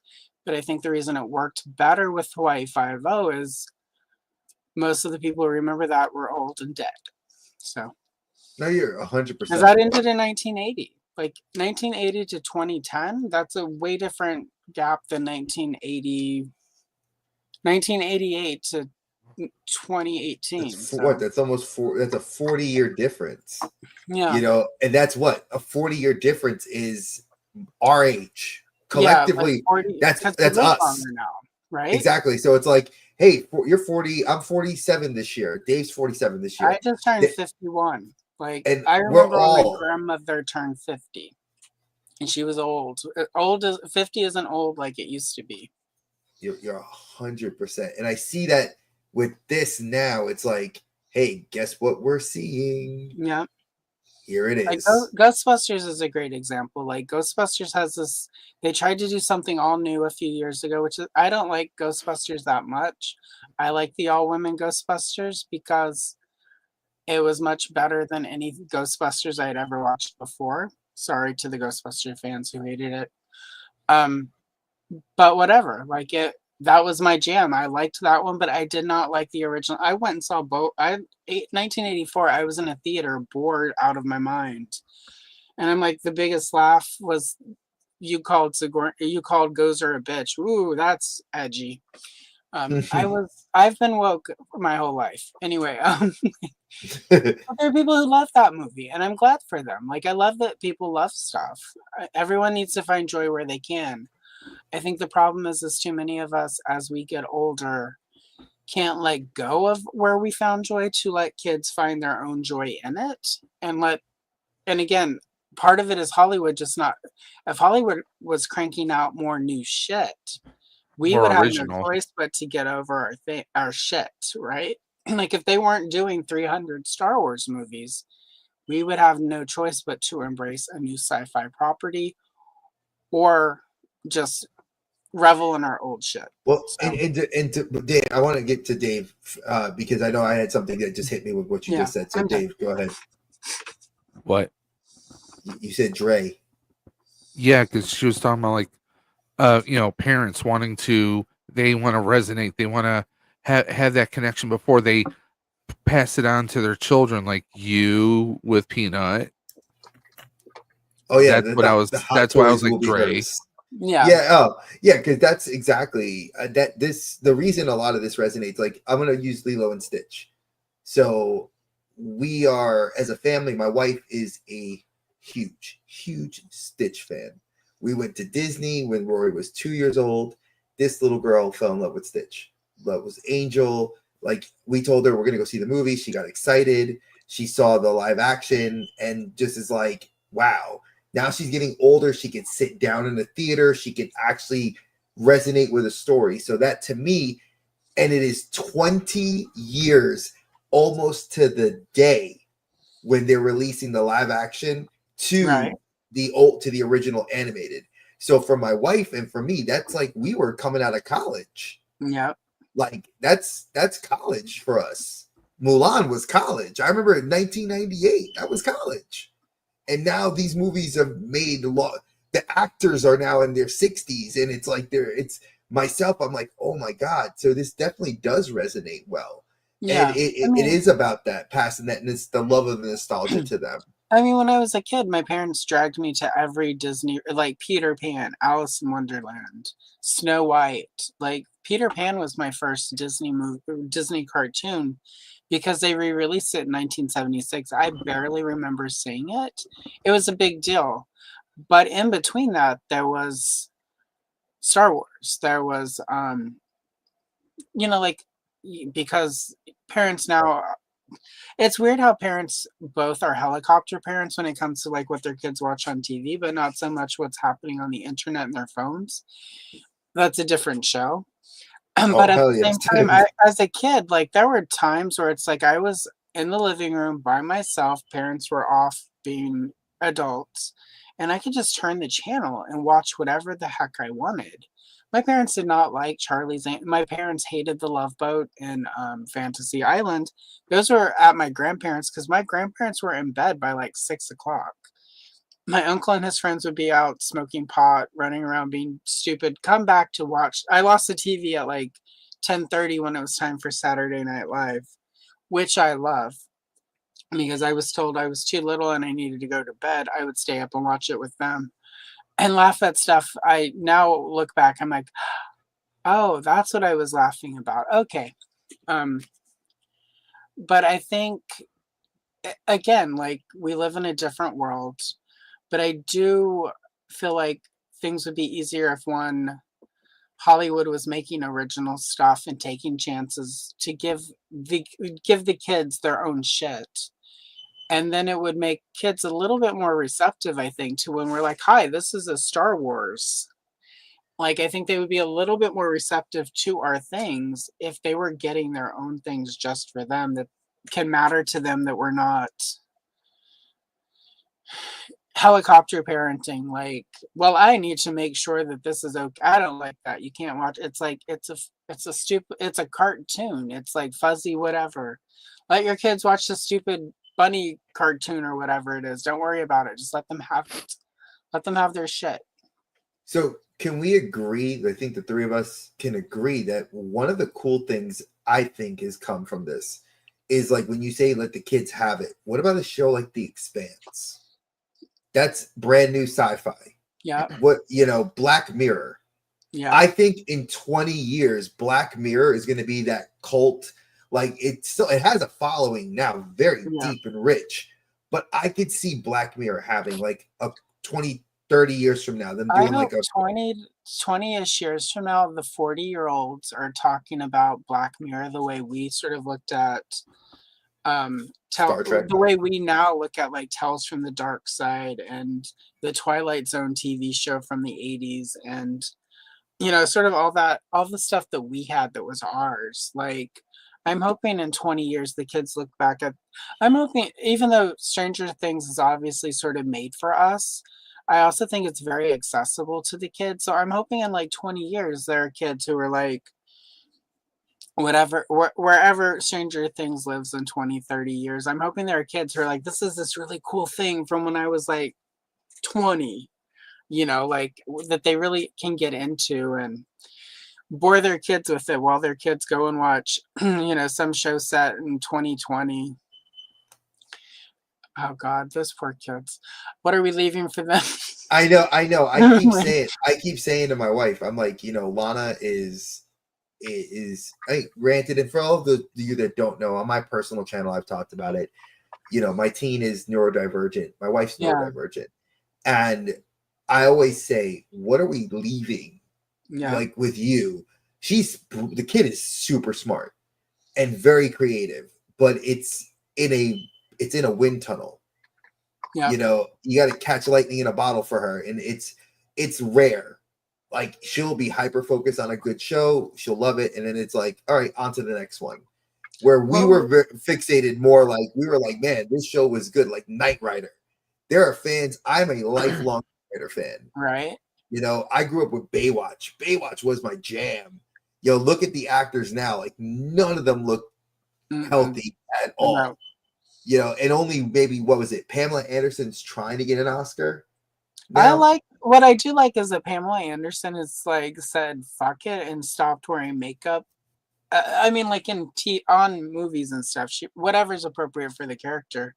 but I think the reason it worked better with Hawaii Five-0 is most of the people who remember that were old and dead. So, No, you're because 100%. that ended in 1980. Like 1980 to 2010, that's a way different gap than 1988 to 2018. That's So, what? That's almost that's a 40-year difference. yeah. You know, and that's what a 40-year difference is our age. Yeah, like Collectively, 40, that's 'cause we live us. longer now, right? Exactly. So it's like, hey, you're 40, I'm 47 this year. Dave's 47 this year. I just turned 51. Like, And I we're remember when my all grandmother turned 50, and she was old. Old as 50 isn't old like it used to be. you're 100%. And I see that with this now. It's like, hey, guess what we're seeing? Yeah. Here it Like is. Ghostbusters is a great example. Like Ghostbusters has this. They tried to do something all new a few years ago, which is, I don't like Ghostbusters that much. I like the all women Ghostbusters because it was much better than any Ghostbusters I had ever watched before. Sorry to the Ghostbuster fans who hated it. But whatever. Like that was my jam. I liked that one, but I did not like the original. I went and saw both. 1984. I was in a theater, bored out of my mind, and I'm like, the biggest laugh was you called Gozer a bitch. Ooh, that's edgy. I've been woke my whole life. Anyway, there are people who love that movie, and I'm glad for them. Like, I love that people love stuff. Everyone needs to find joy where they can. I think the problem is too many of us, as we get older, can't let go of where we found joy to let kids find their own joy in it. And again, part of it is Hollywood just not, if Hollywood was cranking out more new shit, we More would have original. no choice but to get over our shit, right? Like if they weren't doing 300 Star Wars movies, we would have no choice but to embrace a new sci-fi property or just revel in our old shit. Well, So, Dave, I want to get to Dave because I know I had something that just hit me with what you just said. So, Dave, go ahead. What? You said Dre. Yeah, because she was talking about like, parents wanting to, they want to resonate, they want to have that connection before they pass it on to their children, like you with Peanut. Oh yeah, that's what I was. That's why I was like Dre. yeah. Oh yeah, because that's exactly the reason a lot of this resonates. Like I'm gonna use Lilo and Stitch. So we are, as a family, my wife is a huge Stitch fan. We went to Disney when Rory was 2 years old. This little girl fell in love with Stitch. Love was Angel. Like we told her we're gonna go see the movie. She got excited. She saw the live action and just is like, wow. Now she's getting older. She can sit down in the theater. She can actually resonate with a story. So that to me, and it is 20 years almost to the day when they're releasing the live action to the original animated. So for my wife and for me, that's like we were coming out of college. Yeah. Like that's college for us. Mulan was college. I remember in 1998, that was college. And now these movies have made the actors are now in their 60s, and it's like it's myself. I'm like, oh my god! So this definitely does resonate well, Yeah. and it is about that passing that, and it's the love of the nostalgia to them. I mean, when I was a kid, my parents dragged me to every Disney, like Peter Pan, Alice in Wonderland, Snow White. Like Peter Pan was my first Disney cartoon, because they re-released it in 1976. I barely remember seeing it. It was a big deal. But in between that, there was Star Wars. There was like because parents now, it's weird how parents both are helicopter parents when it comes to like what their kids watch on TV, but not so much what's happening on the internet and their phones. That's a different show. But Oh at hell the yes. same time, as a kid, like there were times where it's like I was in the living room by myself, parents were off being adults, and I could just turn the channel and watch whatever the heck I wanted. My parents did not like my parents hated The Love Boat and Fantasy Island. Those were at my grandparents because my grandparents were in bed by like 6 o'clock. My uncle and his friends would be out smoking pot, running around being stupid, come back to watch. I lost the TV at like 10:30 when it was time for Saturday Night Live, which I love because I was told I was too little and I needed to go to bed. I would stay up and watch it with them and laugh at stuff. I now look back, I'm like, oh, that's what I was laughing about. Okay. Um, but I think again, like we live in a different world, but I do feel like things would be easier if Hollywood was making original stuff and taking chances to give the kids their own shit. And then it would make kids a little bit more receptive, I think, to when we're like, hi, this is a Star Wars. Like, I think they would be a little bit more receptive to our things if they were getting their own things just for them that can matter to them, that we're not helicopter parenting. Like, well, I need to make sure that this is okay. I don't like that. You can't watch. It's like it's a cartoon. It's like fuzzy whatever. Let your kids watch the stupid bunny cartoon or whatever it is. Don't worry about it. Just let them have it. Let them have their shit. So can we agree? I think the three of us can agree that one of the cool things I think has come from this is like when you say let the kids have it. What about a show like The Expanse? That's brand new sci-fi. Yeah. What, Black Mirror. Yeah. I think in 20 years, Black Mirror is going to be that cult. Like it has a following now, very deep and rich. But I could see Black Mirror having like a 20, 30 years from now, them doing like a 20-ish years from now, the 40-year-olds are talking about Black Mirror the way we sort of looked at Star Trek. The way we now look at like Tales from the Dark Side and the Twilight Zone TV show from the 80s and sort of all the stuff that we had that was ours. Like I'm hoping in 20 years the kids look back at I'm hoping, even though Stranger Things is obviously sort of made for us, I also think it's very accessible to the kids. So I'm hoping in like 20 years there are kids who are like wherever Stranger Things lives in 20, 30 years, I'm hoping there are kids who are like, this is this really cool thing from when I was like 20, like that they really can get into and bore their kids with it while their kids go and watch, some show set in 2020. Oh God, those poor kids. What are we leaving for them? I know. I keep saying to my wife, I'm like, Lana is granted, and for all of you that don't know, on my personal channel I've talked about it. My teen is neurodivergent, my wife's neurodivergent, and I always say, what are we leaving like with you? The kid is super smart and very creative, but it's in a wind tunnel. You got to catch lightning in a bottle for her, and it's rare. Like she'll be hyper focused on a good show, she'll love it, and then it's like, all right, on to the next one. Where we were fixated more, like we were like, man, this show was good, like Knight Rider. There are fans. I'm a lifelong Knight Rider fan. Right. I grew up with Baywatch. Baywatch was my jam. Look at the actors now. Like none of them look healthy at all. No. And only maybe what was it? Pamela Anderson's trying to get an Oscar. Now. What I do like is that Pamela Anderson has like said fuck it and stopped wearing makeup. I mean, like on movies and stuff, whatever's appropriate for the character.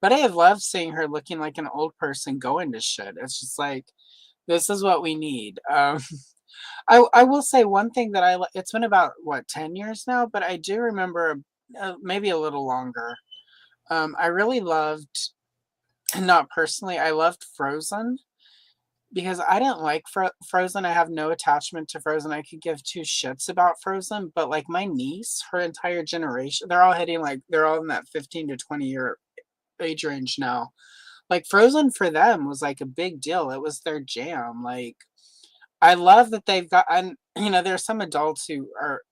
But I have loved seeing her looking like an old person going to shit. It's just like, this is what we need. I will say one thing that it's been about 10 years now, but I do remember maybe a little longer. I really loved, not personally, I loved Frozen. because I didn't like Frozen. I have no attachment to Frozen. I could give two shits about Frozen, but like my niece, her entire generation, they're all hitting like they're all in that 15 to 20-year age range now. Like Frozen for them was like a big deal. It was their jam. Like I love that they've got, and you know, there's some adults who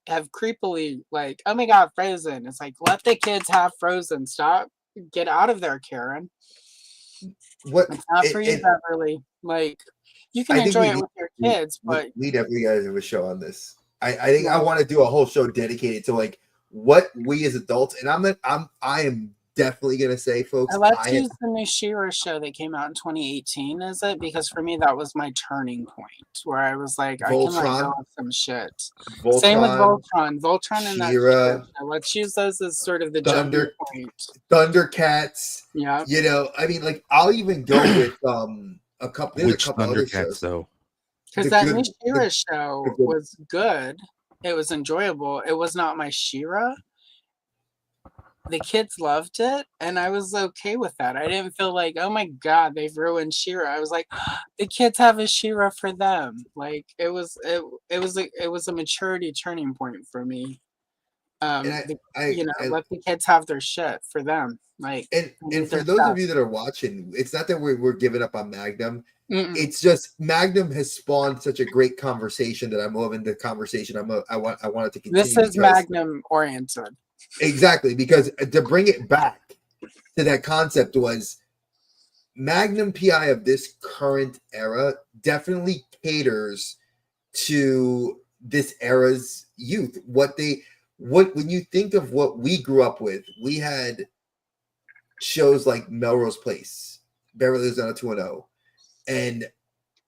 have creepily like, oh my god, Frozen. It's like let the kids have Frozen. Stop, get out of there, Karen. What It's not for you, and Beverly. Like you can I think enjoy we it need with your kids, but we definitely gotta do a show on this. I think I yeah. want to do a whole show dedicated to like what we as adults, and I am definitely gonna say, folks, Let's use the new She-Ra show that came out in 2018, is it? Because for me, that was my turning point where I was like, I can let go Voltron, of some shit. Same with Voltron. Voltron and that She-Ra, She-Ra show. Let's use those as sort of the jumping Thunder, point. Thundercats. Yeah. You know, I mean, like I'll even go with a couple. There's Which a couple other Thundercats shows. though? Because The that good, new She-Ra the show good. was good. It was enjoyable. It was not my She-Ra. The kids loved it, and I was okay with that. I didn't feel like, oh my god, they've ruined She-Ra. I was like, the kids have a She-Ra for them. Like it was a maturity turning point for me. And Let the kids have their shit for them. Like and for those of you that are watching, it's not that we're giving up on Magnum. Mm-mm. It's just Magnum has spawned such a great conversation that I'm loving the conversation. I want it to continue. This is Magnum oriented. Exactly, because to bring it back to that concept was Magnum PI of this current era definitely caters to this era's youth. What when you think of what we grew up with, we had shows like Melrose Place, Beverly Hills 90210, and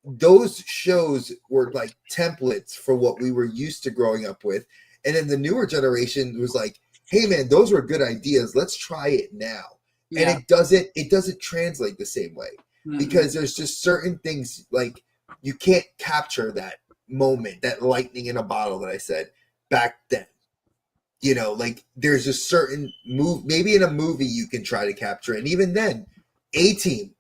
those shows were like templates for what we were used to growing up with. And then the newer generation was like, hey man, those were good ideas. Let's try it now. Yeah. And it doesn't translate the same way because there's just certain things like you can't capture that moment, that lightning in a bottle that I said back then. You know, like there's a certain move, maybe in a movie you can try to capture it. And even then, A-Team,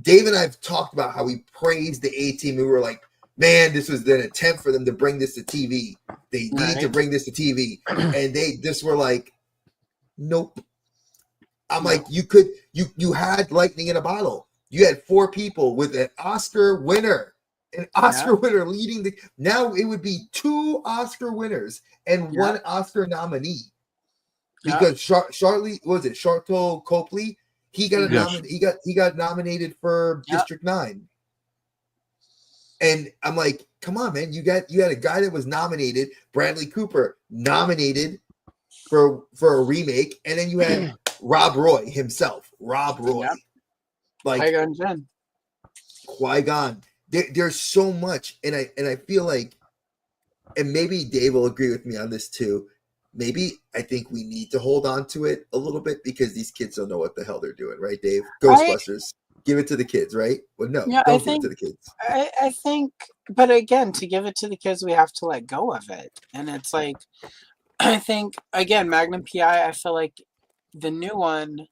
Dave and I have talked about how we praised the A-Team. We were like, man, this was an attempt for them to bring this to TV. They need to bring this to TV. And they just were like, nope. I'm like, you had lightning in a bottle. You had 4 people with an Oscar winner leading the. Now it would be 2 Oscar winners and 1 Oscar nominee because Charlotte Copley, he got nominated for District 9. And I'm like, come on, man, you had a guy that was nominated, Bradley Cooper, nominated for a remake, and then you had Rob Roy himself, like Qui-Gon. There's so much, and I feel like, and maybe Dave will agree with me on this too. Maybe I think we need to hold on to it a little bit because these kids don't know what the hell they're doing, right, Dave? Ghostbusters, give it to the kids, right? Well, no, don't give it to the kids. I think, but again, to give it to the kids, we have to let go of it, and it's like, I think again, Magnum PI. I feel like the new one,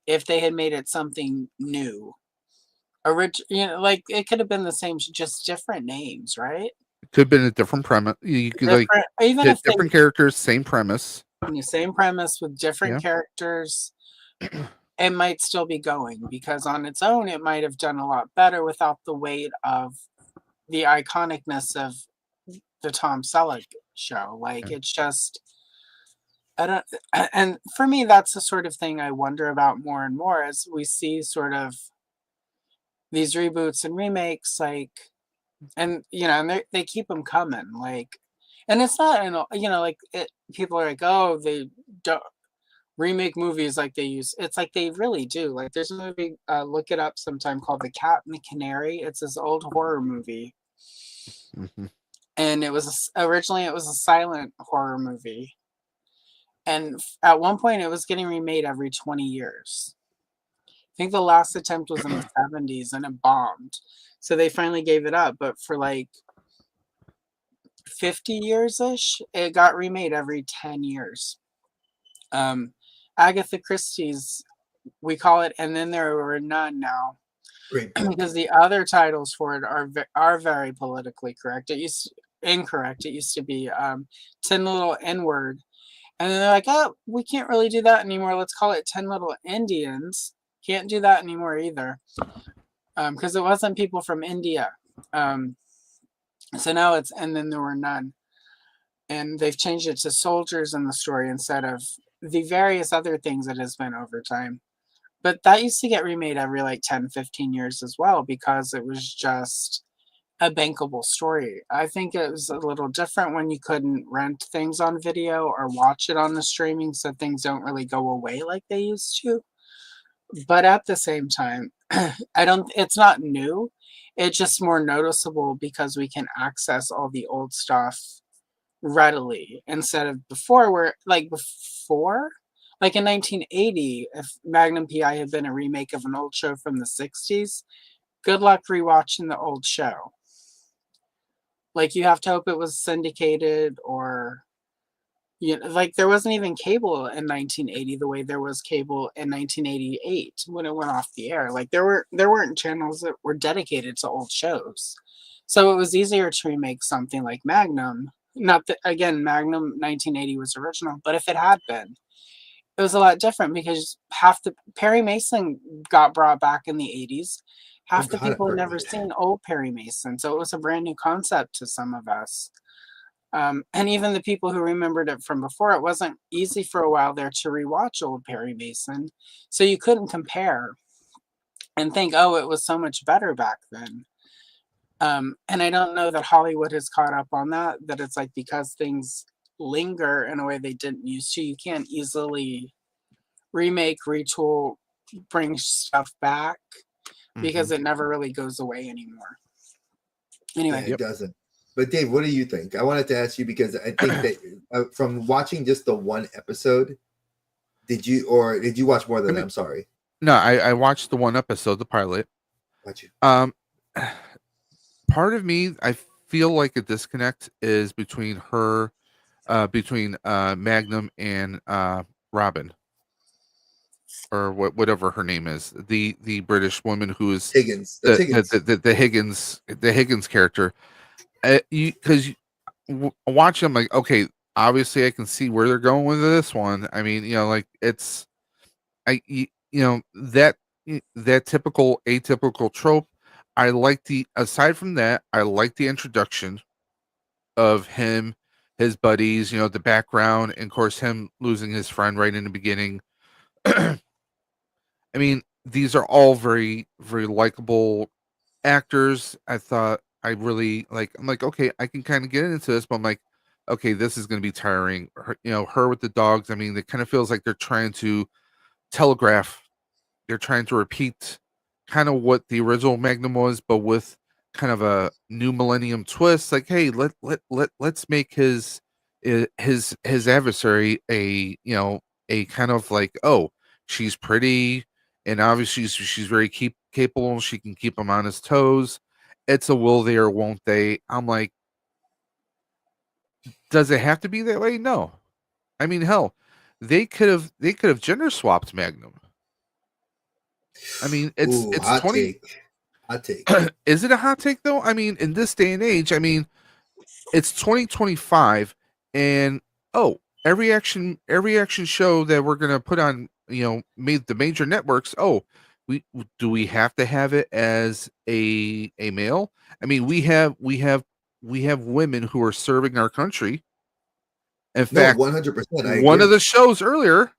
if they had made it something new. Like it could have been the same, just different names, right? Could have been a different premise. You could like even if different characters, same premise. Same premise with different characters. It might still be going because on its own, it might have done a lot better without the weight of the iconicness of the Tom Selleck show. Like it's just, I don't. And for me, that's the sort of thing I wonder about more and more as we see sort of these reboots and remakes, like, and and they keep them coming, like, and it's not, like people are like, oh, they don't remake movies like they use. It's like they really do. Like, there's a movie, look it up sometime, called The Cat and the Canary. It's this old horror movie, and originally it was a silent horror movie, and at one point it was getting remade every 20 years. I think the last attempt was in the 70s and it bombed. So they finally gave it up. But for like 50 years-ish, it got remade every 10 years. Agatha Christie's, we call it, And Then There Were None now. Great book. because the other titles for it are very politically correct. Incorrect. It used to be 10 Little N-Word. And then they're like, oh, we can't really do that anymore. Let's call it 10 Little Indians. Can't do that anymore either. Because it wasn't people from India. So now and then there were none. And they've changed it to soldiers in the story instead of the various other things it has been over time. But that used to get remade every like 10, 15 years as well, because it was just a bankable story. I think it was a little different when you couldn't rent things on video or watch it on the streaming, so things don't really go away like they used to. But at the same time, it's not new. It's just more noticeable because we can access all the old stuff readily instead of before, like in 1980, if Magnum PI had been a remake of an old show from the 60s, good luck rewatching the old show. Like, you have to hope it was syndicated, or like there wasn't even cable in 1980 the way there was cable in 1988 when it went off the air. Like, there weren't channels that were dedicated to old shows, so it was easier to remake something like Magnum. Not that, again, Magnum 1980 was original, but if it had been, it was a lot different, because half the Perry Mason got brought back in the 80s. Half the people had never seen old Perry Mason, so it was a brand new concept to some of us. And even the people who remembered it from before, it wasn't easy for a while there to rewatch old Perry Mason, so you couldn't compare and think, oh, it was so much better back then. And I don't know that Hollywood has caught up on that it's like, because things linger in a way they didn't used to, you can't easily remake, retool, bring stuff back, because it never really goes away anymore. Anyway. Yeah, it doesn't. But Dave, what do you think? I wanted to ask you, because I think that from watching just the one episode, did you watch more than that? I'm sorry. No, I watched the one episode, the pilot. Got you. Part of me, I feel like a disconnect is between Magnum and Robin, or whatever her name is, the British woman who is Higgins. The Higgins character. Because watching, I'm like, okay, obviously I can see where they're going with this one. I mean, like, it's that typical atypical trope. I like aside from that, I like the introduction of him, his buddies, the background, and of course him losing his friend right in the beginning. I mean, these are all very, very likable actors. I thought I'm like, okay, I can kind of get into this, but I'm like, okay, this is going to be tiring. Her with the dogs. I mean, it kind of feels like they're trying to telegraph. They're trying to repeat kind of what the original Magnum was, but with kind of a new millennium twist. Like, hey, let's make his adversary a kind of like, oh, she's pretty, and obviously she's very capable. She can keep him on his toes. It's a will they or won't they. I'm like, does it have to be that way? No. I mean, hell, they could have gender swapped Magnum. I mean, it's hot 20. Take. Hot take. Is it a hot take though? I mean, in this day and age, I mean, it's 2025, and every action show that we're gonna put on, made the major networks. Oh, we have to have it as a male? I mean, we have women who are serving our country. In fact, 100%. One of the shows earlier,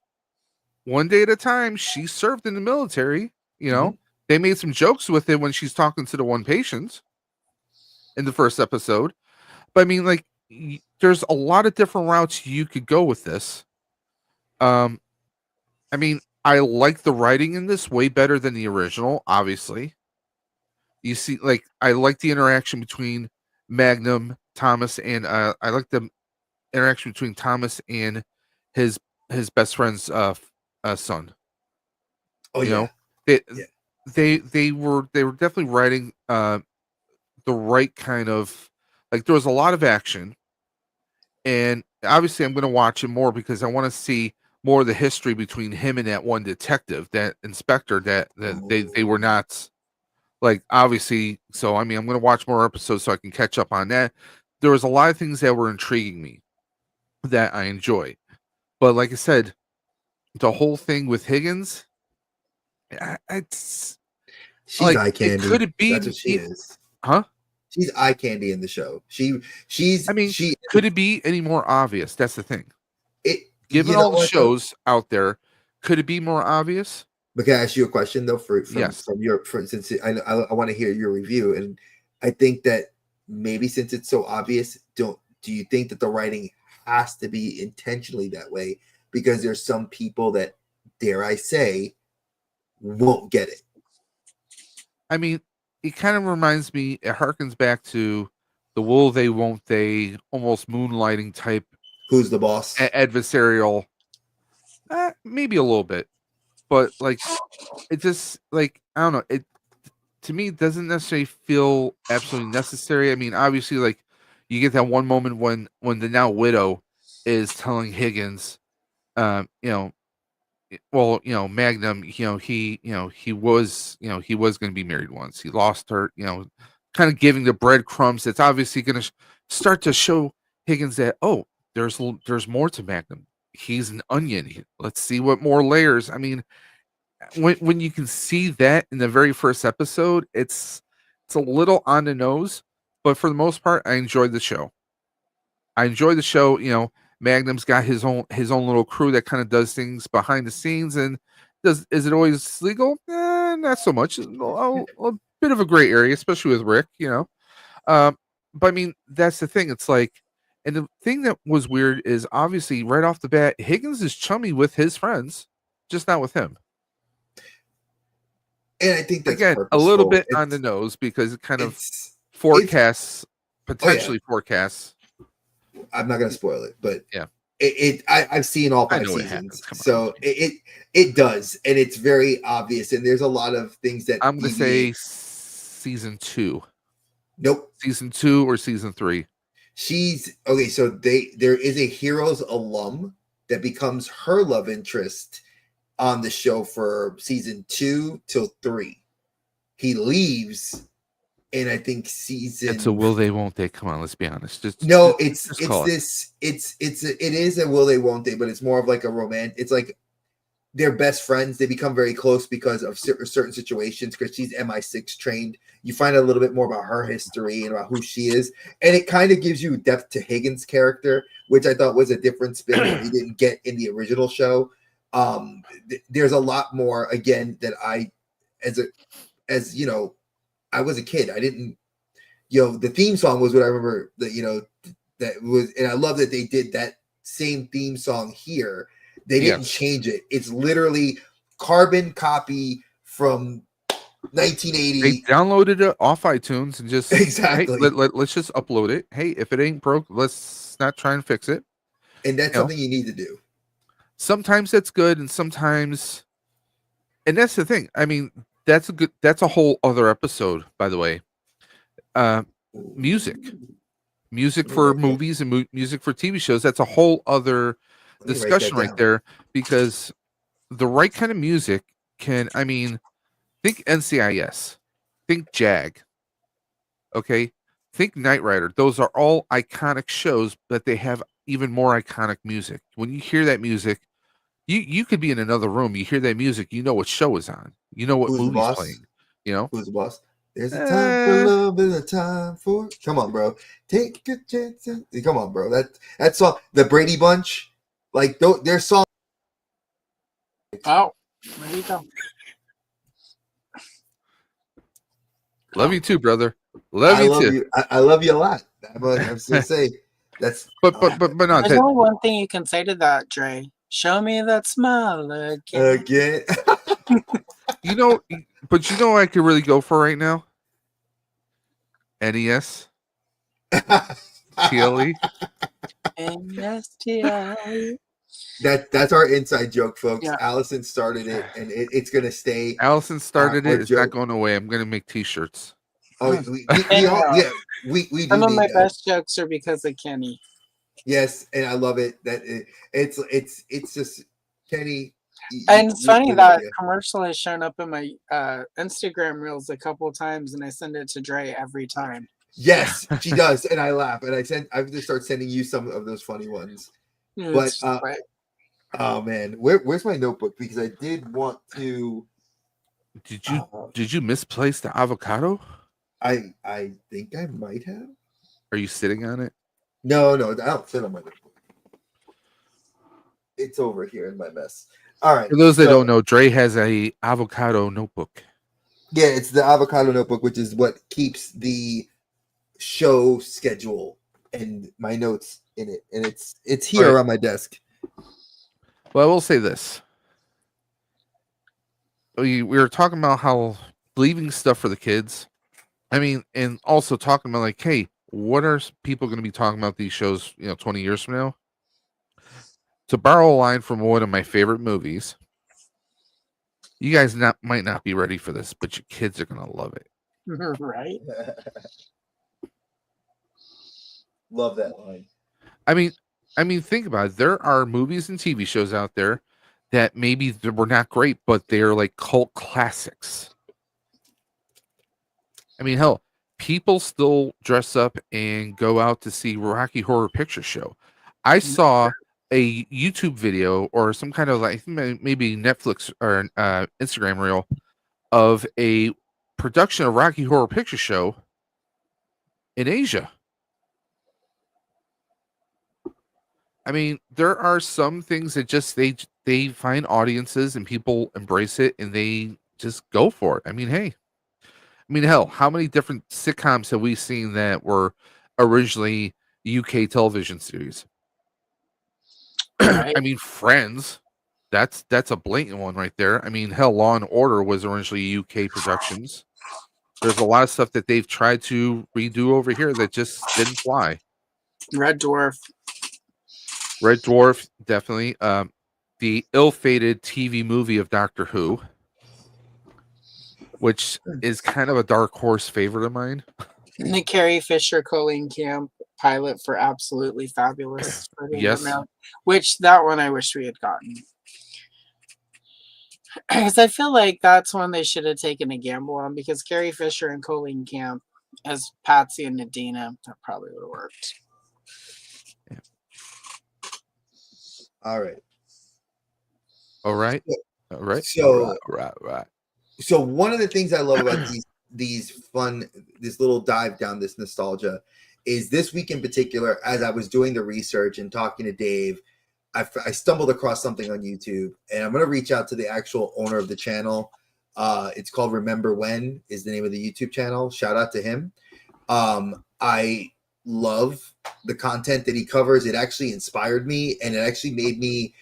One Day at a Time, she served in the military. They made some jokes with it when she's talking to the one patient in the first episode. But I mean, like, there's a lot of different routes you could go with this. I mean, I like the writing in this way better than the original, obviously. You see, like, I like the interaction between Magnum, Thomas, and I like the interaction between Thomas and his best friend's son. Oh, you yeah. know, they were definitely writing the right kind of, like, there was a lot of action, and obviously I'm going to watch it more because I want to see more of the history between him and that one detective, that inspector, that they were not Like obviously, so I mean, I'm going to watch more episodes so I can catch up on that. There was a lot of things that were intriguing me that I enjoy, but like I said, the whole thing with Higgins, it's She's like eye it could candy. it be, That's what she is. huh? She's eye candy in the show. I mean, She could it be any more obvious? That's the thing. it. Given You know all the what though? shows out there, could it be more obvious? But can I ask you a question though? Yes. From your since I want to hear your review, and I think that maybe since it's so obvious, do you think that the writing has to be intentionally that way? Because there's some people that, dare I say, won't get it. I mean, it kind of reminds me, it harkens back to the will they, won't they, almost moonlighting type Who's the boss? adversarial. Maybe a little bit, but like, it just like, I don't know. It to me doesn't necessarily feel absolutely necessary. I mean, obviously, like you get that one moment when the now widow is telling Higgins, you know, well, you know, Magnum, you know, he was going to be married once. He lost her, you know, kind of giving the breadcrumbs. That's obviously going to start to show Higgins that, oh, there's more to Magnum. He's an onion. Let's see what more layers. I mean, when you can see that in the very first episode, it's a little on the nose, but for the most part, I enjoyed the show. You know, Magnum's got his own little crew that kind of does things behind the scenes, and is it always legal? Not so much. A bit of a gray area, especially with Rick. You know, but I mean that's the thing. It's like, and the thing that was weird is obviously right off the bat, Higgins is chummy with his friends, just not with him. And I think that's again purposeful. A little bit on the nose because it kind of forecasts, potentially forecasts. I'm not going to spoil it, but yeah, I've seen all 5 seasons, so it does, and it's very obvious. And there's a lot of things that I'm going to say season 2. Nope, season 2 or season 3. She's okay. So there is a Heroes alum that becomes her love interest on the show for season 2 till 3. He leaves. And I think season. It's a will they, won't they? Come on, let's be honest. It is a will they, won't they, but it's more of like a romance. It's like they're best friends. They become very close because of certain situations. Because she's MI6 trained, you find out a little bit more about her history and about who she is, and it kind of gives you depth to Higgins' character, which I thought was a different spin that we didn't get in the original show. There's a lot more again that as you know. I was a kid. I didn't, the theme song was what I remember that, that was, and I love that they did that same theme song here. They didn't change it. It's literally carbon copy from 1980. They downloaded it off iTunes and just, exactly. Hey, let's just upload it. Hey, if it ain't broke, let's not try and fix it. And that's something you need to do. Sometimes that's good. And sometimes, and that's the thing. I mean, that's a whole other episode, by the way. Music for movies and music for TV shows. That's a whole other discussion right there, because the right kind of music can, I mean, think NCIS, think Jag, okay, think Knight Rider. Those are all iconic shows, but they have even more iconic music. When you hear that music, you could be in another room. You hear that music, you know what show is on. You know what movie's playing. You know who's the boss. There's a time for love and a time for. Come on, bro. Take a chance. Come on, bro. That song, the Brady Bunch, like their song. Oh, there you go. Love you too, brother. Love you too. I love you a lot. I'm gonna say that's. But no. There's only one thing you can say to that, Dre. Show me that smile again. But you know what I could really go for right now? NES. TLE. NES TLE. That's our inside joke, folks. Yeah. Allison started it, and it's gonna stay. Allison started it. It's not going away. I'm gonna make T-shirts. Oh, we Some of my best jokes are because of Kenny. Yes, and I love it. It's just Kenny. And it's funny good that idea. commercial has shown up in my Instagram reels a couple of times, and I send it to Dre every time. Yes, she does, and I laugh. And I have to start sending you some of those funny ones. But It's just like, oh man, where's my notebook? Because I did want to. Did you misplace the avocado? I think I might have. Are you sitting on it? No, I don't sit on my notebook. It's over here in my mess. All right. For those that don't know, Dre has a avocado notebook. Yeah, it's the avocado notebook, which is what keeps the show schedule and my notes in it, and it's here on my desk. Well, I will say this: we were talking about how leaving stuff for the kids. I mean, and also talking about like, hey, what are people going to be talking about these shows? 20 years from now. To borrow a line from one of my favorite movies, you guys might not be ready for this, but your kids are gonna love it. right? Love that line. I mean, think about it. There are movies and TV shows out there that maybe were not great, but they're like cult classics. I mean, hell, people still dress up and go out to see Rocky Horror Picture Show. I saw a YouTube video or some kind of like maybe Netflix or Instagram reel of a production of Rocky Horror Picture Show in Asia. I mean, there are some things that just they find audiences and people embrace it and they just go for it. I mean, hey, hell, how many different sitcoms have we seen that were originally UK television series? Right. I mean, Friends. That's a blatant one right there. I mean, hell, Law and Order was originally UK productions. There's a lot of stuff that they've tried to redo over here that just didn't fly. Red Dwarf, definitely. The ill-fated TV movie of Doctor Who, which is kind of a dark horse favorite of mine. the Carrie Fisher Colleen Camp pilot for Absolutely Fabulous. Yes. Which that one I wish we had gotten. Because I feel like that's one they should have taken a gamble on, because Carrie Fisher and Colleen Camp as Patsy and Nadina, that probably would have worked. Yeah. All right. So one of the things I love about this little dive down this nostalgia is this week in particular, as I was doing the research and talking to Dave, I stumbled across something on YouTube, and I'm going to reach out to the actual owner of the channel. It's called Remember When is the name of the YouTube channel. Shout out to him. I love the content that he covers. It actually inspired me, and it actually made me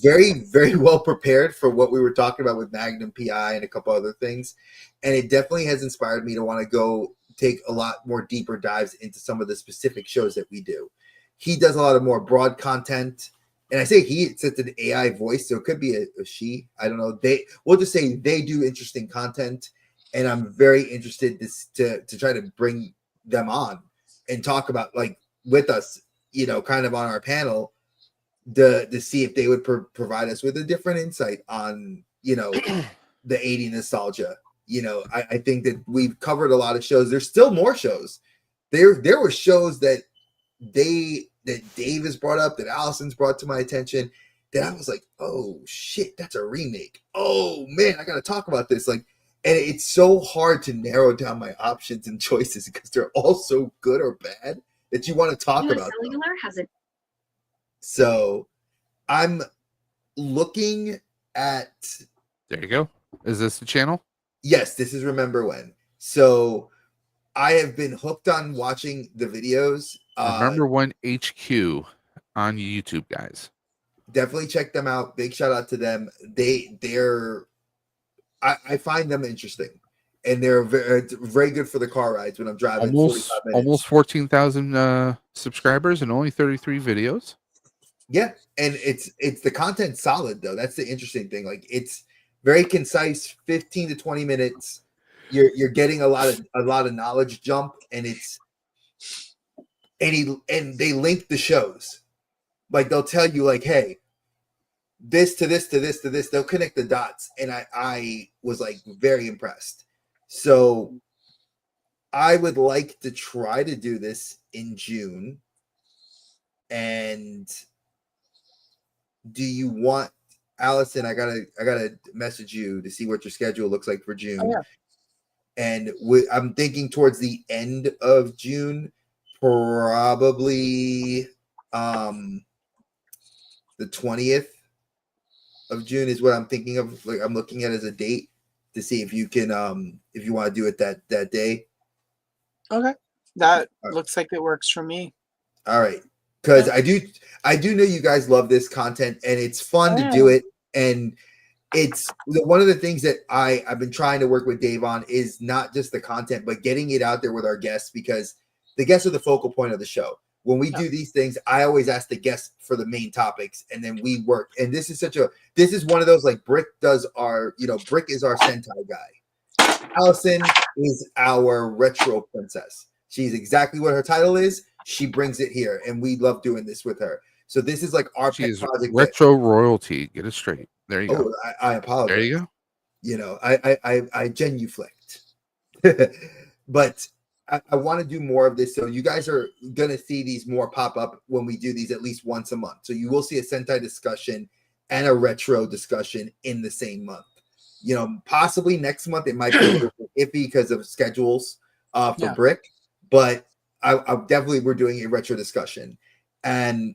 very, very well prepared for what we were talking about with Magnum PI and a couple other things. And it definitely has inspired me to want to go take a lot more deeper dives into some of the specific shows that we do. He does a lot of more broad content. And I say he, it's an AI voice, so it could be a she. I don't know. We'll just say they do interesting content, and I'm very interested to try to bring them on and talk about, like, with us, kind of on our panel, to see if they would provide us with a different insight on, the 80 nostalgia. I think that we've covered a lot of shows. There's still more shows. There were shows that Dave has brought up, that Allison's brought to my attention, that I was like, oh shit, that's a remake. Oh man, I gotta talk about this. Like, and it's so hard to narrow down my options and choices because they're all so good or bad that you want to talk about them. So I'm looking at. There you go. Is this the channel? Yes, this is Remember When. So I have been hooked on watching the videos. Remember When HQ on YouTube, guys. Definitely check them out. Big shout out to them. I find them interesting, and they're very, very good for the car rides when I'm driving. Almost 14,000 subscribers and only 33 videos. Yeah, and it's the content solid though. That's the interesting thing. Like, it's very concise, 15 to 20 minutes. You're getting a lot of knowledge jump, and they link the shows. Like, they'll tell you, like, hey, this to this to this to this. They'll connect the dots, and I was like very impressed. So I would like to try to do this in June. And do you want, Allison? I gotta message you to see what your schedule looks like for June. Oh, yeah. And I'm thinking towards the end of June, probably the 20th of June is what I'm thinking of. Like I'm looking at as a date to see if you can if you want to do it that day. Okay. That looks like it works for me. All right. Because Yeah. I do know you guys love this content and it's fun to do it. And it's one of the things that I've been trying to work with Dave on is not just the content, but getting it out there with our guests, because the guests are the focal point of the show. When we do these things, I always ask the guests for the main topics and then we work. And this is one of those, like Brick does our, Brick is our Sentai guy. Allison is our retro princess. She's exactly what her title is. She brings it here, and we love doing this with her. So this is like our pet project. Retro royalty. Get it straight. There you go. I apologize. There you go. I genuflect. But I want to do more of this. So you guys are going to see these more pop up when we do these at least once a month. So you will see a Sentai discussion and a retro discussion in the same month. Possibly next month it might be a little bit iffy because of schedules for Brick, but I definitely we're doing a retro discussion. And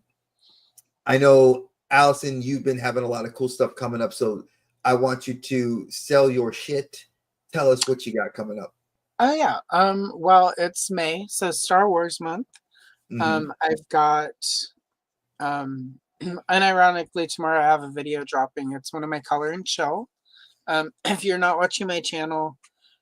I know, Allison, you've been having a lot of cool stuff coming up, so I want you to sell your shit. Tell us what you got coming up. Oh yeah. Well, it's May, so Star Wars month. I've got unironically tomorrow I have a video dropping. It's one of my color and chill. If you're not watching my channel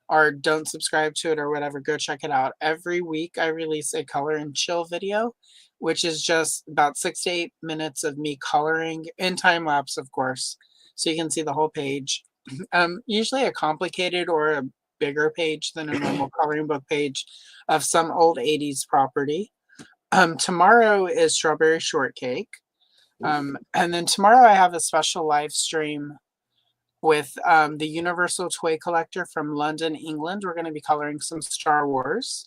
or don't subscribe to it or whatever, go check it out. Every week I release a color and chill video, which is just about 6 to 8 minutes of me coloring in time lapse, of course, so you can see the whole page. Usually a complicated or a bigger page than a normal coloring book page of some old 80s property. Tomorrow is Strawberry Shortcake. And then tomorrow I have a special live stream with the Universal Toy Collector from London, England. We're going to be coloring some Star Wars.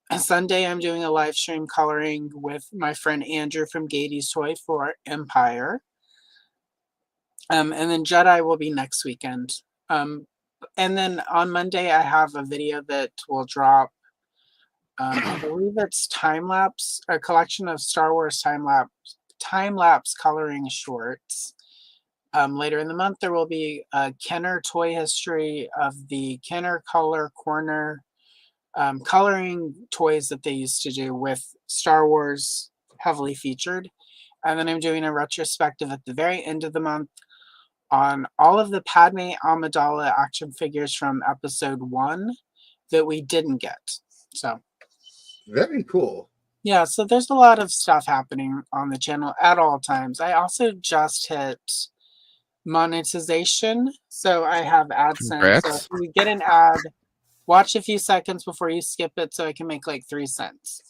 And Sunday, I'm doing a live stream coloring with my friend Andrew from Gady's Toy for Empire. And then Jedi will be next weekend. And then on Monday, I have a video that will drop. I believe it's time-lapse, a collection of Star Wars time-lapse coloring shorts. Later in the month, there will be a Kenner toy history of the Kenner Color Corner coloring toys that they used to do with Star Wars heavily featured. And then I'm doing a retrospective at the very end of the month on all of the Padme Amidala action figures from episode 1 that we didn't get. So very cool. Yeah, so there's a lot of stuff happening on the channel at all times. I also just hit monetization, so I have AdSense. So if you get an ad, watch a few seconds before you skip it so I can make like 3 cents.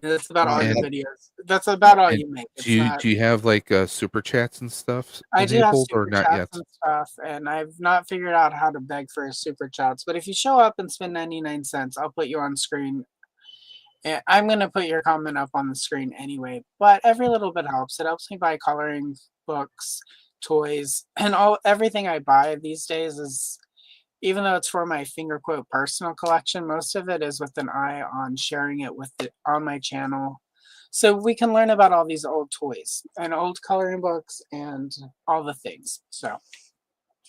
That's about all your videos. That's about all you make. Do you have like super chats and stuff? I do have super or not chats yet? and stuff, and I've not figured out how to beg for super chats. But if you show up and spend 99 cents, I'll put you on screen. And I'm gonna put your comment up on the screen anyway. But every little bit helps. It helps me buy coloring books, toys, and everything I buy these days is, even though it's for my finger quote personal collection, most of it is with an eye on sharing it on my channel, so we can learn about all these old toys and old coloring books and all the things. So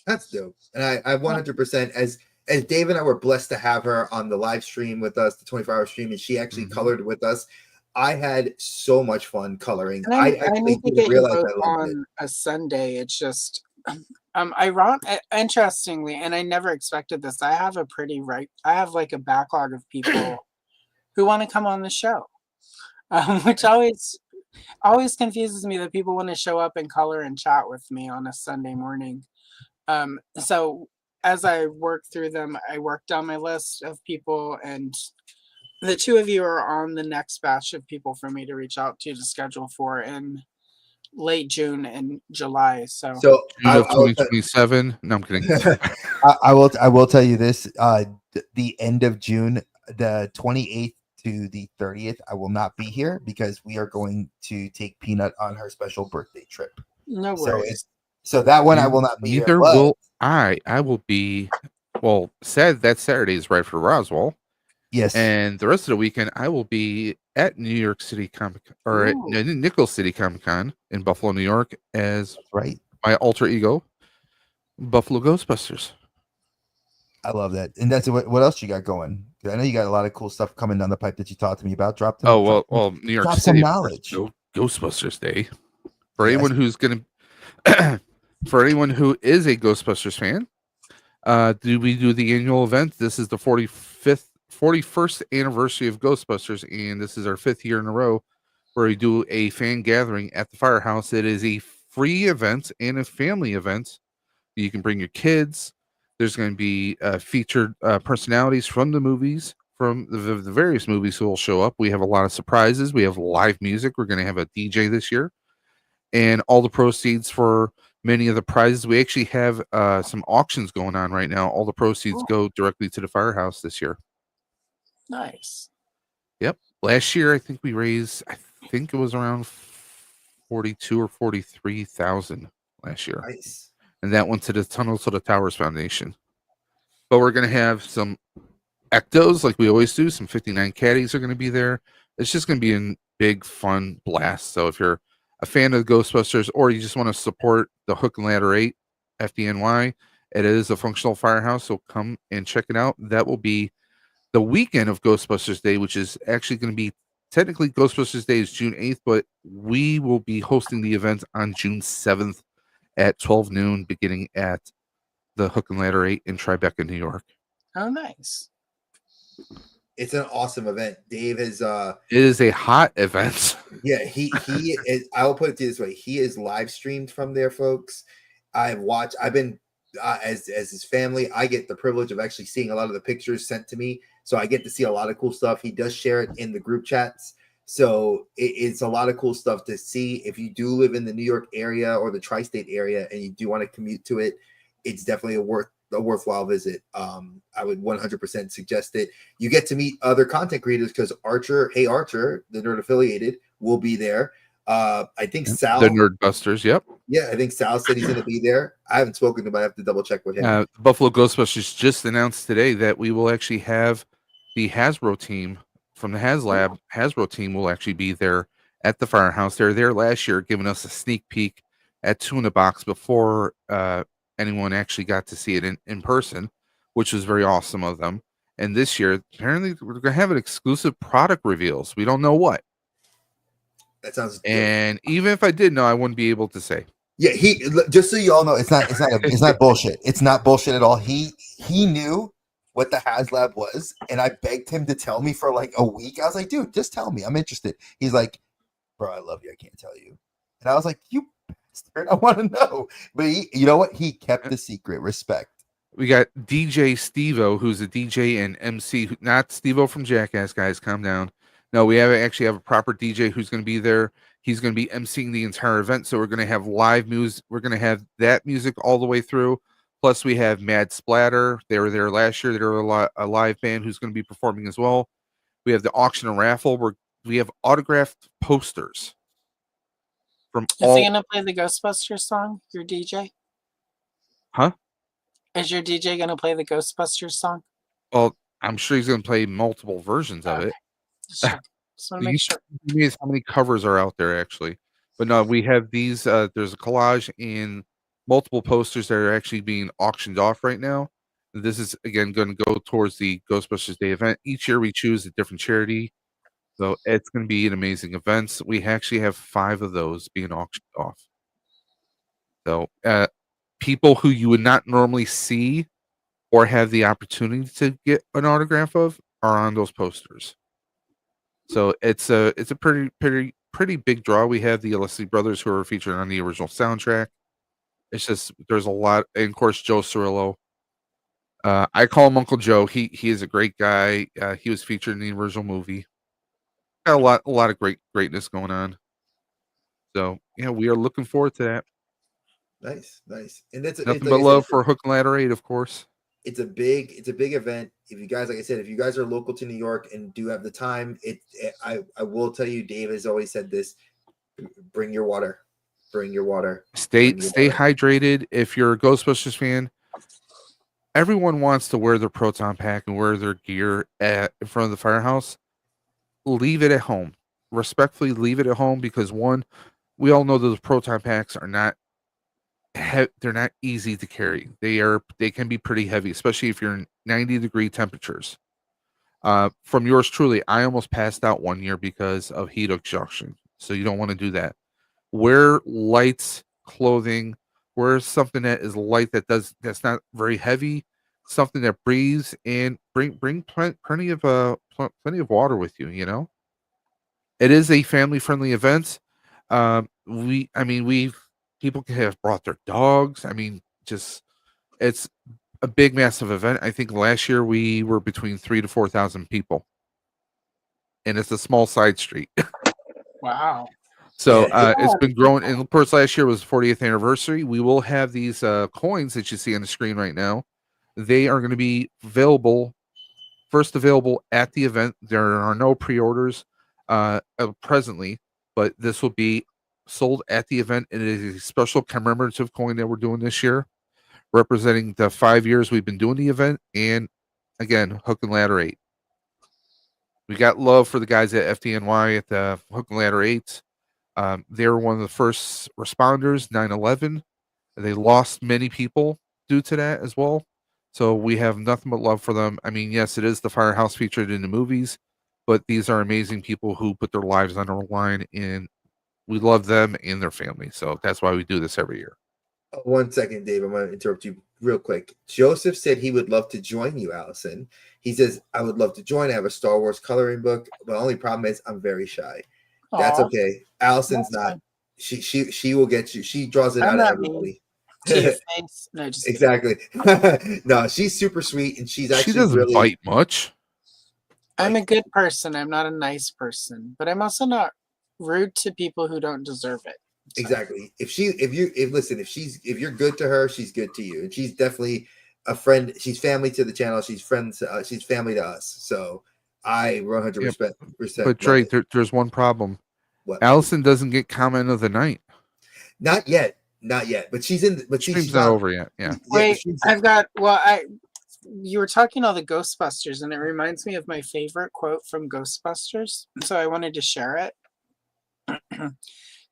that's dope, and I 100% as Dave and I were blessed to have her on the live stream with us, the 24-hour stream, and she actually colored with us. I had so much fun coloring. I need to get you both on a Sunday. It's just interestingly, and I never expected this, I have like a backlog of people who want to come on the show, which always confuses me that people want to show up and color and chat with me on a Sunday morning. So as I work through them, I worked down my list of people, and the 2 of you are on the next batch of people for me to reach out to schedule for. And late June and July. So So June of 2027. No, I'm kidding. I will tell you this. The end of June, the 28th to the 30th, I will not be here because we are going to take Peanut on her special birthday trip. no So worries. so that one I will not be here. Neither but- will I. I will be. Well, that Saturday is right for Roswell, Yes. and the rest of the weekend I will be at New York City Comic or at Ooh. Nickel City Comic Con in Buffalo, New York, as right. my alter ego, Buffalo Ghostbusters. I love that. And that's what else you got going? 'Cause I know you got a lot of cool stuff coming down the pipe that you talked to me about. Drop them. Oh well, New York drop City some knowledge. Ghostbusters Day for Yes. anyone who's gonna for anyone who is a Ghostbusters fan. We do the annual event? This is the 41st anniversary of Ghostbusters, and this is our 5th year in a row where we do a fan gathering at the firehouse. It is a free event and a family event. You can bring your kids. There's going to be featured personalities from the movies, from the various movies who will show up. We have a lot of surprises. We have live music. We're going to have a DJ this year. And all the proceeds for many of the prizes, we actually have some auctions going on right now. All the proceeds go directly to the firehouse this year. Nice. Yep. Last year, I think we raised, I think it was around 42 or 43,000 last year. Nice. And that went to the Tunnels to the Towers Foundation. But we're going to have some ectos like we always do. Some 59 caddies are going to be there. It's just going to be a big, fun blast. So if you're a fan of Ghostbusters or you just want to support the Hook and Ladder 8 FDNY, it is a functional firehouse. So come and check it out. That will be the weekend of Ghostbusters Day, which is actually going to be technically Ghostbusters Day is June 8th, but we will be hosting the event on June 7th at 12 noon, beginning at the Hook and Ladder 8 in Tribeca, New York. Oh, nice. It's an awesome event. Dave has It is a hot event. yeah, he is, I will put it this way. He is live streamed from there, folks. I've been as his family, I get the privilege of actually seeing a lot of the pictures sent to me. So I get to see a lot of cool stuff. He does share it in the group chats. So it's a lot of cool stuff to see. If you do live in the New York area or the tri-state area and you do want to commute to it, it's definitely a worthwhile visit. I would 100% suggest it. You get to meet other content creators because Archer, the Nerd Affiliated, will be there. I think Sal, the Nerd Busters, yep. Yeah, I think Sal said he's going to be there. I haven't spoken to him. I have to double check with him. Buffalo Ghostbusters just announced today that we will actually have the Hasbro team from the HasLab. Hasbro team will actually be there at the firehouse. They were there last year, giving us a sneak peek at Two in a Box before anyone actually got to see it in person, which was very awesome of them. And this year, apparently, we're going to have an exclusive product reveals. We don't know what. That sounds good. And even if I did know, I wouldn't be able to say. Yeah, he just so you all know, It's not bullshit. It's not bullshit at all. He knew what the HasLab was, and I begged him to tell me for like a week. I was like, dude, just tell me. I'm interested. He's like, bro, I love you. I can't tell you. And I was like, you bastard, I want to know. But you know what? He kept the secret. Respect. We got DJ Stevo, who's a DJ and MC, not Stevo from Jackass, guys. Calm down. No, we actually have a proper DJ who's going to be there. He's going to be emceeing the entire event. So we're going to have live music. We're going to have that music all the way through. Plus, we have Mad Splatter. They were there last year. They're a live band who's going to be performing as well. We have the auction and raffle where we have autographed posters from Is he going to play the Ghostbusters song, your DJ? Huh? Is your DJ going to play the Ghostbusters song? Well, I'm sure he's going to play multiple versions of it. Just want to make sure. How many covers are out there, actually? But no, we have these. There's a collage and multiple posters that are actually being auctioned off right now. This is, again, going to go towards the Ghostbusters Day event. Each year we choose a different charity. So it's going to be an amazing event. We actually have 5 of those being auctioned off. So people who you would not normally see or have the opportunity to get an autograph of are on those posters. So it's a pretty big draw. We have the Allison brothers who are featured on the original soundtrack. It's just there's a lot, and of course Joe Cirillo. I call him Uncle Joe. He is a great guy. He was featured in the original movie. Got a lot of greatness going on. So yeah, we are looking forward to that. Nice. And it's Nothing like but I said, love for Hook and Ladder 8, of course. it's a big event. If you guys, like I said, if you guys are local to New York and do have the time, I will tell you, Dave has always said this: bring your water, bring your water, Stay bring your water. hydrated. If you're a Ghostbusters fan, everyone wants to wear their proton pack and wear their gear in front of the firehouse. Leave it at home. Respectfully, leave it at home because one, we all know that the proton packs are not they're not easy to carry. They can be pretty heavy, especially if you're in 90-degree temperatures. From yours truly, I almost passed out one year because of heat exhaustion. So you don't want to do that. Wear light clothing. Wear something that is light that's not very heavy. Something that breathes, and bring plenty of water with you. You know, it is a family friendly event. We've people can have brought their dogs. I mean, just it's a big, massive event. I think last year we were between 3,000 to 4,000 people, and it's a small side street. Wow. So Yeah, it's been growing. And of course, last year was 40th anniversary. We will have these coins that you see on the screen right now. They are going to be first available at the event. There are no pre-orders presently, but this will be sold at the event. It is a special commemorative coin that we're doing this year, representing the 5 years we've been doing the event. And again, Hook and Ladder 8. We got love for the guys at FDNY at the Hook and Ladder 8. They were one of the first responders, 9/11. They lost many people due to that as well. So we have nothing but love for them. I mean, yes, it is the firehouse featured in the movies, but these are amazing people who put their lives on the line, and we love them and their family. So that's why we do this every year. 1 second, Dave. I'm going to interrupt you real quick. Joseph said he would love to join you, Allison. He says, I would love to join. I have a Star Wars coloring book. The only problem is I'm very shy. That's Aw, okay. Allison's that's not. fine. She will get you. She draws it I'm out of not mean. everybody. To your face. No, just kidding. Exactly. No, she's super sweet, and she's She actually doesn't really. bite much. I'm a good person. I'm not a nice person, but I'm also not rude to people who don't deserve it. So, Exactly. If you're good to her, she's good to you, and she's definitely a friend. She's family to the channel. She's friends. She's family to us. So I 100 Yep. respect. But Dre, there's one problem. What? Allison doesn't get comment of the night. Not yet. But she's in. But Stream's not over yet. Yeah. wait, I've got. Well, you were talking all the Ghostbusters, and it reminds me of my favorite quote from Ghostbusters. So I wanted to share it.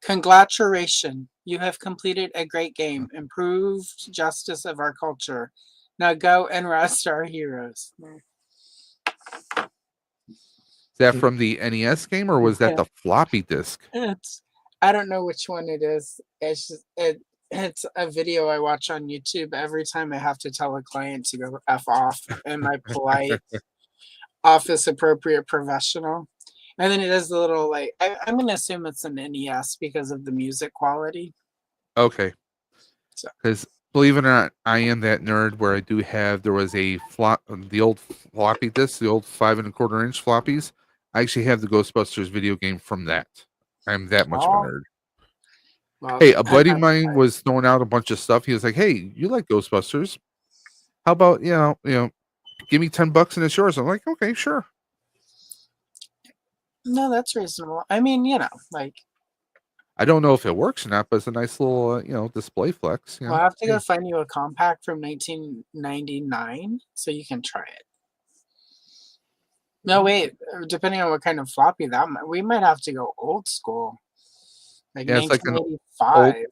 Congratulations, you have completed a great game, improved justice of our culture. Now go and rest our heroes. Is that from the NES game or was that the floppy disk? I don't know which one it is. It's a video I watch on YouTube every time I have to tell a client to go F off in my polite, office appropriate professional. And then it does the little I'm going to assume it's an NES because of the music quality. Okay. So. Because believe it or not, I am that nerd where there was the old floppy disk, the old 5 1/4 inch floppies. I actually have the Ghostbusters video game from that. I'm that much of a nerd. Well, Hey, a buddy of mine was throwing out a bunch of stuff. He was like, "Hey, you like Ghostbusters? How about give me $10 and it's yours." I'm like, "Okay, sure." No, that's reasonable. I mean, I don't know if it works or not, but it's a nice little display flex. I'll have to go find you a compact from 1999 so you can try it. No, wait. Depending on what kind of floppy we might have to go old school, like 1985.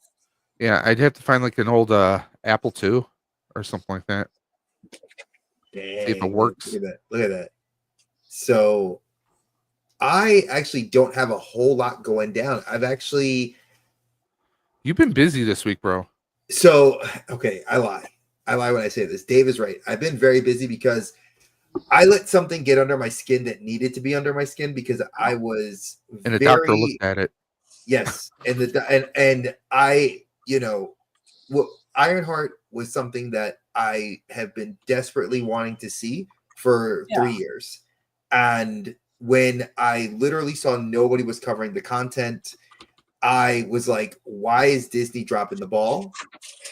I'd have to find like an old Apple II or something like that. Dang, see if it works. Look at that. So I actually don't have a whole lot going down. You've been busy this week, bro. So, okay, I lie when I say this. Dave is right. I've been very busy because I let something get under my skin that needed to be under my skin because I was the doctor looked at it. Yes, and I, Ironheart was something that I have been desperately wanting to see for 3 years, and when I literally saw nobody was covering the content, I was like, why is Disney dropping the ball?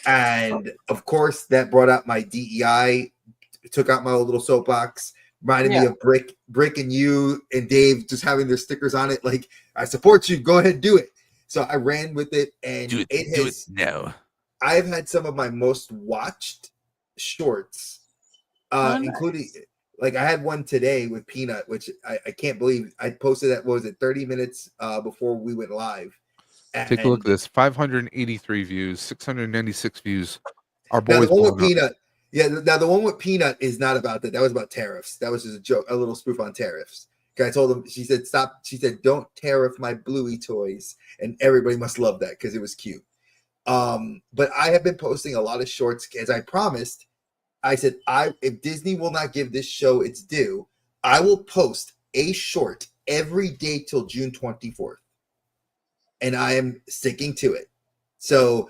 And of course, that brought out my DEI, took out my old little soapbox, reminded me of Brick and you and Dave just having their stickers on it. Like, I support you. Go ahead, do it. So I ran with it, and Do it now. I've had some of my most watched shorts, including like I had one today with Peanut, which I can't believe I posted that. What was it, 30 minutes before we went live? Take a look at this: 583 views, 696 views. Our Now boys the one with blowing up. Peanut, yeah. Now the one with Peanut is not about that. That was about tariffs. That was just a joke, a little spoof on tariffs. I told him, she said, stop. She said, don't tariff my Bluey toys, and everybody must love that because it was cute. But I have been posting a lot of shorts as I promised. I said, if Disney will not give this show its due, I will post a short every day till June 24th. And I am sticking to it. So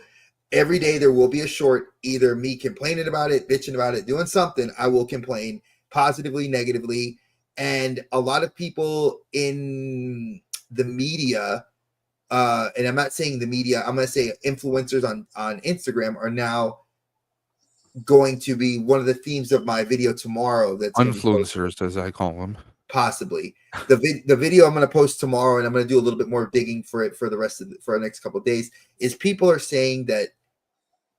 every day there will be a short, either me complaining about it, bitching about it, doing something. I will complain positively, negatively. And a lot of people in the media, and I'm not saying the media, I'm going to say influencers on Instagram are now going to be one of the themes of my video tomorrow. That's Influencers, as I call them. Possibly the video I'm going to post tomorrow, and I'm going to do a little bit more digging for it for the rest of for the next couple of days, is people are saying that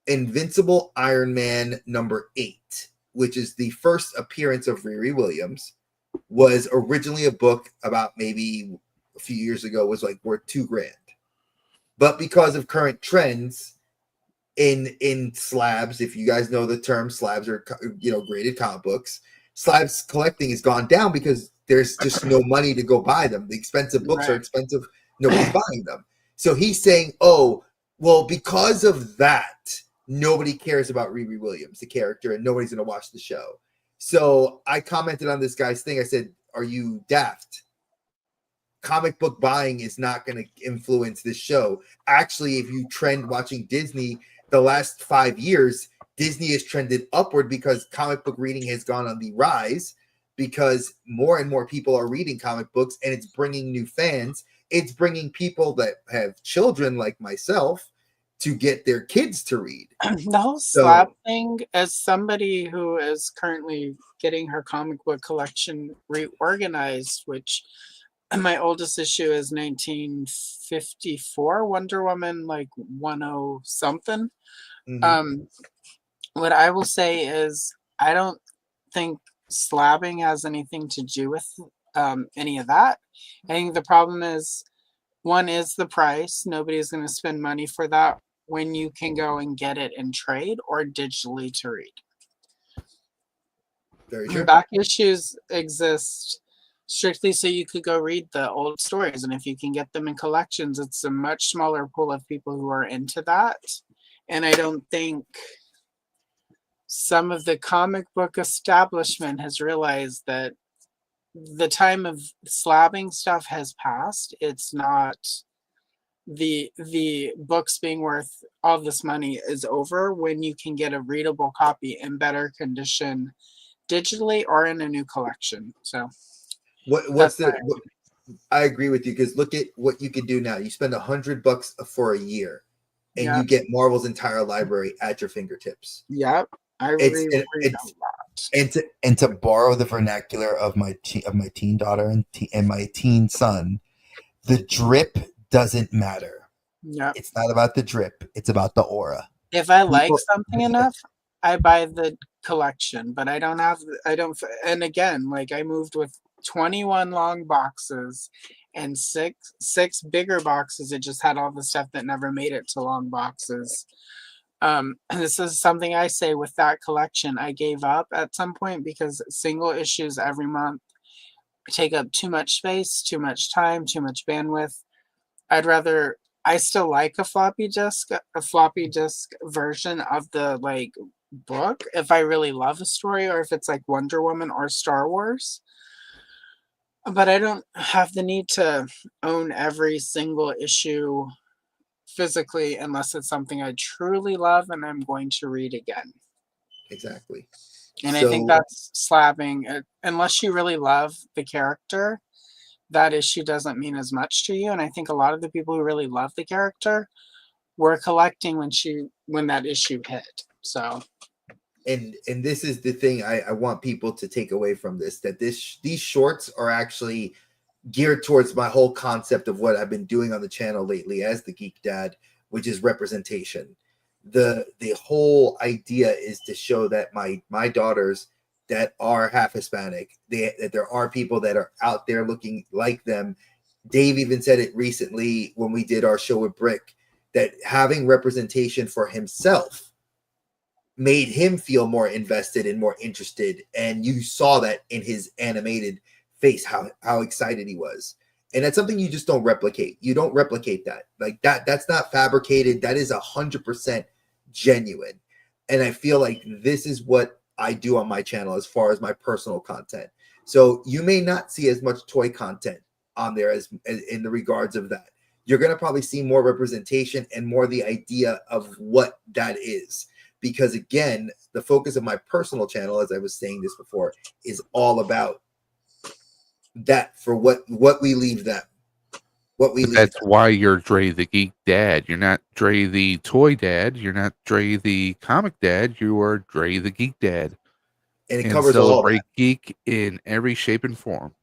Invincible Iron Man #8, which is the first appearance of Riri Williams, was originally a book about maybe a few years ago, was like worth $2,000. But because of current trends in slabs, if you guys know the term, slabs are, graded comic books. Slabs collecting has gone down because there's just no money to go buy them. The expensive books are expensive. Nobody's buying them. So he's saying, oh, well, because of that, nobody cares about Riri Williams, the character, and nobody's going to watch the show. So I commented on this guy's thing. I said, are you daft? Comic book buying is not going to influence this show. Actually, if you trend watching Disney the last 5 years, Disney has trended upward because comic book reading has gone on the rise, because more and more people are reading comic books, and it's bringing new fans. It's bringing people that have children like myself to get their kids to read. The whole slab thing, as somebody who is currently getting her comic book collection reorganized, which my oldest issue is 1954 Wonder Woman, like 10 something. What I will say is, I don't think slabbing has anything to do with any of that. I think the problem is, one is the price. Nobody's going to spend money for that when you can go and get it in trade or digitally to read. Very true. Back issues exist strictly so you could go read the old stories, and if you can get them in collections, it's a much smaller pool of people who are into that. And I don't think some of the comic book establishment has realized that the time of slabbing stuff has passed. It's not the books being worth all this money is over when you can get a readable copy in better condition digitally or in a new collection. So I agree with you, because look at what you can do now. You spend $100 for a year, and you get Marvel's entire library at your fingertips. Yep, I really a lot. And to borrow the vernacular of my teen daughter and my teen son, the drip doesn't matter. Yeah, it's not about the drip; it's about the aura. If I like something enough, I buy the collection, but I don't. And again, like, I moved with 21 long boxes and six bigger boxes. It just had all the stuff that never made it to long boxes. And this is something I say with that collection. I gave up at some point because single issues every month take up too much space, too much time, too much bandwidth. I still like a floppy disk version of the book if I really love a story, or if it's like Wonder Woman or Star Wars. But I don't have the need to own every single issue physically unless it's something I truly love and I'm going to read again. Exactly. And I think that's slabbing. Unless you really love the character, that issue doesn't mean as much to you. And I think a lot of the people who really love the character were collecting when that issue hit. So and this is the thing I want people to take away from this, that these shorts are actually geared towards my whole concept of what I've been doing on the channel lately as the Geek Dad, which is representation. The whole idea is to show that my daughters that are half Hispanic, that there are people that are out there looking like them. Dave even said it recently when we did our show with Brick, that having representation for himself made him feel more invested and more interested. And you saw that in his animated face, how excited he was. And that's something you just don't replicate. You don't replicate that. Like that's not fabricated. That is 100% genuine. And I feel like this is what I do on my channel as far as my personal content. So you may not see as much toy content on there as in the regards of that. You're going to probably see more representation and more the idea of what that is. Because again, the focus of my personal channel, as I was saying this before, is all about that for what we leave them. That's why you're Dre the Geek Dad. You're not Dre the Toy Dad. You're not Dre the Comic Dad. You are Dre the Geek Dad. And it covers all that. Geek in every shape and form.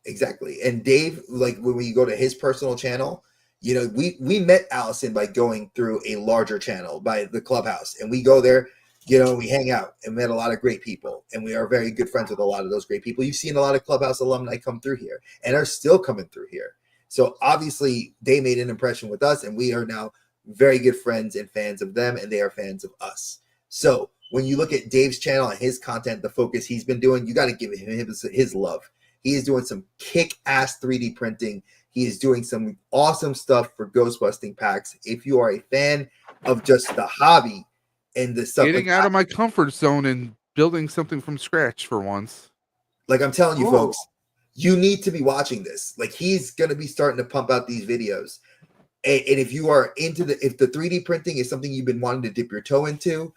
Exactly. And Dave, like when you go to his personal channel, you know, we met Allison by going through a larger channel, by the Clubhouse, and we go there, you know, we hang out and met a lot of great people, and we are very good friends with a lot of those great people. You've seen a lot of Clubhouse alumni come through here and are still coming through here. So obviously they made an impression with us, and we are now very good friends and fans of them, and they are fans of us. So when you look at Dave's channel and his content, the focus he's been doing, you got to give him his love. He is doing some kick-ass 3D printing. He is doing some awesome stuff for ghost busting packs. If you are a fan of just the hobby and the stuff, getting out of my comfort zone and building something from scratch for once. Like I'm telling you, folks, you need to be watching this. Like he's going to be starting to pump out these videos. And if you are into if the 3D printing is something you've been wanting to dip your toe into,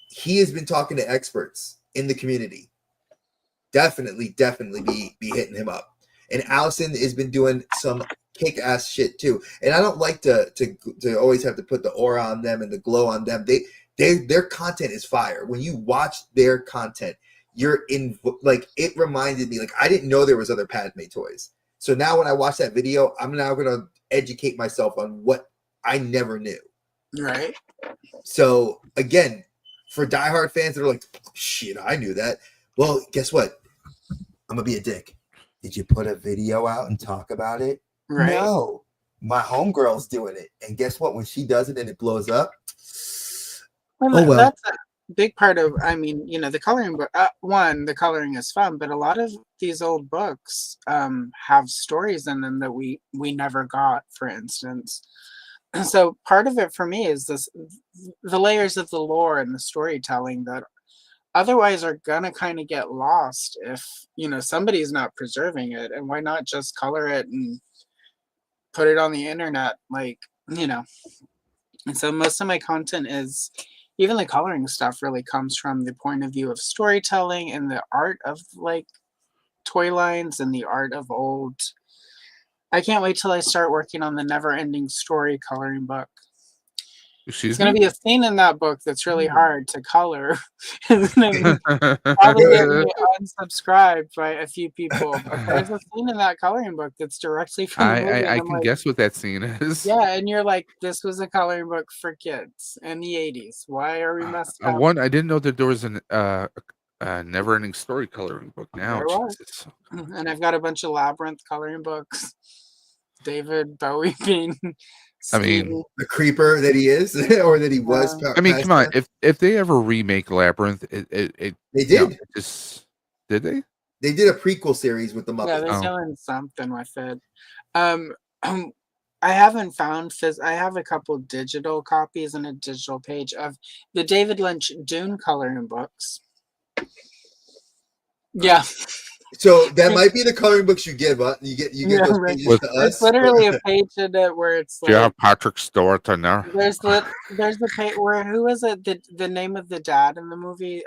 he has been talking to experts in the community. Definitely be hitting him up. And Allison has been doing some kick-ass shit too. And I don't like to always have to put the aura on them and the glow on them. Their content is fire. When you watch their content, you're in, like, it reminded me, like, I didn't know there was other Padme toys. So now when I watch that video, I'm now going to educate myself on what I never knew. Right. So again, for diehard fans that are like, shit, I knew that. Well, guess what? I'm going to be a dick. Did you put a video out and talk about it? Right. No. My homegirl's doing it. And guess what? When she does it and it blows up. Well, that's a big part of, I mean, you know, the coloring book. The coloring is fun, but a lot of these old books have stories in them that we never got, for instance. So part of it for me is the layers of the lore and the storytelling that otherwise are gonna kind of get lost if, you know, somebody's not preserving it. And why not just color it and put it on the internet, like, you know. And so most of my content is, even the coloring stuff really comes from the point of view of storytelling and the art of like toy lines and the art of old. I can't wait till I start working on the Never Ending Story coloring book. There's going to be a scene in that book that's really hard to color. Probably get me unsubscribed by a few people. But there's a scene in that coloring book that's directly from the movie. I can guess what that scene is. Yeah, and you're like, this was a coloring book for kids in the 80s. Why are we messed up? I didn't know that there was a Never Ending Story coloring book now. Jesus. And I've got a bunch of Labyrinth coloring books. David Bowie being... I mean, the creeper that he is, or that he was. I mean, come on. If they ever remake Labyrinth, they did. You know, did they? They did a prequel series with the Muppets. Yeah, they're doing something with it. I haven't found I have a couple digital copies and a digital page of the David Lynch Dune coloring books. Yeah. So that might be the coloring books you give us. You get those pages to us. It's literally a page in it where it's like, yeah, Patrick Stewart in there. There's the page where, who is it? The name of the dad in the movie?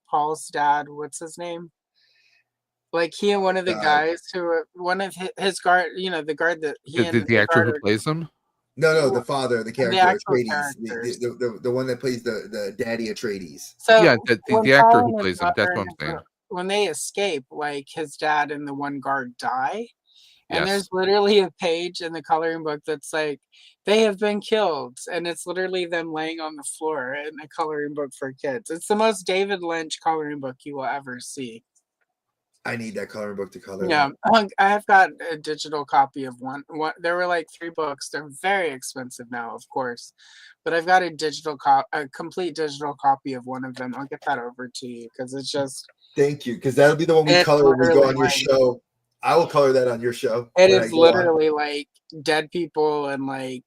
Paul's dad. What's his name? Like he and one of the God. guys who were one of his guard, the guard that he and The actor who guard plays him. No, the father, the character, actual Atreides, characters. the one that plays the daddy Atreides. So Yeah, when the actor Paul who and his plays him. That's daughter what I'm saying. when they escape, like his dad and the one guard die, and Yes. there's literally a page in the coloring book that's like, they have been killed. And it's literally them laying on the floor in a coloring book for kids. It's the most David Lynch coloring book you will ever see. I need that coloring book to color. Yeah, that. I've got a digital copy of one. There were like 3 books. They're very expensive now, of course. But I've got a complete digital copy of one of them. I'll get that over to you because it's just. Thank you, because that'll be the one we It's color when we go literally on your like- show. I will color that on your show. It when I is go on. literally like dead people and like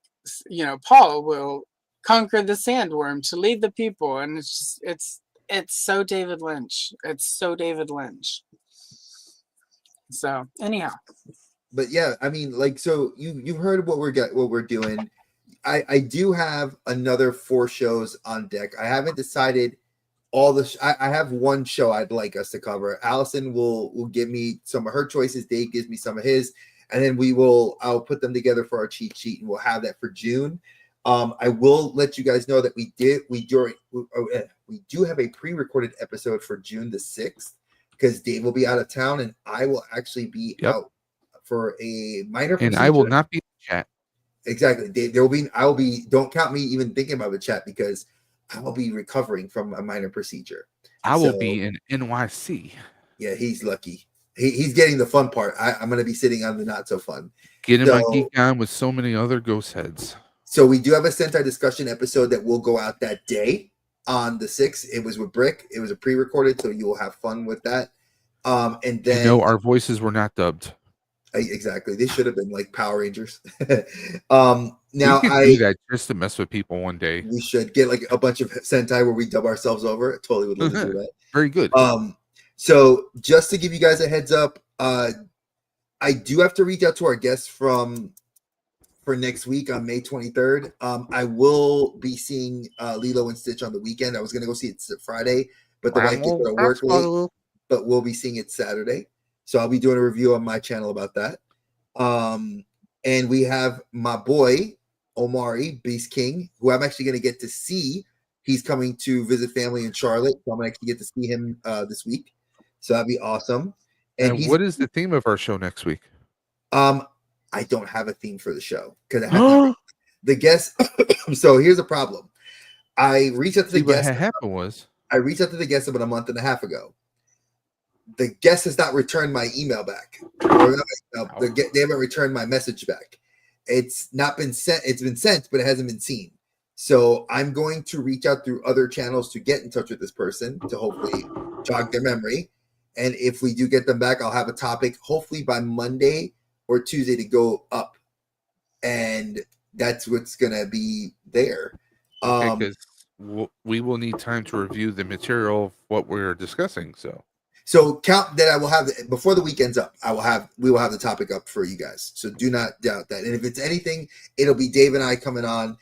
Paul will conquer the sandworm to lead the people, and it's just it's so David Lynch. It's so David Lynch. So anyhow, But yeah, I mean, like, so you've heard what we're doing. I do have another 4 shows on deck. I haven't decided all the. I have one show I'd like us to cover. Allison will give me some of her choices. Dave gives me some of his, and then I'll put them together for our cheat sheet, and we'll have that for June. I will let you guys know that we do have a pre-recorded episode for June the 6th because Dave will be out of town and I will actually be out for a minor procedure. And I will not be in the chat. Exactly. Don't count me even thinking about the chat because I'll be recovering from a minor procedure. I will be in NYC. Yeah, he's lucky. He's getting the fun part. I'm going to be sitting on the not so fun. Getting my geek on with so many other ghost heads. So we do have a Sentai discussion episode that will go out that day on the 6th. It was with Brick. It was a pre-recorded, so you will have fun with that. And then our voices were not dubbed. Exactly. They should have been like Power Rangers. Now we could do that just to mess with people one day. We should get like a bunch of Sentai where we dub ourselves over. I totally would love to do that. Very good. So just to give you guys a heads up, I do have to reach out to our guests for next week on May 23rd. I will be seeing Lilo and Stitch on the weekend. I was going to go see it Friday, but the wife gets to work late. But we'll be seeing it Saturday. So I'll be doing a review on my channel about that. And we have my boy, Omari, Beast King, who I'm actually going to get to see. He's coming to visit family in Charlotte. So I'm going to actually get to see him this week. So that'd be awesome. And what is the theme of our show next week? I don't have a theme for the show because the guests. So here's a problem. I reached out to the guests. What happened was I reached out to the guests about a month and a half ago. The guest has not returned my email back. They haven't returned my message back. It's not been sent. It's been sent, but it hasn't been seen. So I'm going to reach out through other channels to get in touch with this person to hopefully jog their memory. And if we do get them back, I'll have a topic hopefully by Monday or Tuesday to go up. And that's what's going to be there. Because we will need time to review the material of what we're discussing. So count that I will have before the weekend's up. We will have the topic up for you guys. So do not doubt that. And if it's anything, it'll be Dave and I coming on.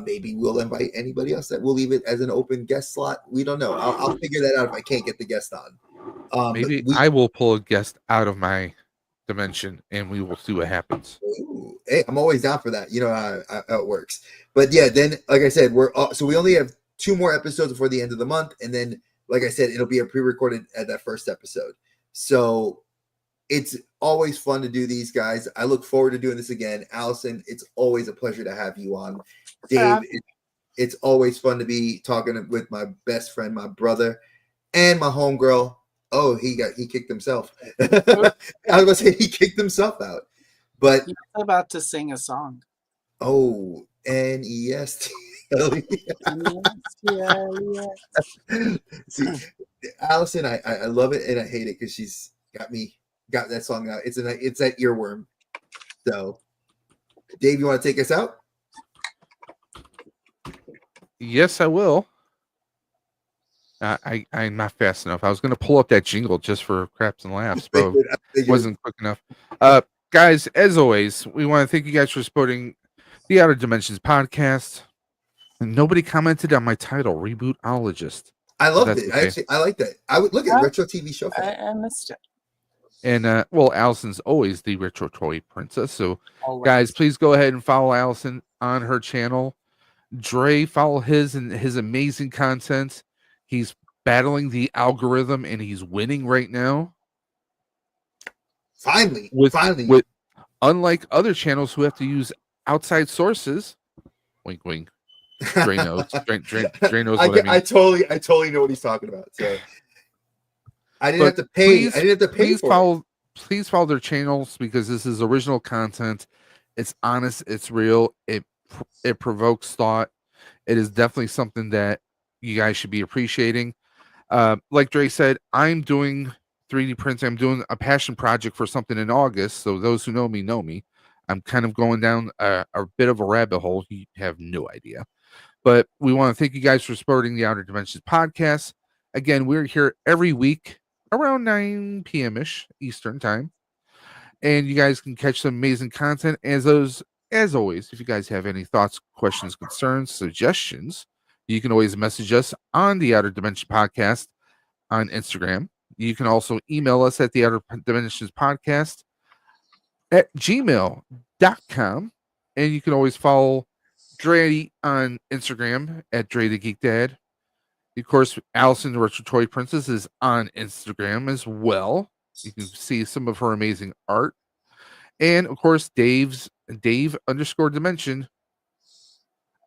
Maybe we'll invite anybody else. That we'll leave it as an open guest slot. We don't know. I'll figure that out if I can't get the guest on. Maybe I will pull a guest out of my dimension and we will see what happens. Ooh, hey, I'm always down for that. You know how it works. But yeah, then like I said, we only have 2 more episodes before the end of the month, and then like I said, it'll be a pre-recorded at that first episode. So it's always fun to do these, guys. I look forward to doing this again. Allison, it's always a pleasure to have you on. Dave, it's always fun to be talking with my best friend, my brother, and my homegirl. Oh, he kicked himself. I was going to say he kicked himself out. But he's about to sing a song. Oh, NEST. See, Allison, I love it and I hate it because she's got that song out. It's that earworm. So, Dave, you want to take us out? Yes, I will. I'm not fast enough. I was going to pull up that jingle just for craps and laughs, but wasn't quick enough. Guys, as always, we want to thank you guys for supporting the Outer Dimensions podcast. And nobody commented on my title, Rebootologist. I loved it. Okay. I like that. I would look at Retro TV Show. I missed it. And well, Allison's always the retro toy princess. So Always. guys, please go ahead and follow Allison on her channel. Dre, follow his and his amazing content. He's battling the algorithm and he's winning right now. Finally. With unlike other channels who have to use outside sources. Wink, wink. Dre knows. Dre knows what I mean. I totally know what he's talking about. So I didn't have to pay. I didn't have to pay for it. Please follow their channels because this is original content. It's honest. It's real. It provokes thought. It is definitely something that you guys should be appreciating. Like Dre said, I'm doing 3D printing. I'm doing a passion project for something in August. So those who know me know me. I'm kind of going down a bit of a rabbit hole. You have no idea. But we want to thank you guys for supporting the Outer Dimensions podcast. Again, we're here every week around 9 p.m.-ish Eastern time. And you guys can catch some amazing content. As always, if you guys have any thoughts, questions, concerns, suggestions, you can always message us on the Outer Dimension podcast on Instagram. You can also email us at the Outer Dimensions podcast at gmail.com. And you can always follow Dre on Instagram at Dre the Geek Dad. Of course, Allison the Retro Toy Princess is on Instagram as well. You can see some of her amazing art. And of course, Dave _Dimension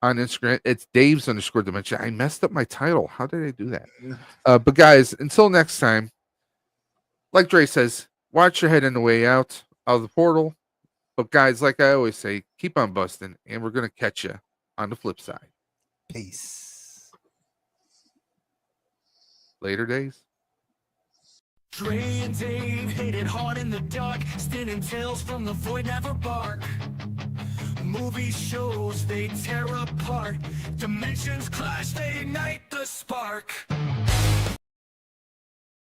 on Instagram. It's Dave's _Dimension. I messed up my title. How did I do that? But guys, until next time, like Dre says, watch your head on the way out of the portal. But guys, like I always say, keep on busting, and we're going to catch you on the flip side. Peace. Later days. Dre and Dave hit it hard in the dark, spinning tales from the void, never bark. Movie shows, they tear apart. Dimensions clash, they ignite the spark.